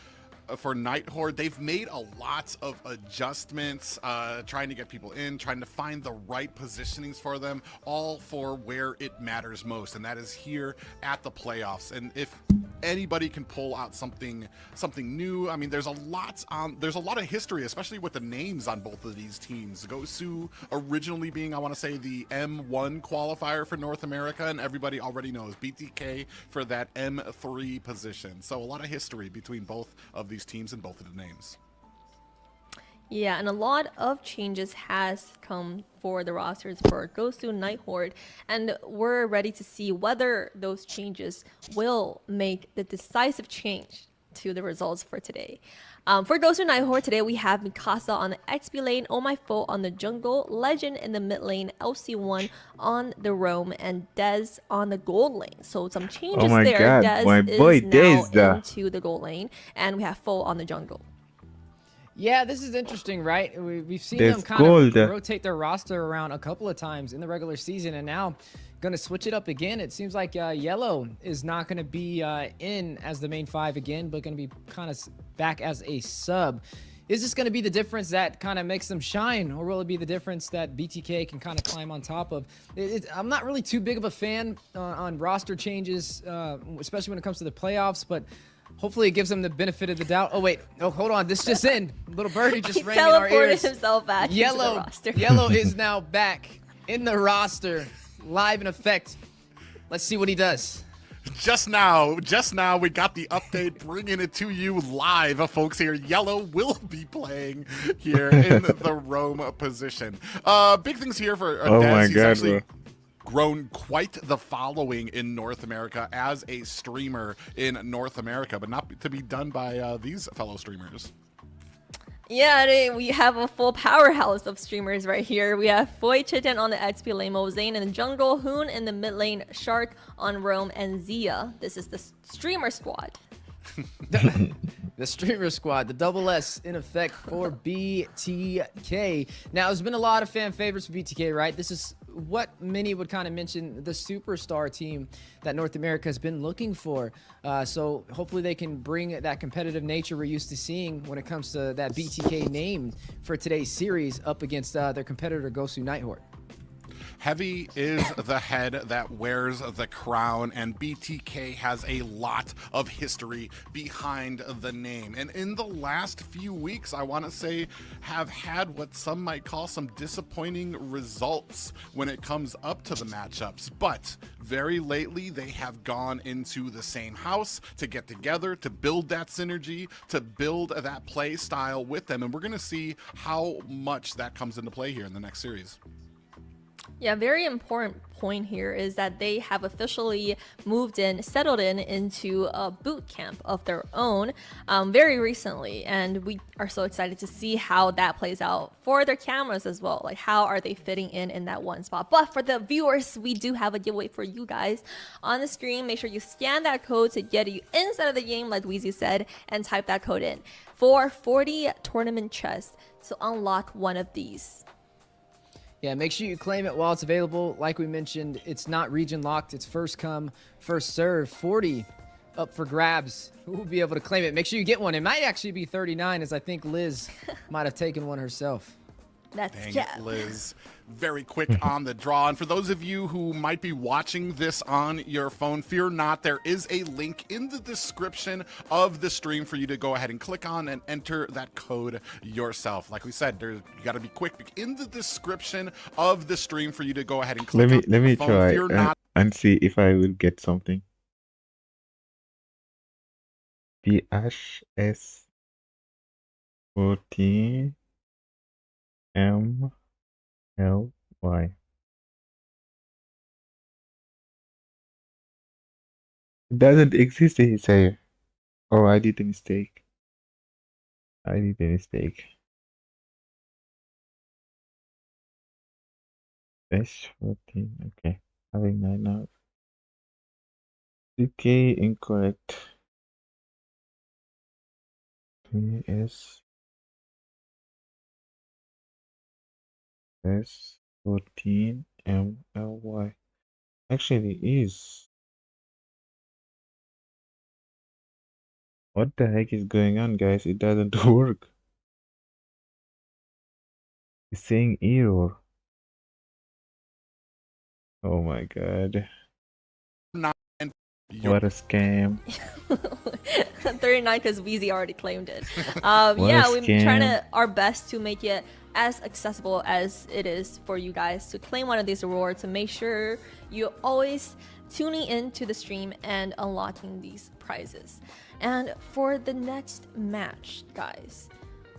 Nighthorde. They've made a lot of adjustments, trying to get people in, trying to find the right positionings for them, all for where it matters most, and that is here at the playoffs. And if anybody can pull out something new, I mean, there's a lot of history, especially with the names on both of these teams. Gosu originally being, I want to say, the M1 qualifier for North America, and everybody already knows BTK for that M3 position. So a lot of history between both of these teams and both of the names. Yeah, and a lot of changes has come for the rosters for Gosu Nighthorde, and we're ready to see whether those changes will make the decisive change to the results for today. For Gosu Nighthorde today, we have Mikasa on the XP lane, Oh My Foe on the jungle, Legend in the mid lane, LC1 on the roam, and Dez on the gold lane. So some changes Oh my there. God, Dez my is boy now Dez. into the gold lane, and we have Foe on the jungle. Yeah, this is interesting, right? We've seen There's them kind gold. of rotate their roster around a couple of times in the regular season, and now going to switch it up again. It seems like Yellow is not going to be in as the main 5 again, but going to be kind of back as a sub. Is this going to be the difference that kind of makes them shine, or will it be the difference that BTK can kind of climb on top of? I'm not really too big of a fan on roster changes, especially when it comes to the playoffs, but hopefully it gives them the benefit of the doubt. Oh, wait. Oh, hold on. This just in. Little birdie just rang in our ears. Teleported himself back into the roster. Yellow is now back in the roster, live in effect. Let's see what he does. Just now, we got the update, bringing it to you live, folks. Here, Yellow will be playing here in the roam position. Big things here for Oh Dez. my He's God, actually bro. grown quite the following in North America as a streamer in North America, but not to be done by these fellow streamers. Yeah, we have a full powerhouse of streamers right here. We have Foy Chitin on the XP lane, Zane in the jungle, Hoon in the mid lane, Shark on roam, and Zia. This is the streamer squad. The streamer squad, the double S in effect for BTK. Now, there's been a lot of fan favorites for BTK, right? This is what many would kind of mention the superstar team that North America has been looking for. So hopefully they can bring that competitive nature we're used to seeing when it comes to that BTK name for today's series up against their competitor Gosu Nighthorde. Heavy is the head that wears the crown, and BTK has a lot of history behind the name. And in the last few weeks, I want to say, have had what some might call some disappointing results when it comes up to the matchups. But very lately, they have gone into the same house to get together, to build that synergy, to build that play style with them. And we're going to see how much that comes into play here in the next series. Yeah, very important point here is that they have officially settled into a boot camp of their own very recently, and we are so excited to see how that plays out for their cameras as well. Like, how are they fitting in that one spot? But for the viewers, we do have a giveaway for you guys on the screen. Make sure you scan that code to get you inside of the game, like Weezy said, and type that code in for 40 tournament chests to unlock one of these. Yeah, make sure you claim it while it's available. Like we mentioned, it's not region locked. It's first come, first serve. 40 up for grabs. Who will be able to claim it? Make sure you get one. It might actually be 39, as I think Liz might have taken one herself. That's Dang it, Liz. Very quick on the draw. And for those of you who might be watching this on your phone, fear not. There is a link in the description of the stream for you to go ahead and click on and enter that code yourself. Like we said, you got to be quick. In the description of the stream for you to go ahead and click on Let me phone. try Fear not. and see if I will get something. PHS 14 MLY. It doesn't exist, he say. Oh, I did a mistake. Best 14. Okay. Having 9 now. Okay, incorrect. PS S14 MLY. Actually, it is. What the heck is going on, guys? It doesn't work. It's saying error. Oh my god. What a scam. 39 because Weezy already claimed it. What yeah, a we're trying scam. our best to make it as accessible as it is for you guys to claim one of these rewards, to make sure you're always tuning into the stream and unlocking these prizes. And for the next match, guys,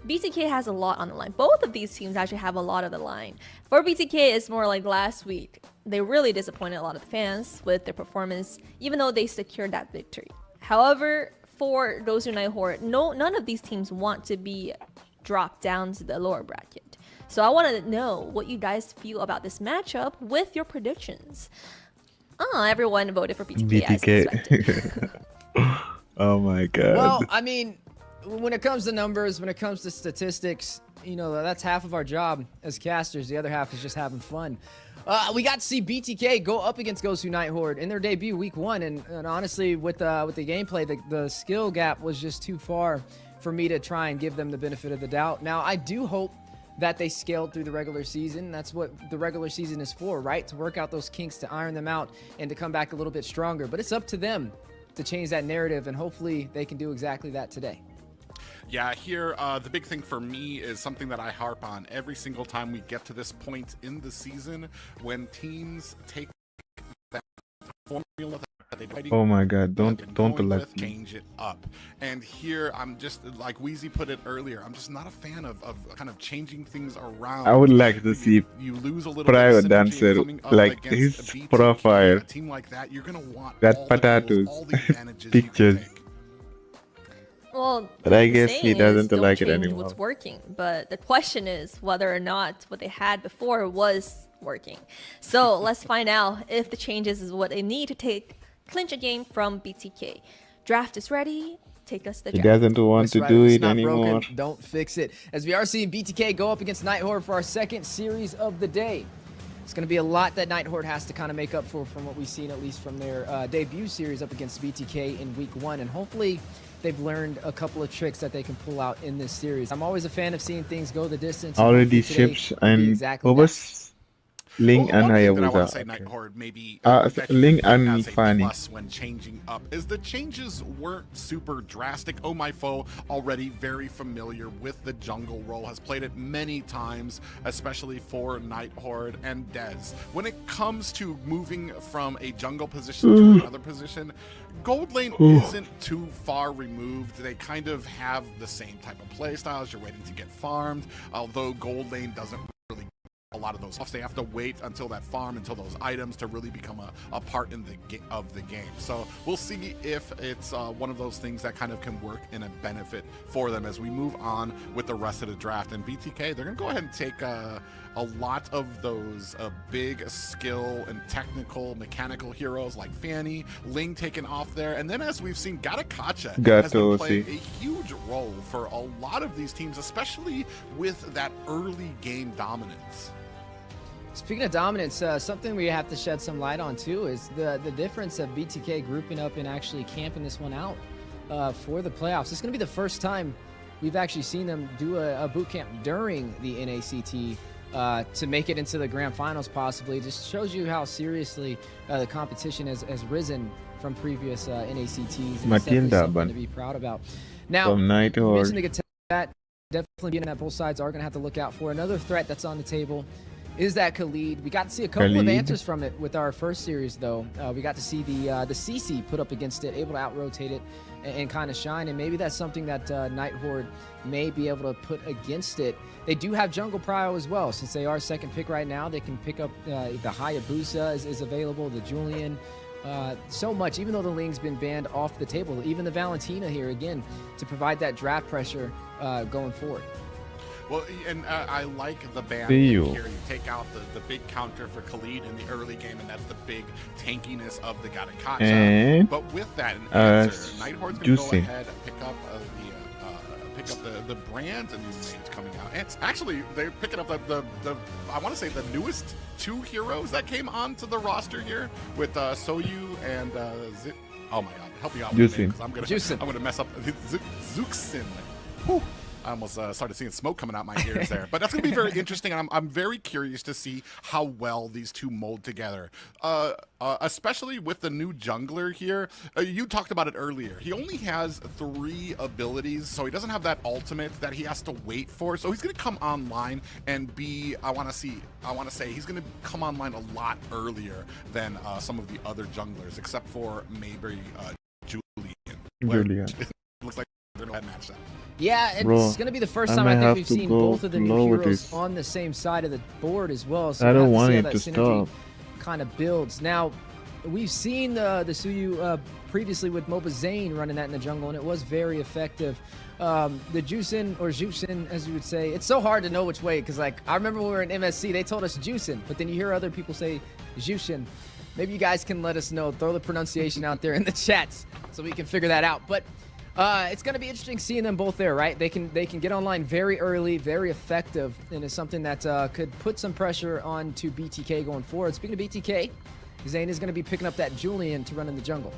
BTK has a lot on the line. Both of these teams actually have a lot on the line. For BTK, it's more like last week. They really disappointed a lot of the fans with their performance, even though they secured that victory. However, for those United Horde, none of these teams want to be dropped down to the lower bracket. So I want to know what you guys feel about this matchup with your predictions. Everyone voted for BTK. As expected. Oh my god. Well, I mean, when it comes to numbers, when it comes to statistics, you know, that's half of our job as casters. The other half is just having fun. We got to see BTK go up against Ghost Unite Horde in their debut week 1, and honestly, with the gameplay, the skill gap was just too far for me to try and give them the benefit of the doubt. Now, I do hope that they scaled through the regular season. That's what the regular season is for, right? To work out those kinks, to iron them out, and to come back a little bit stronger. But it's up to them to change that narrative, and hopefully they can do exactly that today. Yeah, here, the big thing for me is something that I harp on every single time we get to this point in the season, when teams take that formula that they oh my god, don't elect me. Change it up. And here, I'm just, like Weezy put it earlier, I'm just not a fan of kind of changing things around. I would like to see you lose a little private bit of dancer, like his BTK, profile, a team like that, you're gonna want that all potatoes, all the advantages pictures. Well, But I guess he doesn't like it change anymore. what's working, but the question is whether or not what they had before was working. So let's find out if the changes is what they need to clinch a game from BTK. Draft is ready. Take us to the He draft. doesn't want to do it anymore. Broken, don't fix it. As we are seeing BTK go up against Night Horde for our second series of the day. It's going to be a lot that Night Horde has to kind of make up for from what we've seen, at least from their debut series up against BTK in week 1. And hopefully they've learned a couple of tricks that they can pull out in this series. I'm always a fan of seeing things go the distance. Already ships and Ling and I want to say Hayabusa. Night Horde maybe Ling and has a Fanny. plus when changing up is the changes weren't super drastic. Oh My Foe, already very familiar with the jungle role, has played it many times, especially for Night Horde and Dez. When it comes to moving from a jungle position to another position, Gold Lane isn't too far removed. They kind of have the same type of play styles. You're waiting to get farmed, although Gold Lane doesn't really a lot of those buffs. They have to wait until that farm, until those items to really become a part in of the game. So we'll see if it's one of those things that kind of can work in a benefit for them as we move on with the rest of the draft. And BTK, they're gonna go ahead and take a lot of those big skill and technical mechanical heroes like Fanny, Ling taken off there, and then as we've seen, Gatakacha has been playing a huge role for a lot of these teams, especially with that early game dominance. Speaking of dominance, something we have to shed some light on too is the difference of BTK grouping up and actually camping this one out for the playoffs. It's going to be the first time we've actually seen them do a boot camp during the NACT to make it into the grand finals possibly. It just shows you how seriously the competition has risen from previous NACTs. And it's definitely something to be proud about. Now, you mentioned the attack, definitely being that both sides are going to have to look out for. Another threat that's on the table is that Khalid. We got to see a couple of answers from it with our first series, though. We got to see the CC put up against it, able to out-rotate it and kind of shine, and maybe that's something that Night Horde may be able to put against it. They do have Jungle Prio as well. Since they are second pick right now, they can pick up the Hayabusa is available, the Julian, so much, even though the Ling's been banned off the table. Even the Valentina here, again, to provide that draft pressure going forward. Well, and I like the ban See here. you. You take out the big counter for Khalid in the early game, and that's the big tankiness of the Gattacacha. And But with that, an answer, Nighthorde's going to go Juicy. ahead and pick up the brand new mage coming out. And actually, they're picking up the I want to say the newest 2 heroes that came onto the roster here with Soyu and oh my god, help me out with the name, 'cause I'm gonna mess up Zuxin. Whew. I almost started seeing smoke coming out my ears there. But that's going to be very interesting, and I'm very curious to see how well these two mold together. Especially with the new jungler here. You talked about it earlier. He only has 3 abilities, so he doesn't have that ultimate that he has to wait for. So he's going to come online and be, I want to say, he's going to come online a lot earlier than some of the other junglers, except for maybe Julian. Looks like they're going to match that. Yeah, it's Bro, going to be the first I time might I think have we've to seen go both of the new low with heroes this. on the same side of the board as well. So I we'll don't have to see want how it that to synergy stop. kind of builds. Now, we've seen the Suyu previously with Moba Zane running that in the jungle, and it was very effective. The Juicin, or Juicin, as you would say, it's so hard to know which way, because like I remember when we were in MSC, they told us Juicin, but then you hear other people say Juicin. Maybe you guys can let us know. Throw the pronunciation out there in the chats so we can figure that out. But it's going to be interesting seeing them both there, right? They can get online very early, very effective, and it's something that could put some pressure on to BTK going forward. Speaking of BTK, Zane is going to be picking up that Julian to run in the jungle.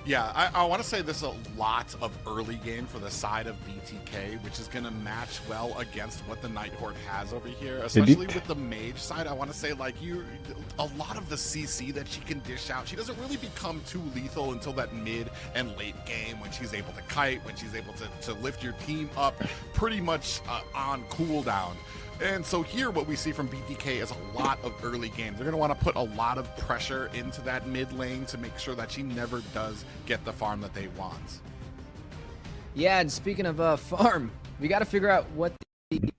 Yeah, I want to say there's a lot of early game for the side of BTK, which is going to match well against what the Nighthorde has over here, especially with the mage side. I want to say, like, a lot of the CC that she can dish out, she doesn't really become too lethal until that mid and late game when she's able to kite, when she's able to lift your team up pretty much on cooldown. And so here what we see from BTK is a lot of early games. They're going to want to put a lot of pressure into that mid lane to make sure that she never does get the farm that they want. Yeah, and speaking of farm, we got to figure out what the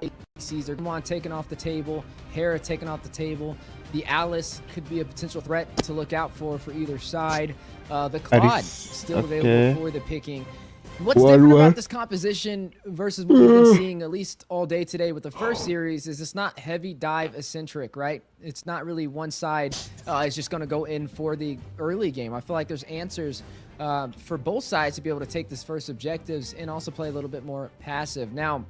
ADCs are going to taken off the table. Hera taken off the table. The Alice could be a potential threat to look out for either side. The Claude still available for the picking. What's different about this composition versus what we've been seeing at least all day today with the first series is it's not heavy dive eccentric, right? It's not really one side is just going to go in for the early game. I feel like there's answers for both sides to be able to take this first objectives and also play a little bit more passive. Now,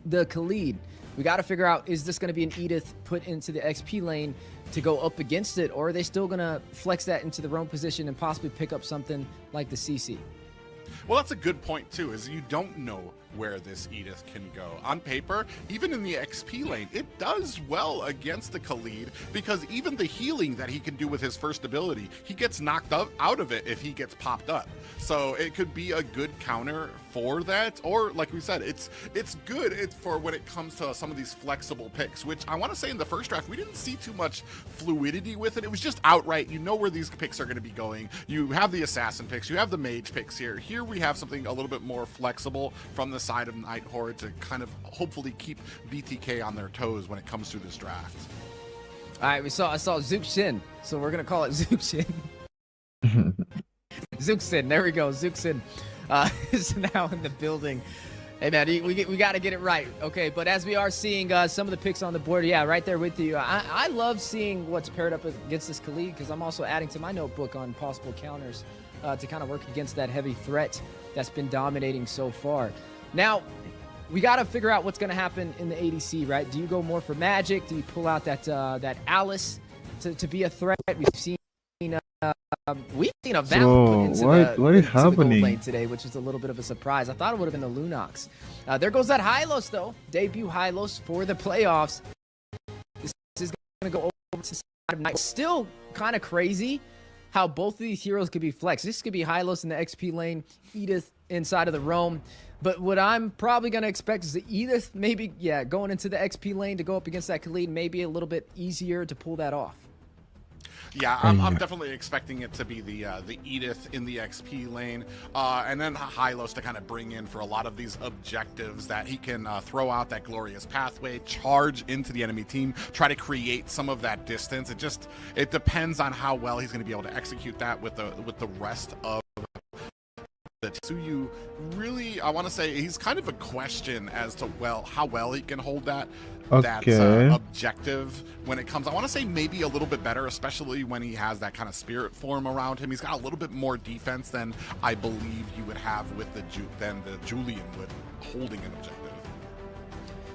the Khalid, we got to figure out, is this going to be an Edith put into the XP lane to go up against it, or are they still going to flex that into the roam position and possibly pick up something like the CC? Well, that's a good point, too, is you don't know where this Edith can go. On paper, even in the XP lane, it does well against the Khalid because even the healing that he can do with his first ability, he gets knocked out of it if he gets popped up. So it could be a good counter for that, or like we said, it's good for when it comes to some of these flexible picks, which I want to say in the first draft, we didn't see too much fluidity with it. It was just outright, you know where these picks are going to be going. You have the assassin picks, you have the mage picks here. Here we have something a little bit more flexible from the side of Nighthorde to kind of hopefully keep BTK on their toes when it comes through this draft. All right, I saw Zuxin, so we're gonna call it Zuxin. Zuxin, there we go. Zuxin is now in the building. Hey man, we got to get it right, okay? But as we are seeing some of the picks on the board, yeah, right there with you. I love seeing what's paired up against this Khalid because I'm also adding to my notebook on possible counters to kind of work against that heavy threat that's been dominating so far. Now, we got to figure out what's going to happen in the ADC, right? Do you go more for magic? Do you pull out that Alice to be a threat? We've seen a Val put into what is the happening gold lane today, which is a little bit of a surprise. I thought it would have been the Lunox. There goes that Hylos, though. Debut Hylos for the playoffs. This is going to go over to the side of Night. Still kind of crazy how both of these heroes could be flexed. This could be Hylos in the XP lane, Edith inside of the roam. But what I'm probably going to expect is the Edith maybe, going into the XP lane to go up against that Khalid, maybe a little bit easier to pull that off. Yeah, I'm definitely expecting it to be the Edith in the XP lane, and then Hylos to kind of bring in for a lot of these objectives that he can throw out that glorious pathway, charge into the enemy team, try to create some of that distance. It depends on how well he's going to be able to execute that with the rest of Suyu really, I want to say he's kind of a question as to how well he can hold that objective when it comes. I want to say maybe a little bit better, especially when he has that kind of spirit form around him. He's got a little bit more defense than I believe you would have with the Julian would holding an objective.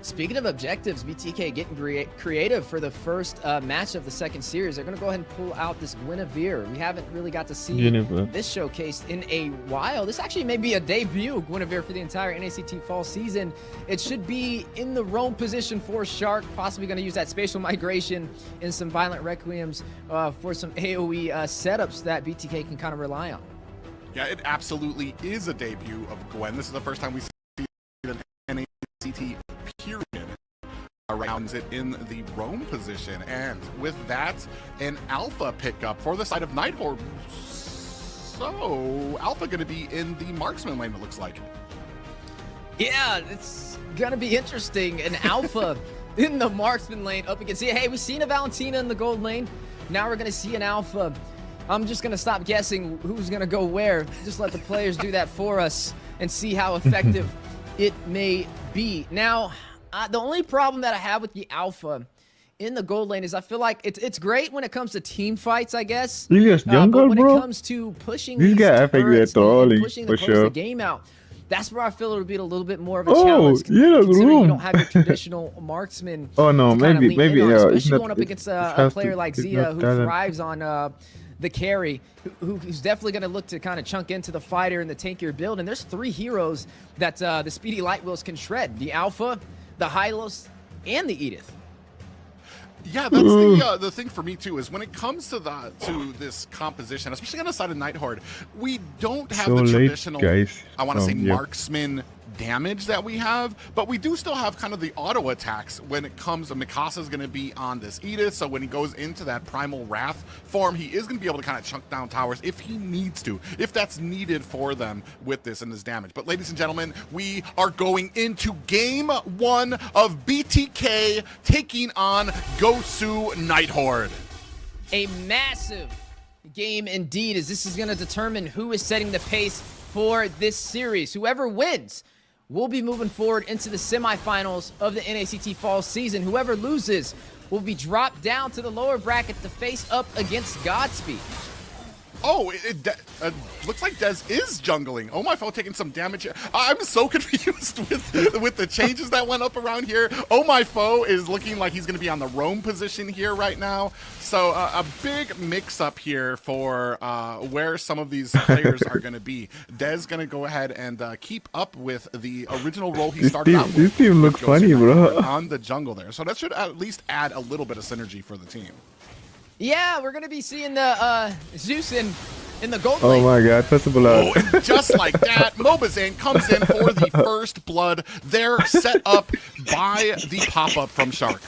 Speaking of objectives, BTK getting creative for the first match of the second series. They're going to go ahead and pull out this Guinevere. We haven't really got to see this showcased in a while. This actually may be a debut Guinevere for the entire NACT fall season. It should be in the roam position for Shark, possibly going to use that spatial migration and some violent requiems for some AoE setups that BTK can kind of rely on. Yeah, it absolutely is a debut of Gwen. This is the first time we see an NACT period around it in the roam position, and with that, an alpha pickup for the side of Nighthorde. So alpha going to be in the marksman lane, it looks like. Yeah, it's gonna be interesting. An alpha in the marksman lane up against. Hey, we've seen a Valentina in the gold lane. Now we're gonna see an alpha. I'm just gonna stop guessing who's gonna go where. Just let the players do that for us and see how effective it may be. Now, the only problem that I have with the alpha in the gold lane is I feel like it's great when it comes to team fights, I guess. Ilias jungle, but when bro. it comes to pushing This guy turrets trolling pushing for the sure. game out, that's where I feel it'll be a little bit more of a challenge. Yeah, Considering you room. don't have your traditional marksman. Oh no, to kinda maybe lean in on, yeah. especially going up against a player like Zia who talent. thrives on the carry, who's definitely going to look to kind of chunk into the fighter and the tankier build. And there's 3 heroes that the Speedy Light Wheels can shred: the Alpha, the Hylos, and the Edith. Yeah, that's the thing for me too, is when it comes to this composition, especially on the side of Nighthorde, we don't have the traditional, I want to say, marksman damage that we have, but we do still have kind of the auto attacks when it comes to Mikasa's going to be on this Edith, so when he goes into that Primal Wrath form, he is going to be able to kind of chunk down towers if he needs to, if that's needed for them with this and this damage. But ladies and gentlemen, we are going into game 1 of BTK taking on Gosu Nighthorde. A massive game indeed, as this is going to determine who is setting the pace for this series. Whoever wins will be moving forward into the semifinals of the NACT fall season. Whoever loses will be dropped down to the lower bracket to face up against Godspeed. Oh, it looks like Dez is jungling. Oh my, foe taking some damage here. I'm so confused with the changes that went up around here. Oh my, foe is looking like he's going to be on the roam position here right now. So a big mix up here for where some of these players are going to be. Dez going to go ahead and keep up with the original role he started out with. This team looks funny, bro. On the jungle there. So that should at least add a little bit of synergy for the team. Yeah, we're going to be seeing the Zeus in the gold lane. Oh my god, that's a blood. Oh, and just like that, Mobazane comes in for the first blood. They're set up by the pop-up from Shark.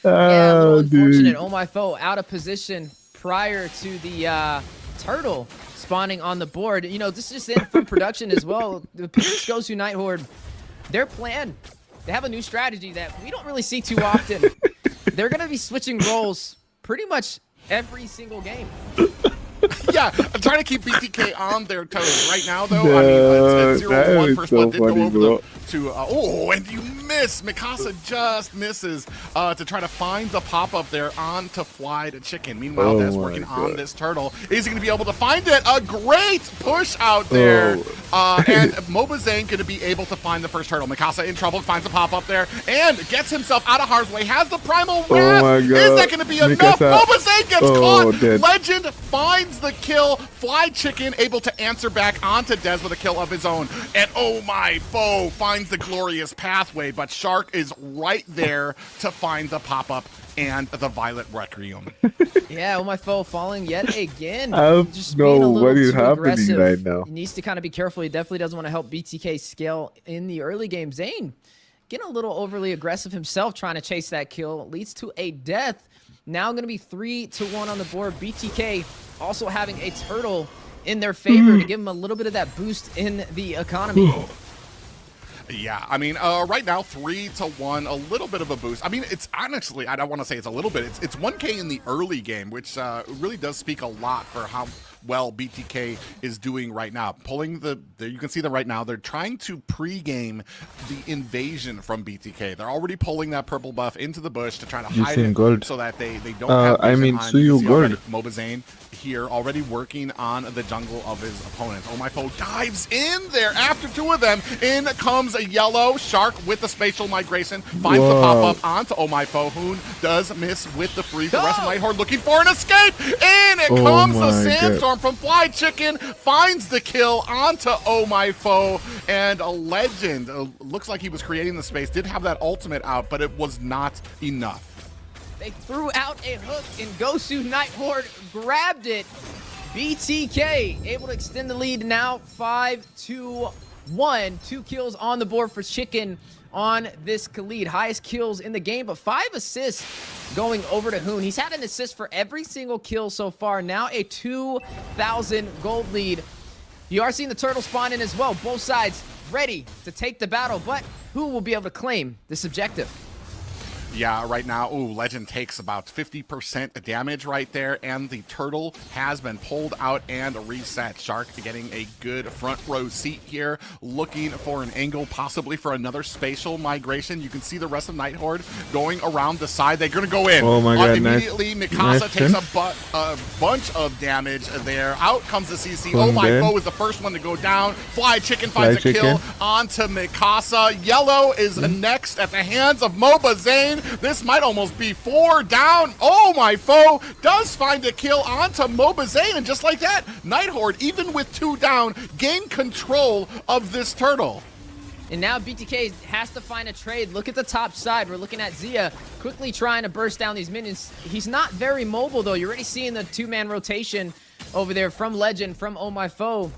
Yeah, a little unfortunate. Oh my, foe out of position prior to the turtle spawning on the board. You know, this is just in from production as well. The Peters Gosu Nighthorde, their plan, they have a new strategy that we don't really see too often. They're going to be switching roles pretty much every single game. Yeah, I'm trying to keep BTK on their toes. Right now, though, I mean, it's 0-1 first blood. Did go over them to, oh, and you miss. Mikasa just misses to try to find the pop-up there on to fly to chicken. Meanwhile, Des working on this turtle. Is he going to be able to find it? A great push out there. And Mobazane going to be able to find the first turtle. Mikasa in trouble, finds the pop-up there, and gets himself out of harm's way. Has the Primal Wrath. Is that going to be enough? Mobazane gets caught. Dead. Legend finds the kill. Fly Chicken able to answer back onto Dez with a kill of his own. And oh my, foe finds the glorious pathway, but Shark is right there to find the pop-up and the Violet Requiem. Yeah, oh my, foe falling yet again. I don't know what is happening right now. He needs to kind of be careful. He definitely doesn't want to help BTK scale in the early game. Zane getting a little overly aggressive himself, trying to chase that kill. Leads to a death. Now going to be 3-1 on the board. BTK also having a turtle in their favor to give them a little bit of that boost in the economy. Yeah, I mean, right now, 3-1, a little bit of a boost. I mean, it's honestly, I don't want to say it's a little bit. It's 1K in the early game, which really does speak a lot for how well BTK is doing right now. Pulling you can see them right now. They're trying to pre-game the invasion from BTK. They're already pulling that purple buff into the bush to try to hide it gold. so that they don't have I mean, Suyu gold. Mobazane here already working on the jungle of his opponent. Oh my foe dives in there after two of them. In comes a yellow shark with the spatial migration. Finds the pop-up onto Oh my foe. Hoon does miss with the freeze. The rest of Nighthorde looking for an escape. In it comes the sandstorm from Fly Chicken. Finds the kill onto Oh my foe. And a legend. Looks like he was creating the space. Did have that ultimate out, but it was not enough. They threw out a hook and Gosu Nighthorde grabbed it. BTK able to extend the lead now 5-1. 2 kills on the board for Chicken on this Khalid. Highest kills in the game, but 5 assists going over to Hoon. He's had an assist for every single kill so far. Now a 2,000 gold lead. You are seeing the turtle spawn in as well. Both sides ready to take the battle, but who will be able to claim this objective? Yeah, right now, Legend takes about 50% damage right there, and the turtle has been pulled out and reset. Shark getting a good front row seat here, looking for an angle, possibly for another spatial migration. You can see the rest of Nighthorde going around the side. They're going to go in. Oh my god, immediately, Mikasa takes a bunch of damage there. Out comes the CC. Oh my foe is the first one to go down. Fly Chicken finds a kill onto Mikasa. Yellow is next at the hands of Mobazane. This might almost be 4 down. Oh my foe does find a kill onto Mobazane, and just like that, Nighthorde, even with 2 down, gain control of this turtle. And now BTK has to find a trade. Look at the top side. We're looking at Zia quickly trying to burst down these minions. He's not very mobile though. You're already seeing the 2-man rotation over there from Legend, from Oh My Foe,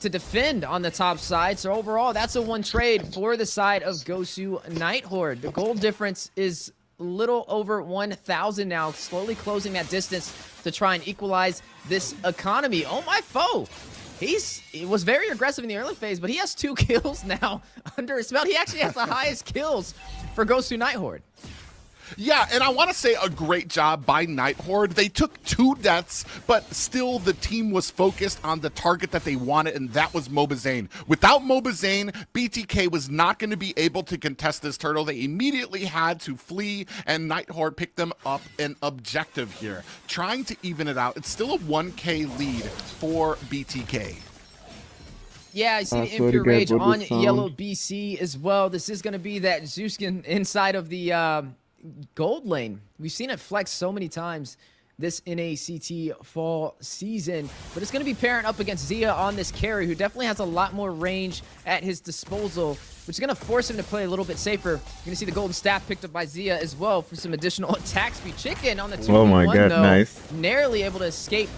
to defend on the top side. So overall, that's a 1 trade for the side of Gosu Nighthorde. The gold difference is a little over 1,000 now, slowly closing that distance to try and equalize this economy. Oh my foe! He was very aggressive in the early phase, but he has 2 kills now under his belt. He actually has the highest kills for Gosu Nighthorde. Yeah, and I want to say a great job by Nighthorde. They took 2 deaths, but still the team was focused on the target that they wanted, and that was Mobazane. Without Mobazane, BTK was not going to be able to contest this turtle. They immediately had to flee, and Nighthorde picked them up an objective here. Trying to even it out. It's still a 1K lead for BTK. Yeah, I see the Impure Rage on Yellow BC as well. This is going to be that Zeuskin inside of the gold lane. We've seen it flex so many times this NACT fall season, but it's going to be pairing up against Zia on this carry, who definitely has a lot more range at his disposal, which is going to force him to play a little bit safer. You're going to see the golden staff picked up by Zia as well for some additional attack speed. Chicken on the 2v1 oh my god, though, nice. narrowly able to escape.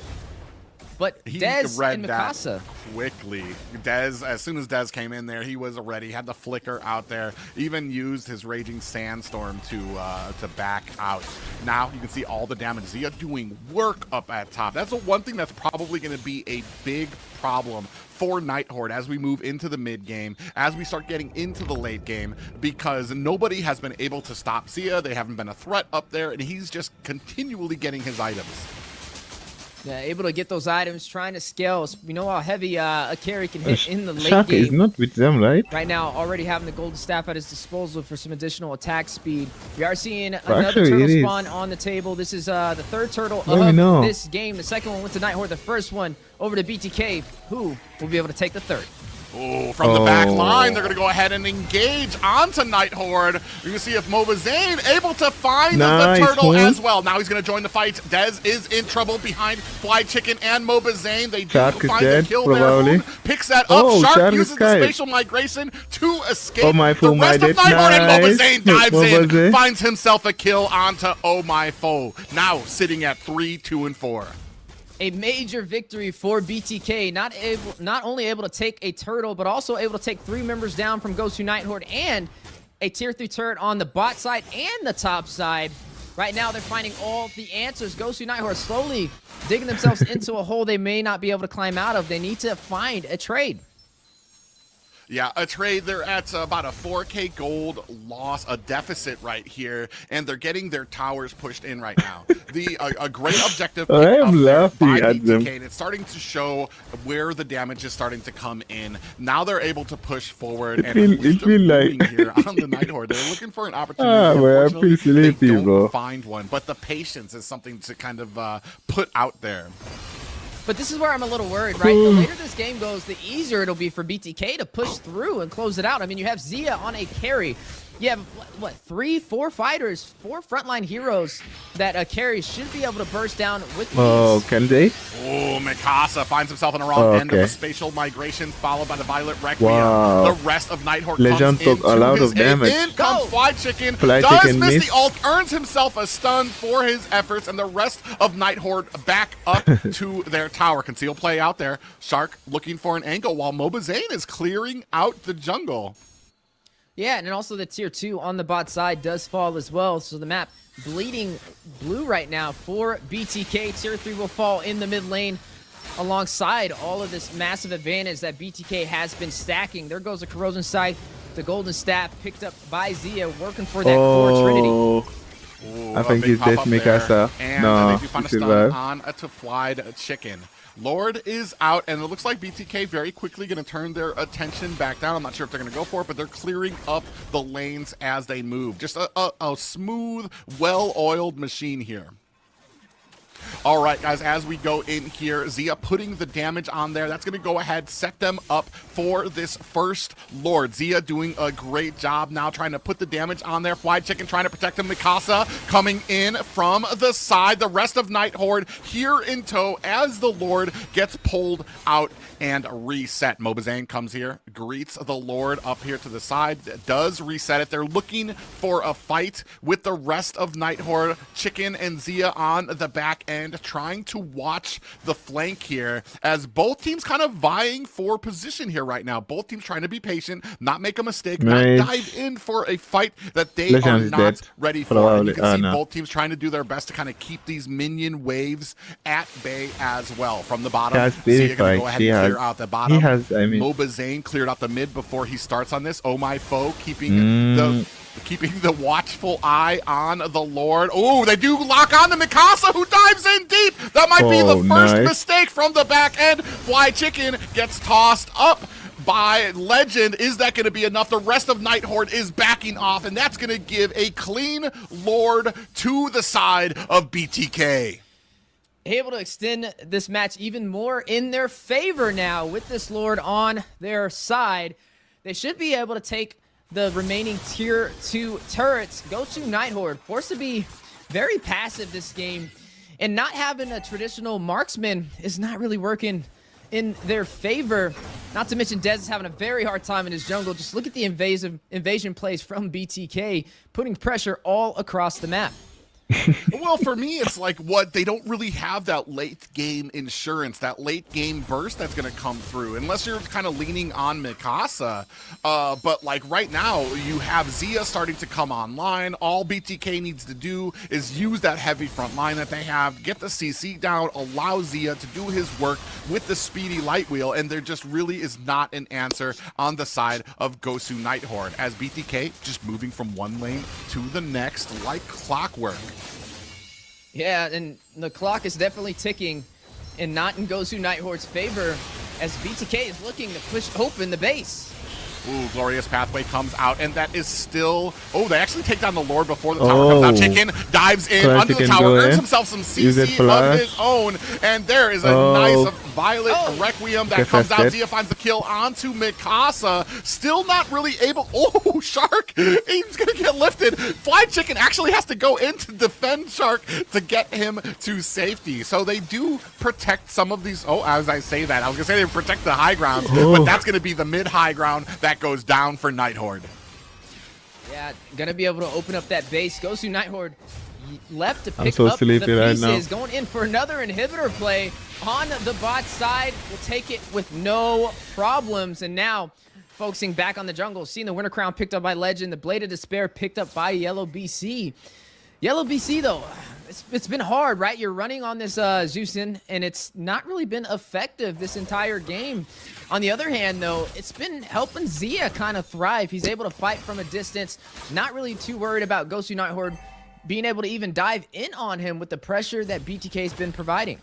But He Dez read and that Mikasa quickly. Dez, as soon as Dez came in there, he was ready. Had the flicker out there. Even used his Raging Sandstorm to back out. Now you can see all the damage. Zia doing work up at top. That's the one thing that's probably going to be a big problem for Nighthorde as we move into the mid game, as we start getting into the late game, because nobody has been able to stop Zia. They haven't been a threat up there, and he's just continually getting his items. Yeah, able to get those items, trying to scale. We know how heavy a carry can hit in the late Shaka game. is not with them, right? Right now, already having the golden staff at his disposal for some additional attack speed. We are seeing another actually, turtle spawn on the table. This is the 3rd turtle of this game. The second one went to Nighthorde. The first one over to BTK, who will be able to take the 3rd. Oh, from the back line, they're going to go ahead and engage onto Nighthorde. You're going to see if Mobazane able to find the turtle as well. Now he's going to join the fight. Dez is in trouble behind Fly Chicken and Mobazane. They do find the kill there. Picks that up. Shark uses the spatial migration to escape. Oh my the rest of Nighthorde and Mobazane dives in, finds himself a kill onto Oh My Foe. Now sitting at 3, 2, and 4. A major victory for BTK, not only able to take a turtle, but also able to take 3 members down from Gosu Nighthorde and a tier 3 turret on the bot side and the top side. Right now, they're finding all the answers. Gosu Nighthorde slowly digging themselves into a hole they may not be able to climb out of. They need to find a trade. Yeah, a trade. They're at about a 4K gold loss, a deficit right here, and they're getting their towers pushed in right now. A great objective pick I up am there laughing by at them. BTK, and it's starting to show where the damage is starting to come in. Now they're able to push forward It and feel like here on the Night Horde. They're looking for an opportunity. man, I feel Unfortunately, they sleepy, don't bro. find one, but the patience is something to kind of put out there. But this is where I'm a little worried, right? The later this game goes, the easier it'll be for BTK to push through and close it out. I mean, you have Zia on a carry. You have, what, 3, 4 fighters, 4 frontline heroes that carries should be able to burst down with ease. Oh, can they? Oh, Mikasa finds himself on the wrong end of a spatial migration, followed by the Violet Requiem. Wow. The rest of Nighthawk Legend comes took a lot of damage. In comes Fly Chicken. Fly does Chicken miss miss. the ult, earns himself a stun for his efforts, and the rest of Night Horde back up to their tower. Conceal play out there. Shark looking for an angle while Mobazane is clearing out the jungle. Yeah, and then also the tier 2 on the bot side does fall as well. So the map bleeding blue right now for BTK. Tier 3 will fall in the mid lane alongside all of this massive advantage that BTK has been stacking. There goes the Corrosion Scythe, the Golden Staff picked up by Zia, working for that core Trinity. Ooh, I think he's dead, Mikasa. And No, they do find he a stun survived. on a Teflied Chicken. Lord is out, and it looks like BTK very quickly going to turn their attention back down. I'm not sure if they're going to go for it, but they're clearing up the lanes as they move. Just a smooth, well-oiled machine here. All right, guys, as we go in here, Zia putting the damage on there. That's going to go ahead, set them up for this first Lord. Zia doing a great job now trying to put the damage on there. Fly Chicken trying to protect him. Mikasa coming in from the side. The rest of Night Horde here in tow as the Lord gets pulled out and reset. Mobazane comes here, greets the Lord up here to the side, does reset it. They're looking for a fight with the rest of Night Horde. Chicken and Zia on the back end, trying to watch the flank here as both teams kind of vying for position here right now. Both teams trying to be patient, not make a mistake, not dive in for a fight that they are not ready for. And you can see both teams trying to do their best to kind of keep these minion waves at bay as well. From the bottom, Zia gonna go ahead and clear out the bottom. Mobazane cleared out the mid before he starts on this. Oh my foe, keeping the watchful eye on the Lord. Oh, they do lock on to Mikasa, who dives in deep. That might be the first mistake from the back end. Fly Chicken gets tossed up by Legend. Is that going to be enough? The rest of Night Horde is backing off, and that's going to give a clean Lord to the side of BTK. Able to extend this match even more in their favor now with this Lord on their side. They should be able to take the remaining tier 2 turrets. Go to Night Horde, forced to be very passive this game, and not having a traditional marksman is not really working in their favor. Not to mention Dez is having a very hard time in his jungle. Just look at the invasion plays from BTK, putting pressure all across the map. Well, for me, it's like they don't really have that late game insurance, that late game burst that's going to come through, unless you're kind of leaning on Mikasa. But like right now, you have Zia starting to come online. All BTK needs to do is use that heavy front line that they have, get the CC down, allow Zia to do his work with the speedy light wheel, and there just really is not an answer on the side of Gosu Night Horde, as BTK just moving from one lane to the next like clockwork. Yeah, and the clock is definitely ticking and not in Gosu Night Horde's favor as BTK is looking to push open the base. Ooh, Glorious Pathway comes out, and that is still... Oh, they actually take down the Lord before the tower comes out. Chicken dives in under the tower, earns himself some CC of his own, and there is a nice Violet Requiem that comes out. Zia finds the kill onto Mikasa. Still not really able... Oh, Shark! He's going to get lifted. Fly Chicken actually has to go in to defend Shark to get him to safety. So they do protect some of these... Oh, as I say that, I was going to say they protect the high grounds, but that's going to be the mid-high ground that goes down for Night Horde. Yeah, gonna be able to open up that base. Gosu Night Horde left to pick up the pieces. Going in for another inhibitor play on the bot side. Will take it with no problems. And now focusing back on the jungle. Seeing the Winter Crown picked up by Legend. The Blade of Despair picked up by Yellow BC. Yellow BC, though, it's been hard, right? You're running on this Zeusin, and it's not really been effective this entire game. On the other hand, though, it's been helping Zia kind of thrive. He's able to fight from a distance, not really too worried about Gosu Nighthorde being able to even dive in on him with the pressure that BTK's been providing.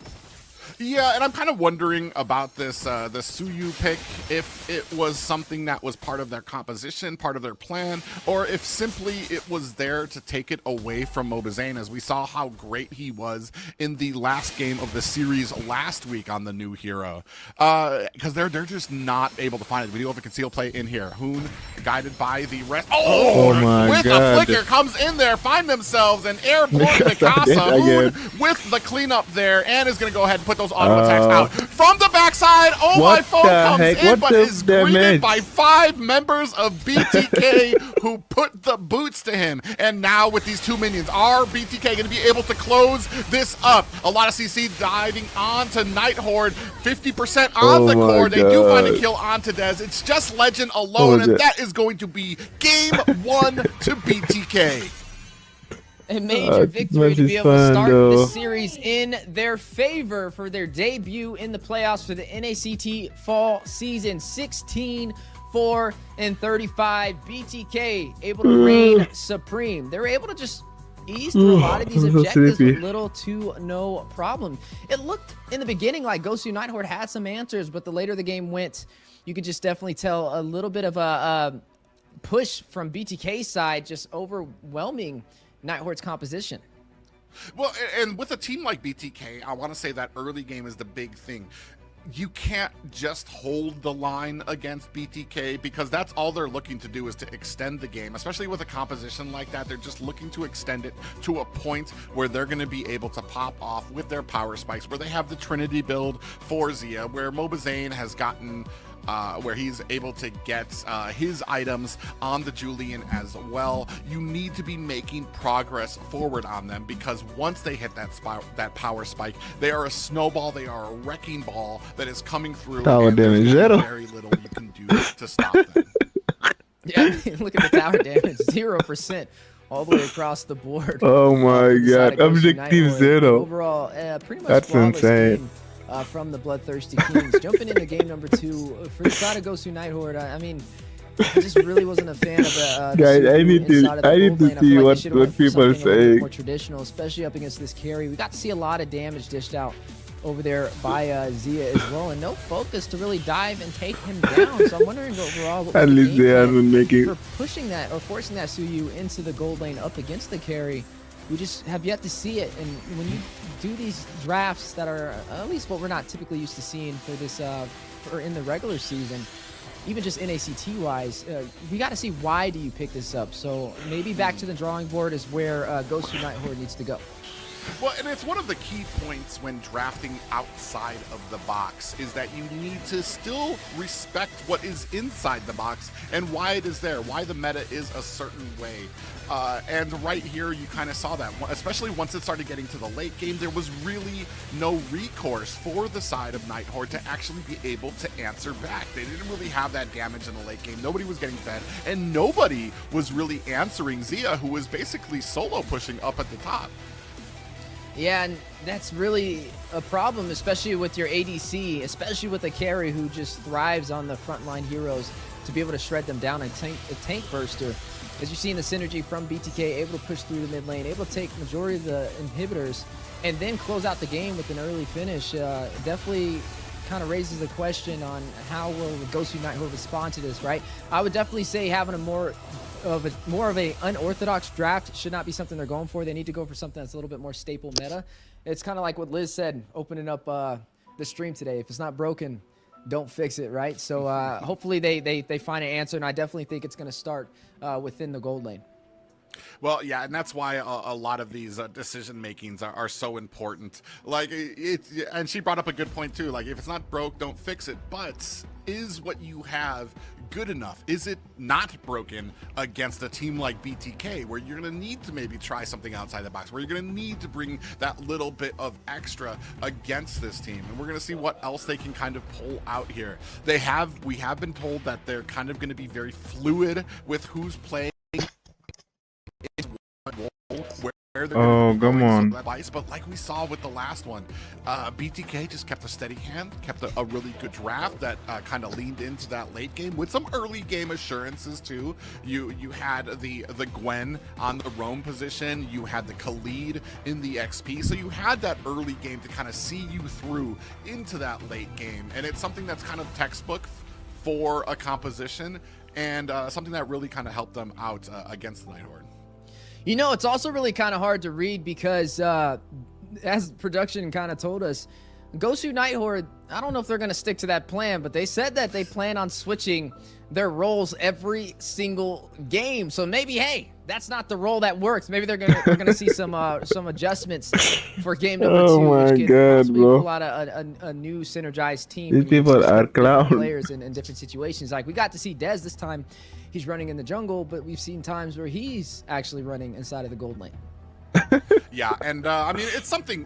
Yeah, and I'm kind of wondering about this the Suyu pick, if it was something that was part of their composition, part of their plan, or if simply it was there to take it away from mlbb, as we saw how great he was in the last game of the series last week on the new hero. Because they're just not able to find it. We do have a concealed play in here. Hoon guided by the rest. Oh my with God. a flicker comes in there, find themselves an airborne Mikasa. Hoon with the cleanup there, and is going to go ahead and put those auto attacks out from the backside. Oh, my phone comes in, but is greeted by 5 members of BTK who put the boots to him. And now with these 2 minions, are BTK going to be able to close this up? A lot of CC diving onto Nighthorde, 50% on the core. They do find a kill onto Dez. It's just Legend alone, and that is going to be game 1 to BTK. A major victory to be able to start this series in their favor for their debut in the playoffs for the NACT fall season. 16-4-35. BTK able to reign supreme. They were able to just ease through a lot of these objectives with little to no problem. It looked in the beginning like Gosu Nighthorde had some answers, but the later the game went, you could just definitely tell a little bit of a push from BTK's side, just overwhelming Nighthorde's composition. Well, and with a team like BTK, I want to say that early game is the big thing. You can't just hold the line against BTK, because that's all they're looking to do is to extend the game, especially with a composition like that. They're just looking to extend it to a point where they're going to be able to pop off with their power spikes, where they have the Trinity build for Zia, where mlbb has gotten where he's able to get his items on the Julian as well. You need to be making progress forward on them, because once they hit that power spike, they are a snowball, they are a wrecking ball that is coming through, and there's very little you can do to stop them. Yeah, look at the tower damage, 0% all the way across the board. Oh my God, objective 0. Overall, pretty much that's insane. Game, from the Bloodthirsty Kings. Jumping into game number 2 for the side of Gosu Nighthorde. I mean, I just really wasn't a fan of the guys. I need to see what people are saying. More traditional, especially up against this carry. We got to see a lot of damage dished out over there by Zia as well, and no focus to really dive and take him down. So I'm wondering overall what at least they haven't making for pushing that or forcing that Suyu into the gold lane up against the carry. We just have yet to see it, and when you do these drafts that are at least what we're not typically used to seeing for this or in the regular season, even just NACT wise, we got to see why do you pick this up. So maybe back to the drawing board is where Gosu Nighthorde needs to go. Well, and it's one of the key points when drafting outside of the box is that you need to still respect what is inside the box and why it is there, why the meta is a certain way. And right here, you kind of saw that, especially once it started getting to the late game, there was really no recourse for the side of Nighthorde to actually be able to answer back. They didn't really have that damage in the late game. Nobody was getting fed, and nobody was really answering Zia, who was basically solo pushing up at the top. Yeah, and that's really a problem, especially with your ADC, especially with a carry who just thrives on the frontline heroes to be able to shred them down. A tank burster, as you see in the synergy from BTK, able to push through the mid lane, able to take majority of the inhibitors, and then close out the game with an early finish. Definitely kind of raises the question on how will Gosu Nighthorde respond to this, right? I would definitely say having a more of a unorthodox draft should not be something they're going for. They need to go for something that's a little bit more staple meta. It's kind of like what Liz said opening up the stream today. If it's not broken, don't fix it, right? So hopefully they find an answer, and I definitely think it's going to start within the gold lane. Well, yeah, and that's why a lot of these decision makings are so important. Like, and she brought up a good point too. Like, if it's not broke, don't fix it. But is what you have good enough? Is it not broken against a team like BTK, where you're going to need to maybe try something outside the box, where you're going to need to bring that little bit of extra against this team? And we're going to see what else they can kind of pull out here. We have been told that they're kind of going to be very fluid with who's playing where they're going to be come going, on. so advice, but like we saw with the last one, BTK just kept a steady hand, kept a really good draft that kind of leaned into that late game with some early game assurances too. You had the Gwen on the roam position, you had the Khalid in the XP, so you had that early game to kind of see you through into that late game, and it's something that's kind of textbook for a composition, and something that really kind of helped them out against the Night Horde. You know, it's also really kind of hard to read because as production kind of told us, Gosu Night Horde, I don't know if they're going to stick to that plan, but they said that they plan on switching their roles every single game. So maybe, hey, that's not the role that works. Maybe they're gonna see some adjustments for game number 2. Oh my which God, could bro. pull out a new synergized team. These when you people are different clowns. players in different situations. Like we got to see Dez this time. He's running in the jungle, but we've seen times where he's actually running inside of the gold lane. Yeah, and I mean, it's something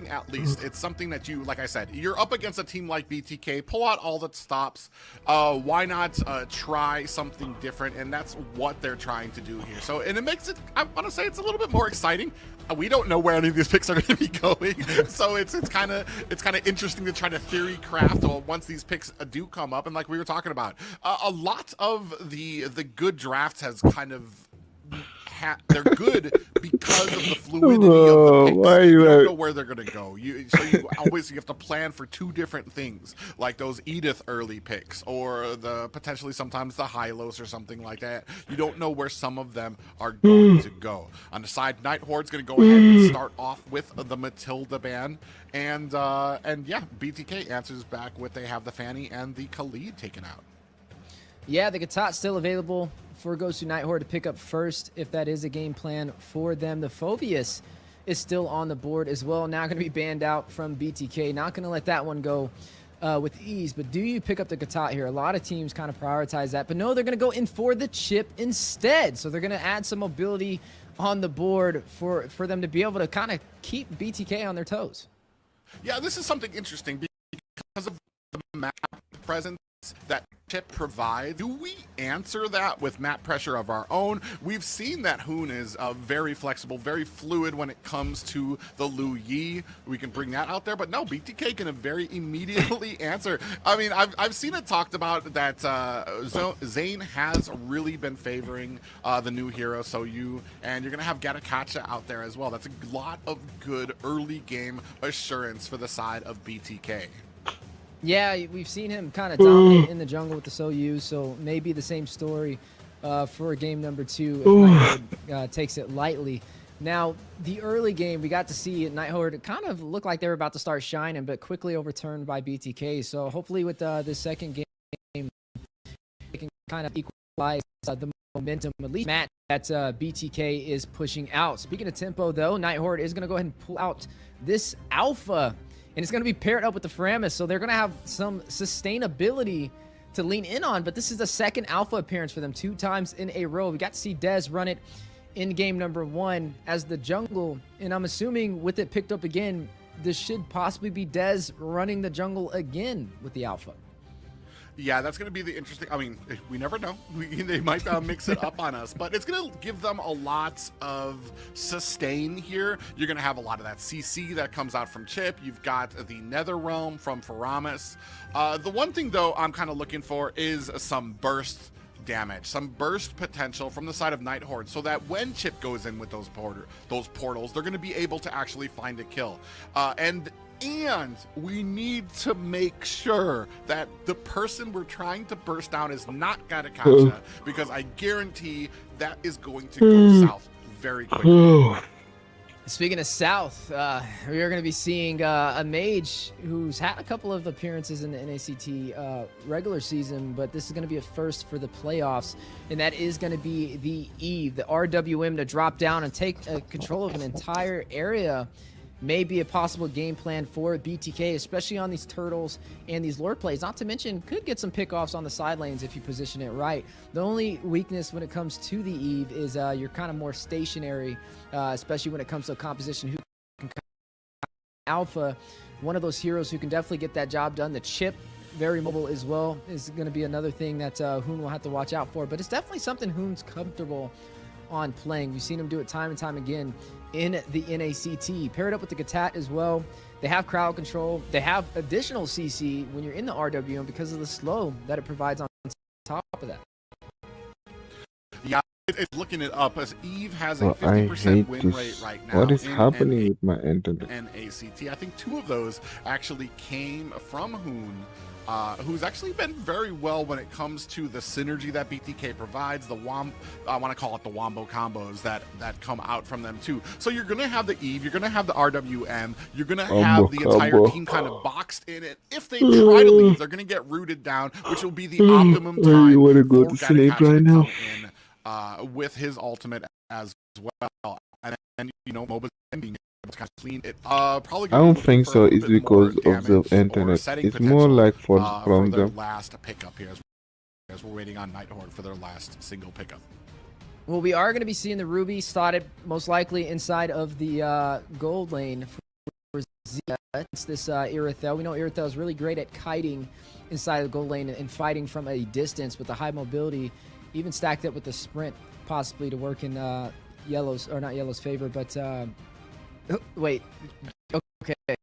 at least. It's something that you, like I said, you're up against a team like BTK, pull out all the stops. Why not try something different? And that's what they're trying to do here. So, and it makes it, I want to say it's a little bit more exciting. We don't know where any of these picks are going to be going. So it's kind of interesting to try to theory craft once these picks do come up. And like we were talking about, a lot of the good drafts has kind of, they're good because of the fluidity of the picks. You don't know where they're going to go. So you have to plan for 2 different things, like those Edith early picks, or the potentially sometimes the Hylos or something like that. You don't know where some of them are going to go. On the side, Night Horde's going to go ahead and start off with the Matilda ban, and yeah, BTK answers back with they have the Fanny and the Khalid taken out. Yeah, the Gatot still available for Gosu Night Horde to pick up first if that is a game plan for them. The Phobius is still on the board as well. Now going to be banned out from BTK. Not going to let that one go with ease. But do you pick up the Gatot here? A lot of teams kind of prioritize that. But no, they're going to go in for the chip instead. So they're going to add some mobility on the board for them to be able to kind of keep BTK on their toes. Yeah, this is something interesting because of the map presence that chip provides. Do we answer that with map pressure of our own? We've seen that Hoon is very flexible, very fluid when it comes to the Lu Yi. We can bring that out there, but no, BTK can very immediately answer. I mean, I've seen it talked about that Zane has really been favoring the new hero, so you're going to have Gatakacha out there as well. That's a lot of good early game assurance for the side of BTK. Yeah, we've seen him kind of dominate in the jungle with the Soyuz, so maybe the same story for game number 2 if Night Horde takes it lightly. Now, the early game, we got to see Night Horde kind of look like they were about to start shining, but quickly overturned by BTK. So hopefully with the second game, they can kind of equalize the momentum, at least match that BTK is pushing out. Speaking of tempo, though, Night Horde is going to go ahead and pull out this Alpha, and it's going to be paired up with the Faramis, so they're going to have some sustainability to lean in on. But this is the second Alpha appearance for them 2 times in a row. We got to see Dez run it in game number 1 as the jungle, and I'm assuming with it picked up again, this should possibly be Dez running the jungle again with the Alpha. Yeah, that's going to be the interesting. I mean, we never know. They might mix it up on us, but it's going to give them a lot of sustain here. You're going to have a lot of that CC that comes out from Chip. You've got the Nether Realm from Faramis. The one thing, though, I'm kind of looking for is some burst damage, some burst potential from the side of Night Horde, so that when Chip goes in with those portals, they're going to be able to actually find a kill. And we need to make sure that the person we're trying to burst down is not Gatakacha, because I guarantee that is going to go south very quickly. Speaking of south, we are going to be seeing a mage who's had a couple of appearances in the NACT regular season, but this is going to be a first for the playoffs, and that is going to be the Eve, the RWM to drop down and take control of an entire area. May be a possible game plan for BTK, especially on these turtles and these lore plays. Not to mention, could get some pickoffs on the side lanes if you position it right. The only weakness when it comes to the Eve is you're kind of more stationary, especially when it comes to composition. Who can Alpha, one of those heroes who can definitely get that job done. The Chip, very mobile as well, is going to be another thing that Hoon will have to watch out for. But it's definitely something Hoon's comfortable on playing. We've seen him do it time and time again in the NACT. Paired up with the Gatat as well. They have crowd control. They have additional CC when you're in the RWM because of the slow that it provides on top of that. Yeah, it's looking it up as Eve has a Bro, I 50% hate win this. rate right now. What is in happening with my internet? NACT. I think 2 of those actually came from Hoon, who's actually been very well when it comes to the synergy that BTK provides, I want to call it the wombo combos that come out from them too. So you're going to have the Eve, you're going to have the RWM, you're going to have the entire team kind of boxed in it. If they try to leave, they're going to get rooted down, which will be the optimum time You want to go for to sleep Gadakacha right to now? come in with his ultimate as well. And you know, MOBA's being able to kind of clean it. Probably I don't think so. It's because of the internet. It's more like from for their them. last pickup here as we're waiting on Nighthorde for their last single pickup. Well, we are going to be seeing the Ruby slotted most likely inside of the gold lane for Zia. It's this Irithel. We know Irithel is really great at kiting inside the gold lane and fighting from a distance with the high mobility, even stacked up with the sprint, possibly to work in Yellow's, or not Yellow's favor, but wait. Okay.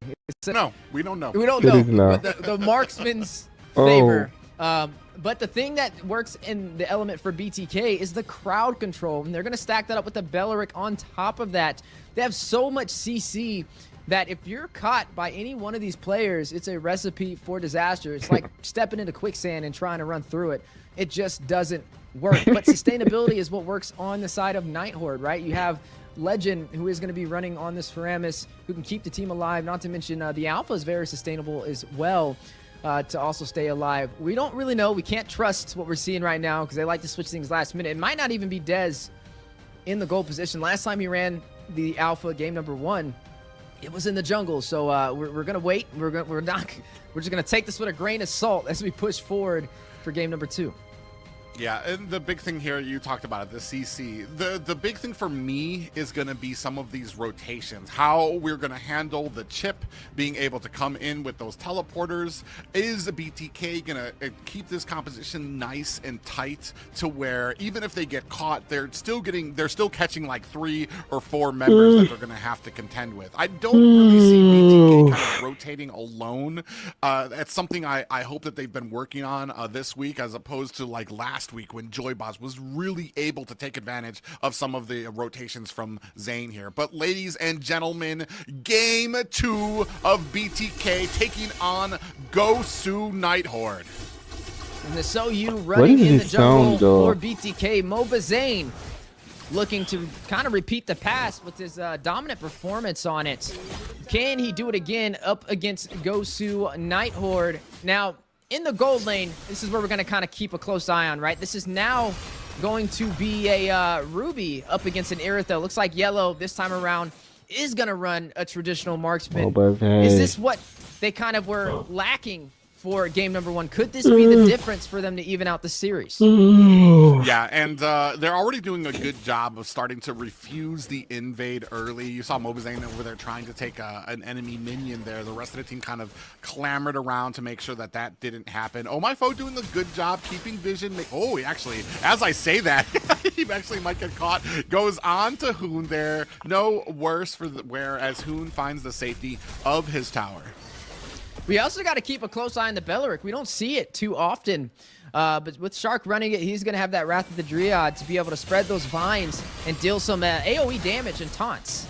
No, we don't know. We don't know. But the marksman's favor. But the thing that works in the element for BTK is the crowd control, and they're going to stack that up with the Belleric on top of that. They have so much CC that if you're caught by any one of these players, it's a recipe for disaster. It's like stepping into quicksand and trying to run through it. It just doesn't work. But sustainability is what works on the side of Nighthorde, right? You have Legend, who is going to be running on this Faramis, who can keep the team alive. Not to mention the Alpha is very sustainable as well to also stay alive. We don't really know. We can't trust what we're seeing right now because they like to switch things last minute. It might not even be Dez in the goal position. Last time he ran the Alpha game number 1, it was in the jungle. So we're going to wait. We're just going to take this with a grain of salt as we push forward for game number 2. Yeah, and the big thing here, you talked about it, the CC. The big thing for me is going to be some of these rotations. How we're going to handle the chip being able to come in with those teleporters. Is BTK going to keep this composition nice and tight to where even if they get caught, they're still catching like 3 or 4 members that they're going to have to contend with. I don't really see BTK kind of rotating alone. That's something I hope that they've been working on this week, as opposed to like last week when Joyboss was really able to take advantage of some of the rotations from Zane here. But ladies and gentlemen, game 2 of BTK taking on Gosu Nighthorde. And the Soyu running in the jungle for BTK. Moba Zane looking to kind of repeat the past with his dominant performance on it. Can he do it again up against Gosu Nighthorde? Now, in the gold lane, this is where we're going to kind of keep a close eye on, right? This is now going to be a Ruby up against an Irithel. Looks like Yellow this time around is going to run a traditional marksman. Is this what they kind of were lacking for game number 1? Could this be the difference for them to even out the series? Yeah, and they're already doing a good job of starting to refuse the invade early. You saw Mobazane over there trying to take an enemy minion there. The rest of the team kind of clamored around to make sure that that didn't happen. Oh, my foe doing a good job keeping vision. Oh, he actually, as I say that, he actually might get caught. Goes on to Hoon there. No worse for whereas Hoon finds the safety of his tower. We also got to keep a close eye on the Belleric. We don't see it too often. But with Shark running it, he's going to have that Wrath of the Dryad to be able to spread those vines and deal some AoE damage and taunts.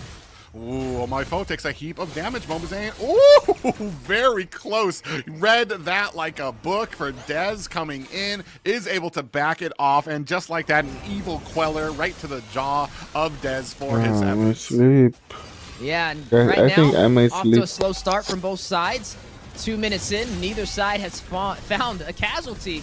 Ooh, my foe takes a heap of damage, Momazane. Ooh, very close. Read that like a book for Dez coming in. Is able to back it off. And just like that, an evil queller right to the jaw of Dez for his efforts. Sleep. Yeah, and Guys, right now, I might off sleep. to a slow start from both sides. 2 minutes in, neither side has found a casualty.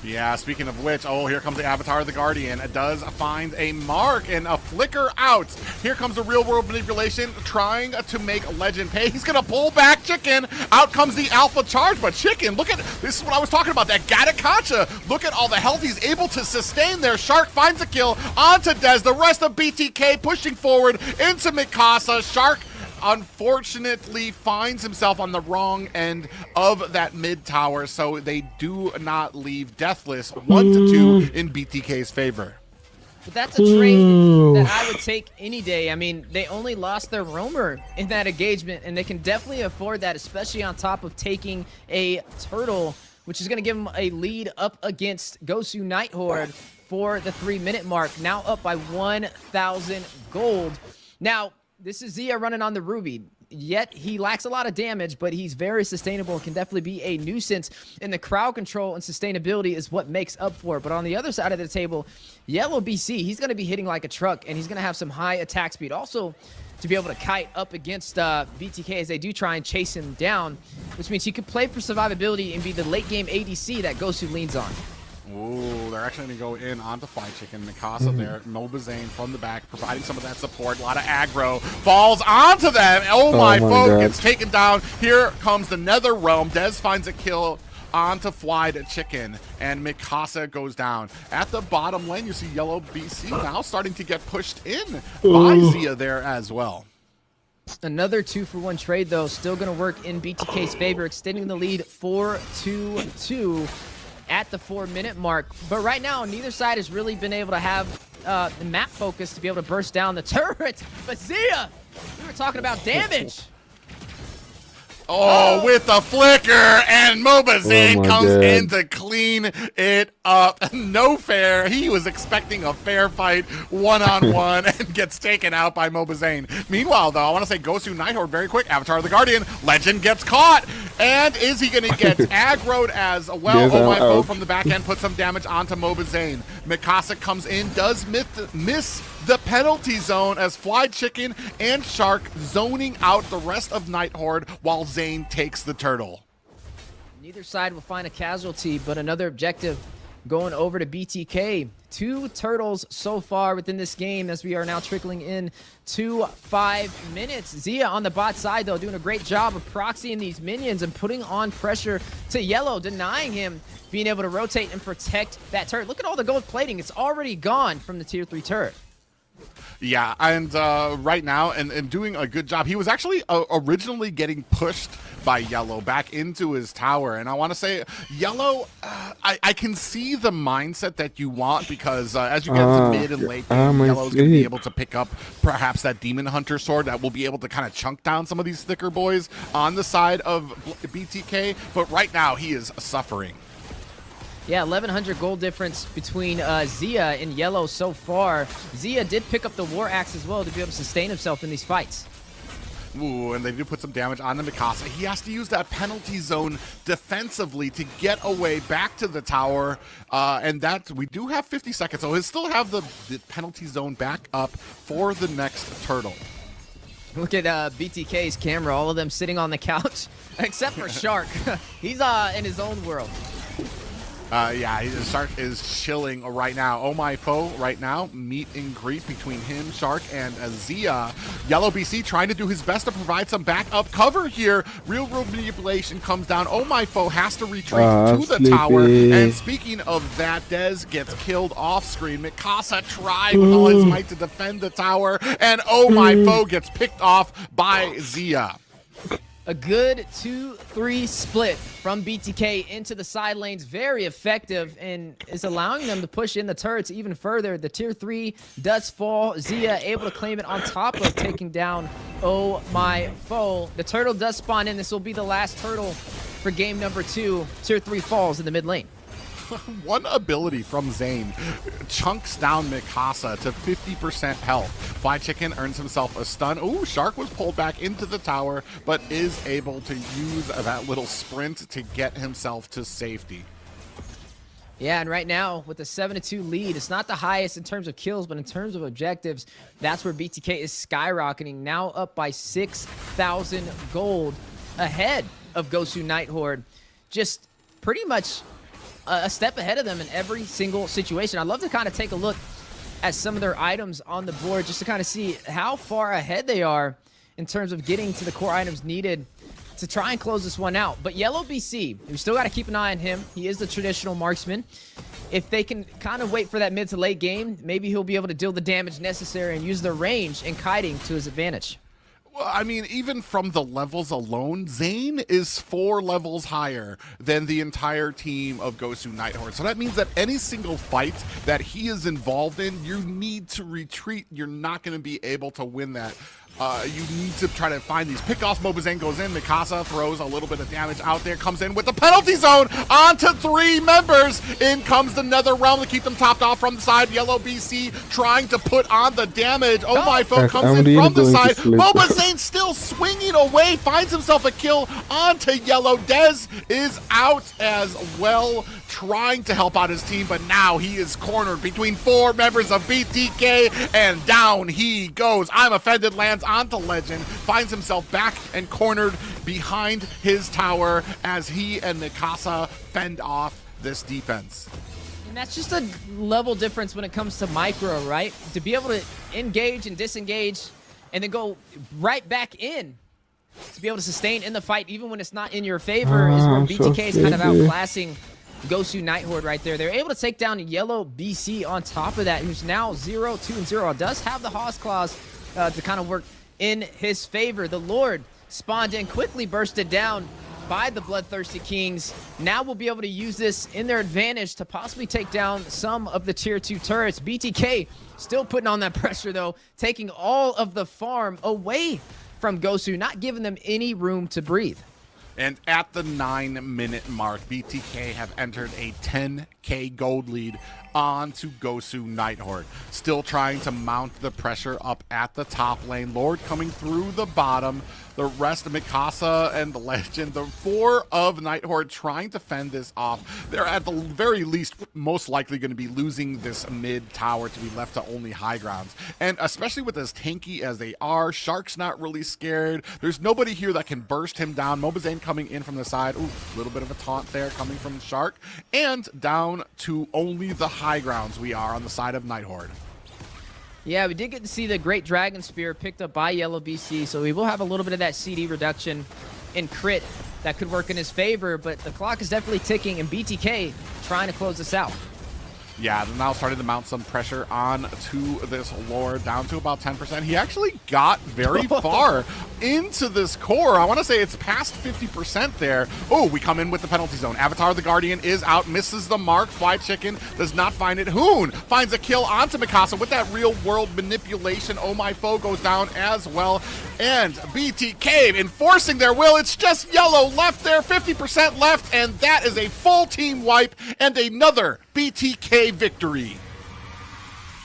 Yeah, speaking of which, oh, here comes the Avatar of the Guardian. It does find a mark and a flicker out. Here comes the real-world manipulation, trying to make Legend pay. He's going to pull back Chicken. Out comes the Alpha charge, but Chicken, look at, this is what I was talking about, that Gadakacha. Look at all the health he's able to sustain there. Shark finds a kill onto Dez. The rest of BTK pushing forward into Mikasa. Shark unfortunately finds himself on the wrong end of that mid tower, so they do not leave deathless. 1-2 in BTK's favor. But that's a trade that I would take any day. I mean, they only lost their roamer in that engagement, and they can definitely afford that, especially on top of taking a turtle, which is going to give them a lead up against Gosu Nighthorde for the 3-minute mark. Now up by 1,000 gold. Now, this is Zia running on the Ruby. Yet he lacks a lot of damage, but he's very sustainable and can definitely be a nuisance. And the crowd control and sustainability is what makes up for it. But on the other side of the table, Yellow BC, he's going to be hitting like a truck, and he's going to have some high attack speed. Also, to be able to kite up against BTK as they do try and chase him down, which means he could play for survivability and be the late game ADC that Gosu leans on. Ooh, they're actually going to go in onto Fly Chicken. Mikasa there, Mobazane from the back, providing some of that support. A lot of aggro. Falls onto them. Oh my foe gets taken down. Here comes the Nether Realm. Dez finds a kill onto Fly Chicken, and Mikasa goes down. At the bottom lane, you see Yellow BC now starting to get pushed in by Zia there as well. Another 2-for-1 trade, though, still going to work in BTK's favor, extending the lead 4-2-2. At the 4-minute mark. But right now, neither side has really been able to have the map focus to be able to burst down the turret. But Zia, we were talking about damage. Oh, with the flicker, and Mobazane comes in to clean it up. No fair. He was expecting a fair fight one-on-one and gets taken out by Mobazane. Meanwhile, though, I want to say Gosu Nighthorde very quick. Avatar of the Guardian. Legend gets caught. And is he going to get aggroed as well? Oh, my foe from the back end puts some damage onto Mobazane. Mikasa comes in, does miss the penalty zone as Fly Chicken and Shark zoning out the rest of Nighthorde while Zane takes the turtle. Neither side will find a casualty, but another objective going over to BTK. 2 turtles so far within this game as we are now trickling in to 5 minutes. Zia on the bot side, though, doing a great job of proxying these minions and putting on pressure to Yellow, denying him being able to rotate and protect that turret. Look at all the gold plating. It's already gone from the tier 3 turret. Yeah, and right now, and doing a good job. He was actually originally getting pushed by Yellow back into his tower. And I want to say, Yellow, I can see the mindset that you want because as you get into mid and late game, Yellow's going to be able to pick up perhaps that Demon Hunter sword that will be able to kind of chunk down some of these thicker boys on the side of BTK. But right now, he is suffering. Yeah, 1,100 gold difference between Zia and Yellow so far. Zia did pick up the War Axe as well to be able to sustain himself in these fights. Ooh, and they do put some damage on the Mikasa. He has to use that penalty zone defensively to get away back to the tower. And that we do have 50 seconds, so he'll still have the penalty zone back up for the next turtle. Look at BTK's camera, all of them sitting on the couch, except for Shark. He's in his own world. Yeah, Shark is chilling right now. Oh my foe right now. Meet and greet between him, Shark, and Zia. Yellow BC trying to do his best to provide some backup cover here. Real world manipulation comes down. Oh my foe has to retreat to the tower. And speaking of that, Dez gets killed off screen. Mikasa tried with all his might to defend the tower. And oh my foe gets picked off by Zia. A good 2-3 split from BTK into the side lanes. Very effective and is allowing them to push in the turrets even further. The tier 3 does fall. Zia able to claim it on top of taking down Oh My Foe. The turtle does spawn in. This will be the last turtle for game number 2. Tier 3 falls in the mid lane. One ability from Zane chunks down Mikasa to 50% health. Fly Chicken earns himself a stun. Ooh, Shark was pulled back into the tower, but is able to use that little sprint to get himself to safety. Yeah, and right now, with a 7-2 lead, it's not the highest in terms of kills, but in terms of objectives, that's where BTK is skyrocketing. Now up by 6,000 gold ahead of Gosu Nighthorde. Just pretty much a step ahead of them in every single situation. I'd love to kind of take a look at some of their items on the board just to kind of see how far ahead they are in terms of getting to the core items needed to try and close this one out. But Yellow BC, we still got to keep an eye on him. He is the traditional marksman. If they can kind of wait for that mid to late game, maybe he'll be able to deal the damage necessary and use the range and kiting to his advantage. Well, I mean, even from the levels alone, Zane is 4 levels higher than the entire team of Gosu Nighthorde. So that means that any single fight that he is involved in, you need to retreat. You're not going to be able to win that. You need to try to find these pickoffs. Mobazane goes in. Mikasa throws a little bit of damage out there. Comes in with the penalty zone onto 3 members. In comes the Nether Realm to keep them topped off from the side. Yellow BC trying to put on the damage. Oh my foe comes in from the side. Mobazane still swinging away. Finds himself a kill onto Yellow. Dez is out as well, trying to help out his team, but now he is cornered between 4 members of BTK, and down he goes. I'm Offended lands onto Legend, finds himself back and cornered behind his tower as he and Mikasa fend off this defense. And that's just a level difference when it comes to micro, right? To be able to engage and disengage and then go right back in, to be able to sustain in the fight even when it's not in your favor, is where BTK is kind of outclassing Gosu Nighthorde right there. They're able to take down Yellow BC on top of that, who's now 0-2-0. Does have the Hawk Claws to kind of work in his favor. The Lord spawned in, quickly bursted down by the Bloodthirsty Kings. Now we'll be able to use this in their advantage to possibly take down some of the tier 2 turrets. BTK still putting on that pressure though, taking all of the farm away from Gosu, not giving them any room to breathe. And at the 9-minute mark, BTK have entered a 10k gold lead onto Gosu Nighthorde. Still trying to mount the pressure up at the top lane. Lord coming through the bottom. The rest of Mikasa and the Legend, the 4 of Nighthorde trying to fend this off. They're at the very least most likely going to be losing this mid tower to be left to only high grounds. And especially with as tanky as they are, Shark's not really scared. There's nobody here that can burst him down. Mobazane coming in from the side. Ooh, a little bit of a taunt there coming from Shark. And down to only the high grounds we are on the side of Nighthorde. Yeah, we did get to see the Great Dragon Spear picked up by Yellow BC, so we will have a little bit of that CD reduction in crit that could work in his favor, but the clock is definitely ticking, and BTK trying to close this out. Yeah, they're now starting to mount some pressure on to this Lord, down to about 10%. He actually got very far into this core. I want to say it's past 50% there. Oh, we come in with the penalty zone. Avatar the Guardian is out, misses the mark. Fly Chicken does not find it. Hoon finds a kill onto Mikasa with that real world manipulation. Oh my foe goes down as well. And BTK enforcing their will. It's just Yellow left there, 50% left, and that is a full team wipe and another BTK victory.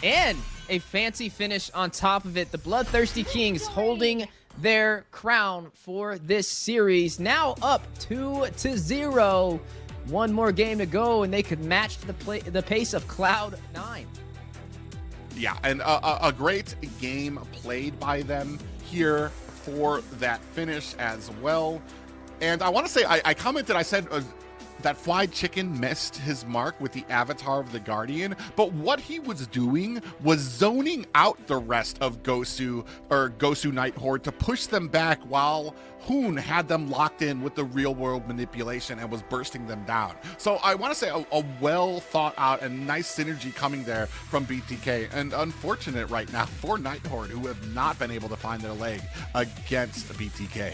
And a fancy finish on top of it. The Bloodthirsty Kings holding their crown for this series. Now up 2-0. One more game to go, and they could match the pace of Cloud9. Yeah, and a great game played by them here for that finish as well. And I want to say, I commented, I said that Fly Chicken missed his mark with the Avatar of the Guardian, but what he was doing was zoning out the rest of Gosu Nighthorde to push them back while Hoon had them locked in with the real world manipulation and was bursting them down. So I want to say a well thought out and nice synergy coming there from BTK, and unfortunate right now for Nighthorde, who have not been able to find their leg against BTK.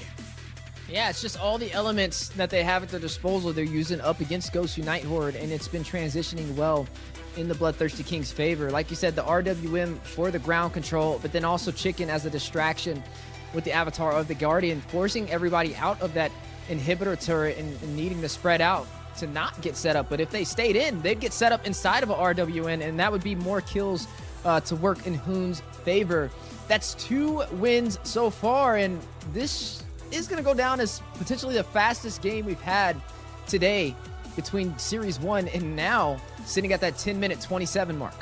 Yeah, it's just all the elements that they have at their disposal they're using up against Gosu Nighthorde, and it's been transitioning well in the Bloodthirsty King's favor. Like you said, the RWM for the ground control, but then also Chicken as a distraction with the Avatar of the Guardian, forcing everybody out of that inhibitor turret and needing to spread out to not get set up. But if they stayed in, they'd get set up inside of a RWN, and that would be more kills to work in Hoon's favor. That's 2 wins so far, and this is going to go down as potentially the fastest game we've had today between Series 1 and now sitting at that 10-minute 27 mark.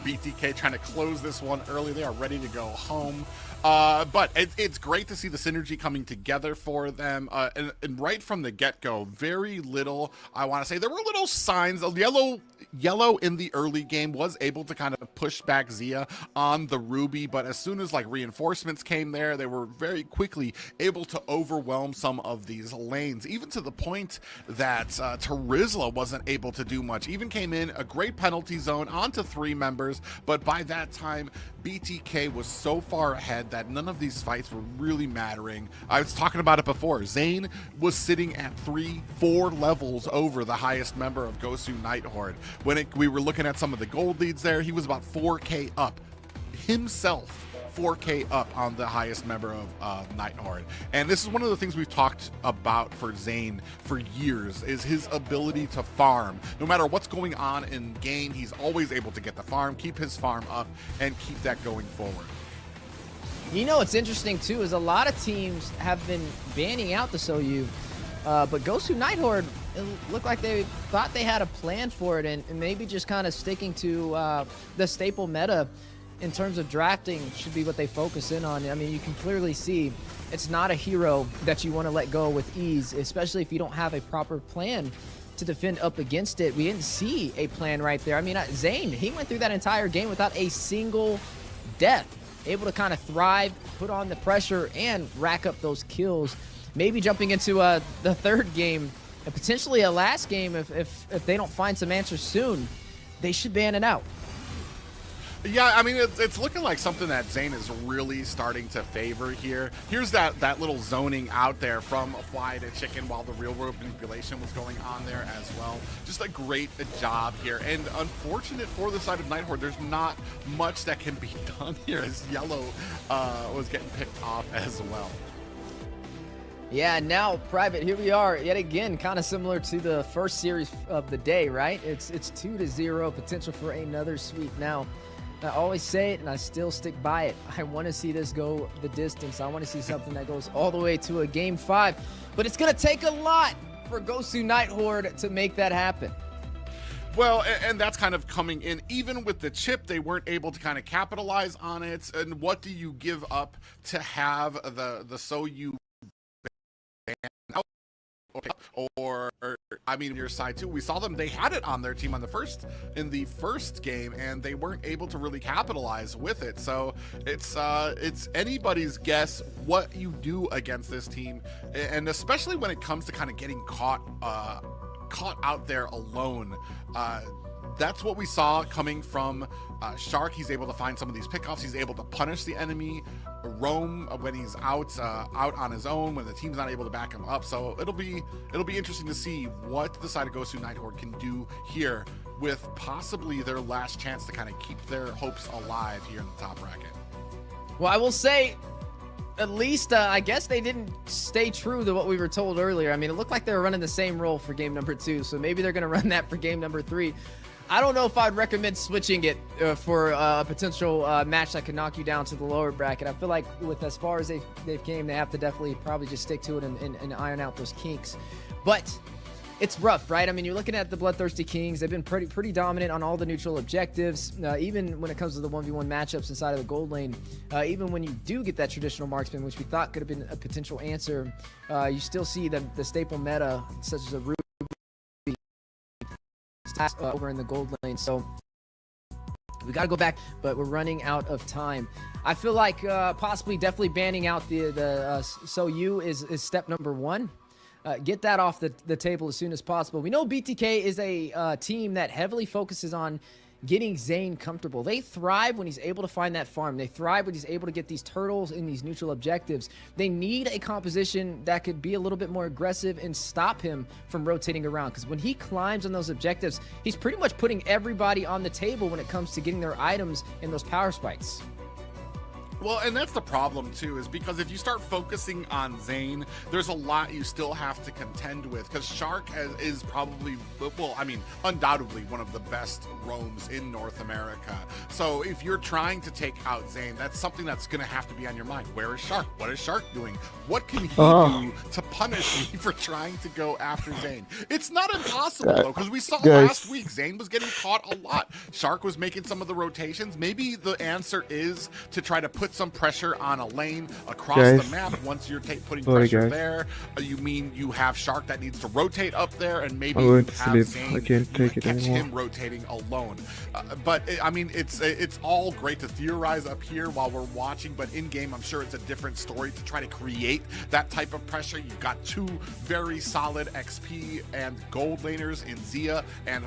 BTK trying to close this one early. They are ready to go home. But it's great to see the synergy coming together for them. And right from the get-go, very little, I want to say, there were little signs. Yellow Yellow in the early game was able to kind of push back Zia on the Ruby, but as soon as like reinforcements came there, they were very quickly able to overwhelm some of these lanes, even to the point that Terizla wasn't able to do much. Even came in a great penalty zone onto 3 members, but by that time, BTK was so far ahead that none of these fights were really mattering. I was talking about it before. Zane was sitting at 3-4 levels over the highest member of Gosu Nighthorde. When we were looking at some of the gold leads there, he was about 4K up himself. 4K up on the highest member of Nighthorde. And this is one of the things we've talked about for Zane for years, is his ability to farm. No matter what's going on in game, he's always able to get the farm, keep his farm up, and keep that going forward. You know what's interesting too is a lot of teams have been banning out the Soyu, but Gosu Nighthorde, it looked like they thought they had a plan for it, and maybe just kind of sticking to the staple meta in terms of drafting should be what they focus in on. I mean, you can clearly see it's not a hero that you want to let go with ease, especially if you don't have a proper plan to defend up against it. We didn't see a plan right there. I mean, Zane, he went through that entire game without a single death, able to kind of thrive, put on the pressure, and rack up those kills. Maybe jumping into the third game, and potentially a last game if they don't find some answers soon, they should ban it out. Yeah, I mean, it's looking like something that Zane is really starting to favor here. Here's that little zoning out there from fly to chicken while the real world manipulation was going on there as well. Just a great job here. And unfortunate for the side of Nighthorde, there's not much that can be done here as Yellow was getting picked off as well. Yeah, now Private, here we are yet again, kind of similar to the first series of the day, right? It's 2-0, potential for another sweep. Now, I always say it, and I still stick by it. I want to see this go the distance. I want to see something that goes all the way to a Game 5. But it's going to take a lot for Gosu Nighthorde to make that happen. Well, and that's kind of coming in. Even with the chip, they weren't able to kind of capitalize on it. And what do you give up to have the Soyu ban out? Or I mean, your side too. We saw them; they had it on their team in the first game, and they weren't able to really capitalize with it. So it's anybody's guess what you do against this team, and especially when it comes to kind of getting caught out there alone. That's what we saw coming from Shark. He's able to find some of these pickoffs. He's able to punish the enemy, roam when he's out on his own, when the team's not able to back him up. So it'll be interesting to see what the side of Gosu Nighthorde can do here with possibly their last chance to kind of keep their hopes alive here in the top bracket. Well, I will say, at least I guess they didn't stay true to what we were told earlier. I mean, it looked like they were running the same role for game number 2, so maybe they're going to run that for game number 3. I don't know if I'd recommend switching it for a potential match that could knock you down to the lower bracket. I feel like with as far as they've came, they have to definitely probably just stick to it and iron out those kinks. But it's rough, right? I mean, you're looking at the Bloodthirsty Kings. They've been pretty dominant on all the neutral objectives, even when it comes to the 1v1 matchups inside of the gold lane. Even when you do get that traditional marksman, which we thought could have been a potential answer, you still see the staple meta, such as a Ruby, over in the gold lane. So we got to go back, but we're running out of time. I feel like possibly definitely banning out the Soyu is step number 1. Get that off the table as soon as possible. We know BTK is a team that heavily focuses on getting Zane comfortable. They thrive when he's able to find that farm. They thrive when he's able to get these turtles in these neutral objectives. They need a composition that could be a little bit more aggressive and stop him from rotating around, because when he climbs on those objectives, he's pretty much putting everybody on the table when it comes to getting their items in those power spikes. Well, and that's the problem too, is because if you start focusing on Zane, there's a lot you still have to contend with, because Shark is probably, well, I mean, undoubtedly one of the best roams in North America. So if you're trying to take out Zane, that's something that's going to have to be on your mind. Where is Shark? What is Shark doing? What can he do to punish me for trying to go after Zane? It's not impossible, though, because we saw last week Zane was getting caught a lot. Shark was making some of the rotations. Maybe the answer is to try to put put some pressure on a lane across Guys. the map. Once you're putting Sorry, pressure guys. there, you mean you have Shark that needs to rotate up there, and maybe I'm you going to have sleep. Zane, I can't you take it catch anymore. him rotating alone. But I mean, it's all great to theorize up here while we're watching, but in game, I'm sure it's a different story to try to create that type of pressure. You've got two very solid XP and gold laners in Zia and